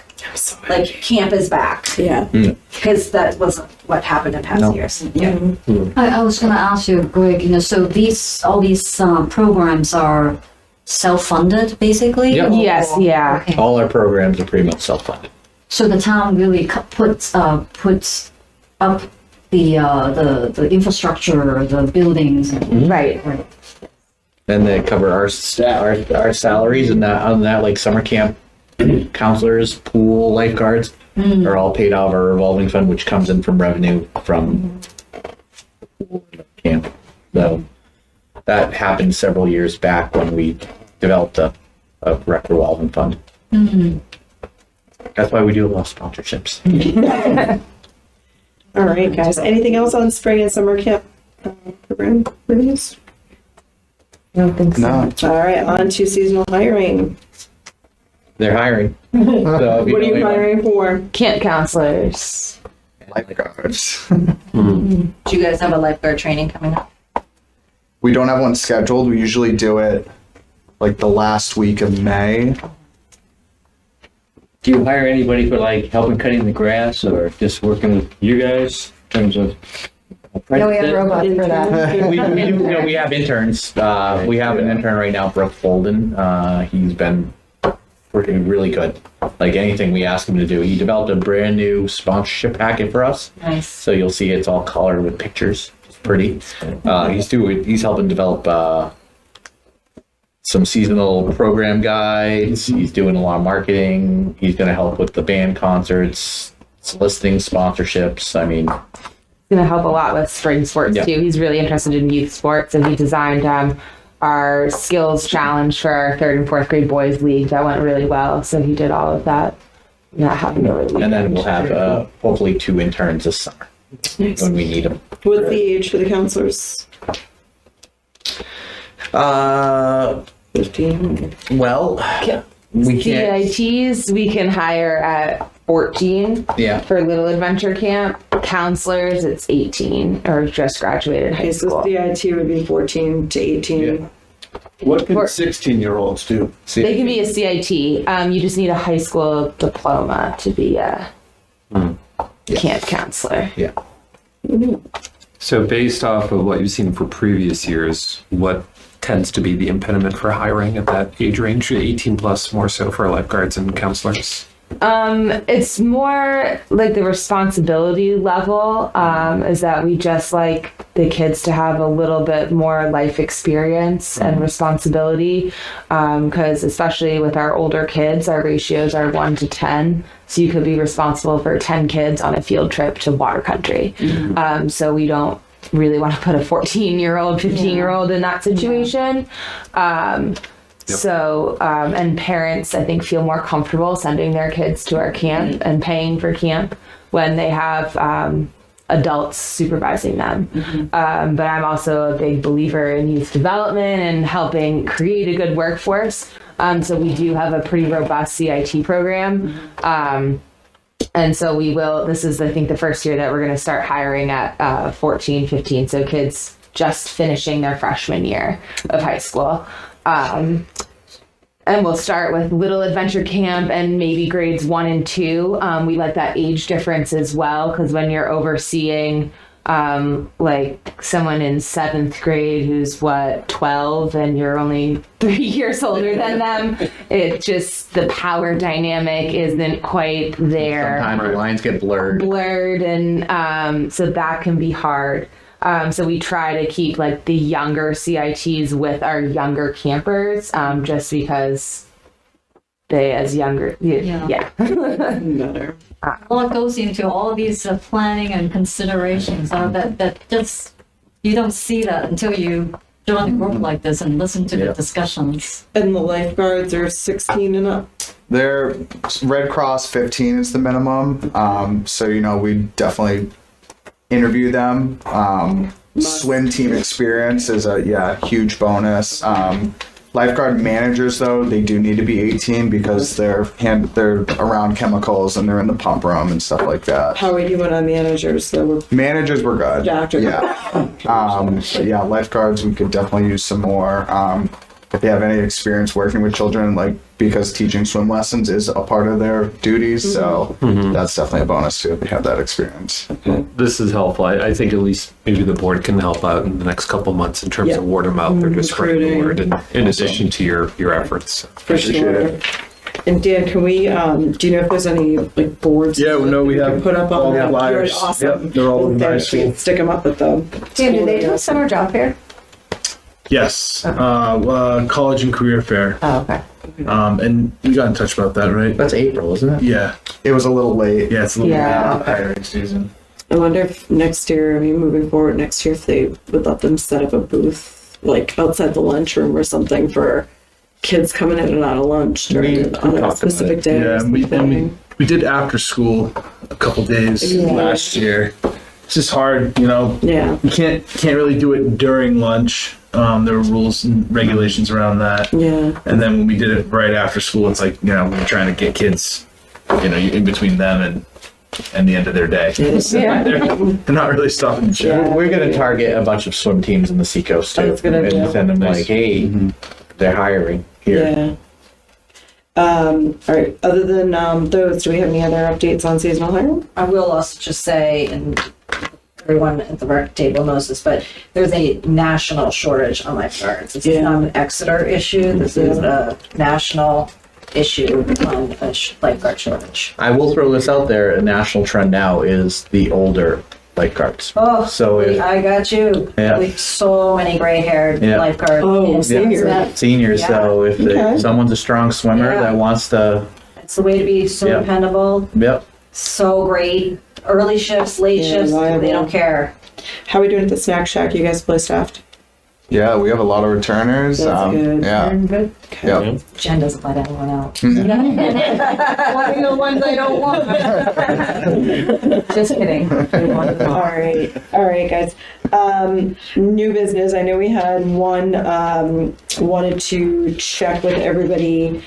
Speaker 10: Like camp is back.
Speaker 17: Yeah.
Speaker 10: Because that wasn't what happened in past years. Yeah.
Speaker 9: I was going to ask you, Greg, so all these programs are self-funded, basically?
Speaker 6: Yep.
Speaker 3: Yes, yeah.
Speaker 9: Okay.
Speaker 6: All our programs are pretty much self-funded.
Speaker 9: So the town really puts up the infrastructure, the buildings.
Speaker 3: Right.
Speaker 6: And they cover our salaries and on that, like summer camp counselors, pool, lifeguards are all paid out of our revolving fund, which comes in from revenue from camp. So that happened several years back when we developed a rec revolving fund. That's why we do a lot of sponsorships.
Speaker 2: All right, guys. Anything else on spring and summer camp program reviews?
Speaker 3: I don't think so.
Speaker 4: No.
Speaker 2: All right, on to seasonal hiring.
Speaker 6: They're hiring. So
Speaker 2: What are you hiring for?
Speaker 3: Camp counselors.
Speaker 4: Lifeguards.
Speaker 10: Do you guys have a lifeguard training coming up?
Speaker 4: We don't have one scheduled. We usually do it like the last week of May.
Speaker 7: Do you hire anybody for like helping cutting the grass or just working with you guys in terms of?
Speaker 5: No, we have robots for that.
Speaker 6: we have interns. We have an intern right now, Brooke Folden. He's been working really good. Like anything we ask him to do. He developed a brand new sponsorship packet for us.
Speaker 10: Nice.
Speaker 6: So you'll see it's all colored with pictures. It's pretty. He's helping develop some seasonal program guides. He's doing a lot of marketing. He's going to help with the band concerts, soliciting sponsorships. I mean,
Speaker 3: Going to help a lot with spring sports too. He's really interested in youth sports, and he designed our skills challenge for our 3rd and 4th grade boys league. That went really well. So he did all of that.
Speaker 6: and then we'll have hopefully 2 interns this summer when we need them.
Speaker 2: What's the age for the counselors? 15.
Speaker 6: Well, we can't.
Speaker 3: CITs we can hire at 14 for Little Adventure Camp. Counselors, it's 18 or just graduated high school.
Speaker 2: So CIT would be 14 to 18. Yeah.
Speaker 12: What can 16-year-olds do?
Speaker 3: They can be a CIT. You just need a high school diploma to be a camp counselor.
Speaker 6: Yeah.
Speaker 11: So based off of what you've seen for previous years, what tends to be the impediment for hiring at that age range, 18 plus more so for lifeguards and counselors?
Speaker 3: It's more like the responsibility level, is that we just like the kids to have a little bit more life experience and responsibility, because especially with our older kids, our ratios are 1 to 10. So you could be responsible for 10 kids on a field trip to water country. So we don't really want to put a 14-year-old, 15-year-old in that situation. So, and parents, I think, feel more comfortable sending their kids to our camp and paying for camp when they have adults supervising them. But I'm also a big believer in youth development and helping create a good workforce. So we do have a pretty robust CIT program. And so we will, this is, I think, the first year that we're going to start hiring at 14, 15. So kids just finishing their freshman year of high school. And we'll start with Little Adventure Camp and maybe grades 1 and 2. We like that age difference as well, because when you're overseeing like someone in 7th grade who's 12 and you're only 3 years older than them, it just, the power dynamic isn't quite there.
Speaker 6: Sometimes the lines get blurred.
Speaker 3: And so that can be hard. So we try to keep like the younger CITs with our younger campers, just because they as younger,
Speaker 9: Better. A lot goes into all these planning and considerations that just, you don't see that until you join a group like this and listen to the discussions.
Speaker 2: And the lifeguards are 16 and up.
Speaker 4: They're Red Cross 15 is the minimum. So, we definitely interview them. Swim team experience is a huge bonus. Lifeguard managers, though, they do need to be 18 because they're around chemicals and they're in the pump room and stuff like that.
Speaker 2: How are we doing on managers?
Speaker 4: Managers were good.
Speaker 2: Doctor.
Speaker 4: Yeah. But lifeguards, we could definitely use some more. If they have any experience working with children, like, because teaching swim lessons is a part of their duties, so that's definitely a bonus too if they have that experience.
Speaker 11: This is helpful. I think at least maybe the board can help out in the next couple months in terms of word of mouth or just spreading the word in addition to your efforts.
Speaker 2: For sure. And Dan, can we, do you know if there's any like boards?
Speaker 8: Yeah, we have
Speaker 2: put up
Speaker 8: all
Speaker 2: on
Speaker 8: the flyers.
Speaker 2: Awesome.
Speaker 8: Yep, they're all nice.
Speaker 2: Stick them up at the.
Speaker 5: Dan, do they do a summer job fair?
Speaker 8: Yes, college and career fair.
Speaker 5: Oh, okay.
Speaker 8: And we got in touch about that, right?
Speaker 6: That's April, isn't it?
Speaker 8: Yeah.
Speaker 4: It was a little late.
Speaker 8: Yeah, it's a little late. Hiring season.
Speaker 2: I wonder if next year, moving forward next year, if they would let them set up a booth like outside the lunchroom or something for kids coming in and out of lunch during on a specific day.
Speaker 8: Yeah, we did after school a couple days last year. It's just hard,
Speaker 2: Yeah.
Speaker 8: You can't really do it during lunch. There were rules and regulations around that.
Speaker 2: Yeah.
Speaker 8: And then when we did it right after school, it's like, we're trying to get kids, in between them and the end of their day. They're not really stopping to chat.
Speaker 6: We're going to target a bunch of swim teams in the Seacoast too.
Speaker 2: That's a good idea.
Speaker 6: And send them like, hey, they're hiring here.
Speaker 2: Yeah. All right. Other than those, do we have any other updates on seasonal hiring?
Speaker 10: I will also just say, and everyone at the rec table knows this, but there's a national shortage on lifeguards. This is not an Exeter issue. This is a national issue on a lifeguard shortage.
Speaker 6: I will throw this out there. A national trend now is the older lifeguards.
Speaker 10: Oh,
Speaker 6: so
Speaker 10: I got you.
Speaker 6: Yeah.
Speaker 10: We have so many gray-haired lifeguards.
Speaker 2: Oh, seniors.
Speaker 6: Seniors.
Speaker 10: Yeah.
Speaker 6: So if someone's a strong swimmer that wants to,
Speaker 10: it's the way to be. So dependable.
Speaker 6: Yep.
Speaker 10: So great. Early shifts, late shifts.
Speaker 2: Reliable.
Speaker 10: They don't care.
Speaker 2: How are we doing at the snack shack? You guys play staffed?
Speaker 4: Yeah, we have a lot of returners.
Speaker 2: That's good.
Speaker 4: Yeah.
Speaker 2: Good.
Speaker 4: Okay. Yep.
Speaker 10: Jen doesn't let anyone out.
Speaker 5: One of the ones I don't want.
Speaker 10: Just kidding.
Speaker 2: All right, guys. New business. I know we had one. Wanted to check with everybody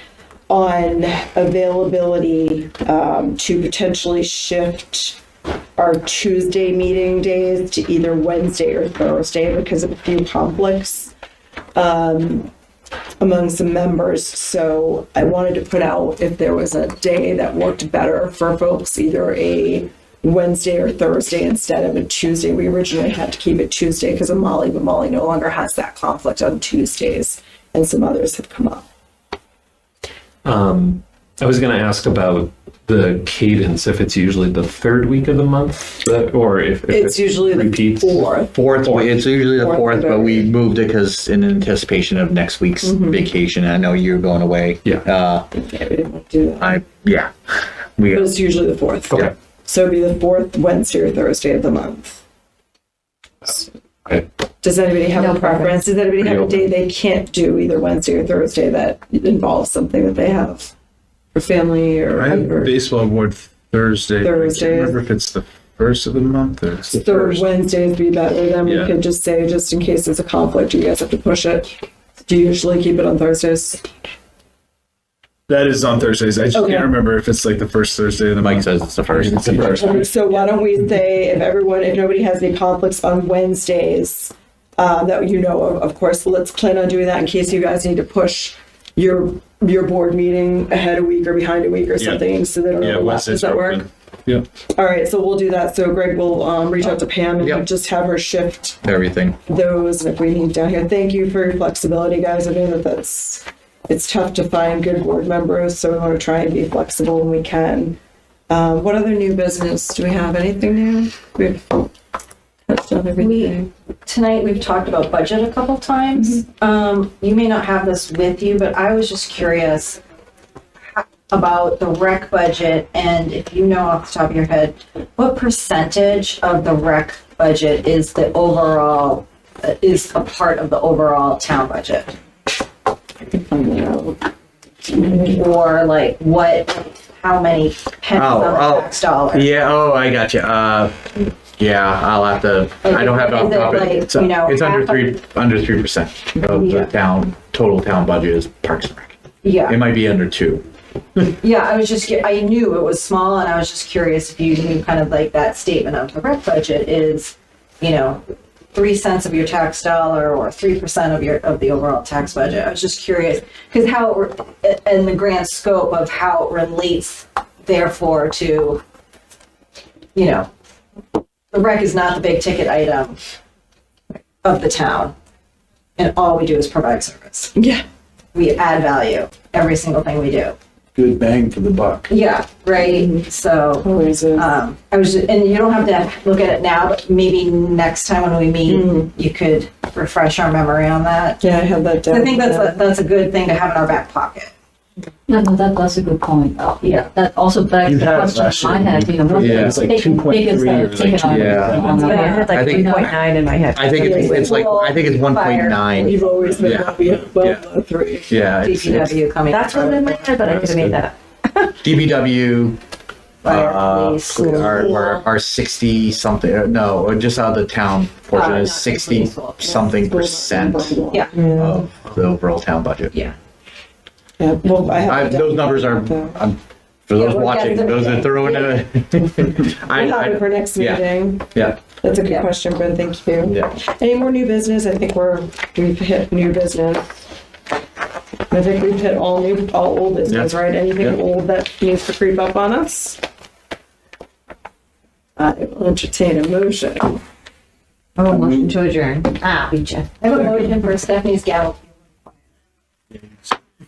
Speaker 2: on availability to potentially shift our Tuesday meeting days to either Wednesday or Thursday because of a few conflicts among some members. So I wanted to put out if there was a day that worked better for folks, either a
Speaker 17: Wednesday or Thursday instead of a Tuesday. We originally had to keep it Tuesday because of Molly, but Molly no longer has that conflict on Tuesdays, and some others have come up.
Speaker 11: I was going to ask about the cadence, if it's usually the third week of the month, or if
Speaker 17: It's usually the
Speaker 11: repeats.
Speaker 17: fourth.
Speaker 6: It's usually the
Speaker 17: Fourth
Speaker 6: fourth,
Speaker 17: of
Speaker 6: but we
Speaker 17: every-
Speaker 6: moved it because in anticipation of next week's vacation. I know you're going away.
Speaker 11: Yeah.
Speaker 17: Yeah, we didn't want to do that.
Speaker 6: We
Speaker 17: But it's usually the fourth.
Speaker 11: Okay.
Speaker 17: So it'd be the fourth Wednesday or Thursday of the month.
Speaker 11: Okay.
Speaker 17: Does anybody have
Speaker 5: No
Speaker 17: a preference? Does anybody have a day they can't do either Wednesday or Thursday that involves something that they have for family or?
Speaker 8: I have baseball board Thursday.
Speaker 17: Thursday.
Speaker 8: I can't remember if it's the first of the month or it's the
Speaker 17: Third
Speaker 8: first.
Speaker 17: Wednesday would be better. Then we
Speaker 8: Yeah.
Speaker 17: could just say, just in case there's a conflict, you guys have to push it. Do you usually keep it on Thursdays?
Speaker 8: That is on Thursdays. I just
Speaker 17: Okay.
Speaker 8: can't remember if it's like the first Thursday of the month.
Speaker 6: Mike says it's the first.
Speaker 8: It's the first.
Speaker 17: Okay, so why don't we say if nobody has any conflicts on Wednesdays, that you know of course, let's plan on doing that in case you guys need to push your board meeting ahead a week or behind a week or something, so they don't overlap.
Speaker 8: Wednesdays
Speaker 17: Does that
Speaker 8: are
Speaker 17: work?
Speaker 8: open. Yeah.
Speaker 17: All right, so we'll do that. So Greg will reach out to Pam and
Speaker 6: Yep.
Speaker 17: just have her shift
Speaker 6: Everything.
Speaker 17: those if we need down here. Thank you for your flexibility, guys. I know it's tough to find good board members, so we want to try and be flexible when we can. What other new business? Do we have anything new? We've touched on everything.
Speaker 10: Tonight we've talked about budget a couple times. You may not have this with you, but I was just curious about the rec budget, and if you know off the top of your head, what percentage of the rec budget is the overall, is a part of the overall town budget? Or like how many pennies on the tax dollar?
Speaker 6: Yeah. Oh, I got you. Yeah, I'll have to. I don't have it off the top of it. It's under 3% of the total town budget is Parks and Rec.
Speaker 10: Yeah.
Speaker 6: It might be under 2.
Speaker 10: Yeah, I knew it was small, and I was just curious if you knew kind of like that statement of the rec budget is, 3 cents of your tax dollar or 3% of the overall tax budget. I was just curious because in the grand scope of how it relates, therefore, to, the rec is not the big ticket item of the town, and all we do is provide service.
Speaker 17: Yeah.
Speaker 10: We add value every single thing we do.
Speaker 12: Good bang for the buck.
Speaker 10: Yeah, right. So I was just, and you don't have to look at it now, but maybe next time when we meet, you could refresh our memory on that.
Speaker 17: Yeah, I have that down.
Speaker 10: I think that's a good thing to have in our back pocket.
Speaker 9: No, that's a good point. Yeah, that also begs
Speaker 8: You
Speaker 9: the
Speaker 8: had it
Speaker 9: question
Speaker 8: last
Speaker 9: I
Speaker 8: year.
Speaker 9: had, what's
Speaker 6: Yeah.
Speaker 9: the
Speaker 6: It's
Speaker 8: like
Speaker 9: biggest
Speaker 8: 2.3 or like
Speaker 9: ticket item
Speaker 6: Yeah.
Speaker 9: on the
Speaker 16: I
Speaker 9: rec?
Speaker 16: had like
Speaker 6: I think-
Speaker 16: 3.9 in my head.
Speaker 6: I think it's like I think it's 1.9.
Speaker 17: You've always been
Speaker 6: Yeah.
Speaker 17: above 3.
Speaker 6: Yeah. It's
Speaker 10: DPW coming.
Speaker 16: That's what in my head, but I could have made that up.
Speaker 6: DBW.
Speaker 10: Fire, police,
Speaker 6: Our 60 something. No, just out of the town portion is 60 something percent
Speaker 10: Yeah.
Speaker 6: of the overall town budget.
Speaker 10: Yeah.
Speaker 17: Yeah, well, I have
Speaker 6: Those numbers are. For those
Speaker 10: we're
Speaker 6: watching,
Speaker 10: getting
Speaker 6: those are throwing
Speaker 17: we'll have it for next
Speaker 6: yeah.
Speaker 17: meeting.
Speaker 6: Yeah.
Speaker 17: That's a good question, Ben. Thank you.
Speaker 6: Yeah.
Speaker 17: Any more new business? I think we've hit new business. I think we've hit all old business, right? Anything old that needs to creep up on us? I will entertain a motion.
Speaker 5: Oh, motion to adjourn. Beat you.
Speaker 10: I have a motion for Stephanie's gavel.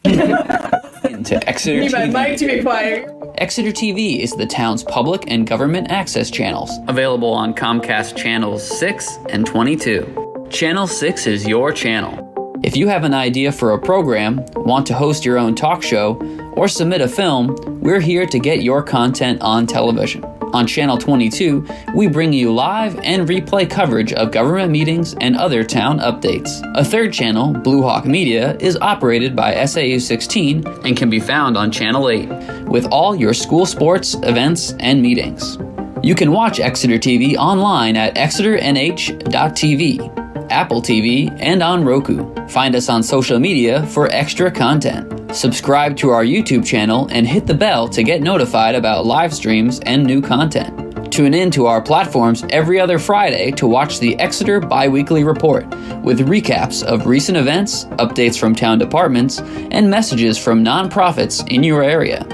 Speaker 1: To Exeter TV.
Speaker 17: to be quiet.
Speaker 1: Exeter TV is the town's public and government access channels, available on Comcast Channels 6 and 22. Channel 6 is your channel. If you have an idea for a program, want to host your own talk show, or submit a film, we're here to get your content on television. On Channel 22, we bring you live and replay coverage of government meetings and other town updates. A third channel, Blue Hawk Media, is operated by SAU 16 and can be found on Channel 8, with all your school sports, events, and meetings. You can watch Exeter TV online at exeternh.tv, Apple TV, and on Roku. Find us on social media for extra content. Subscribe to our YouTube channel and hit the bell to get notified about live streams and new content. Tune in to our platforms every other Friday to watch the Exeter Biweekly Report with recaps of recent events, updates from town departments, and messages from nonprofits in your area.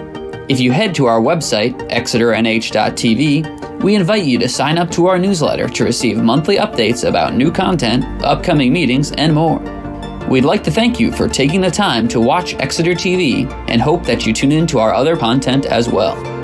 Speaker 1: If you head to our website, exeternh.tv, We invite you to sign up to our newsletter to receive monthly updates about new content, upcoming meetings, and more. We'd like to thank you for taking the time to watch Exeter TV and hope that you tune in to our other content as well.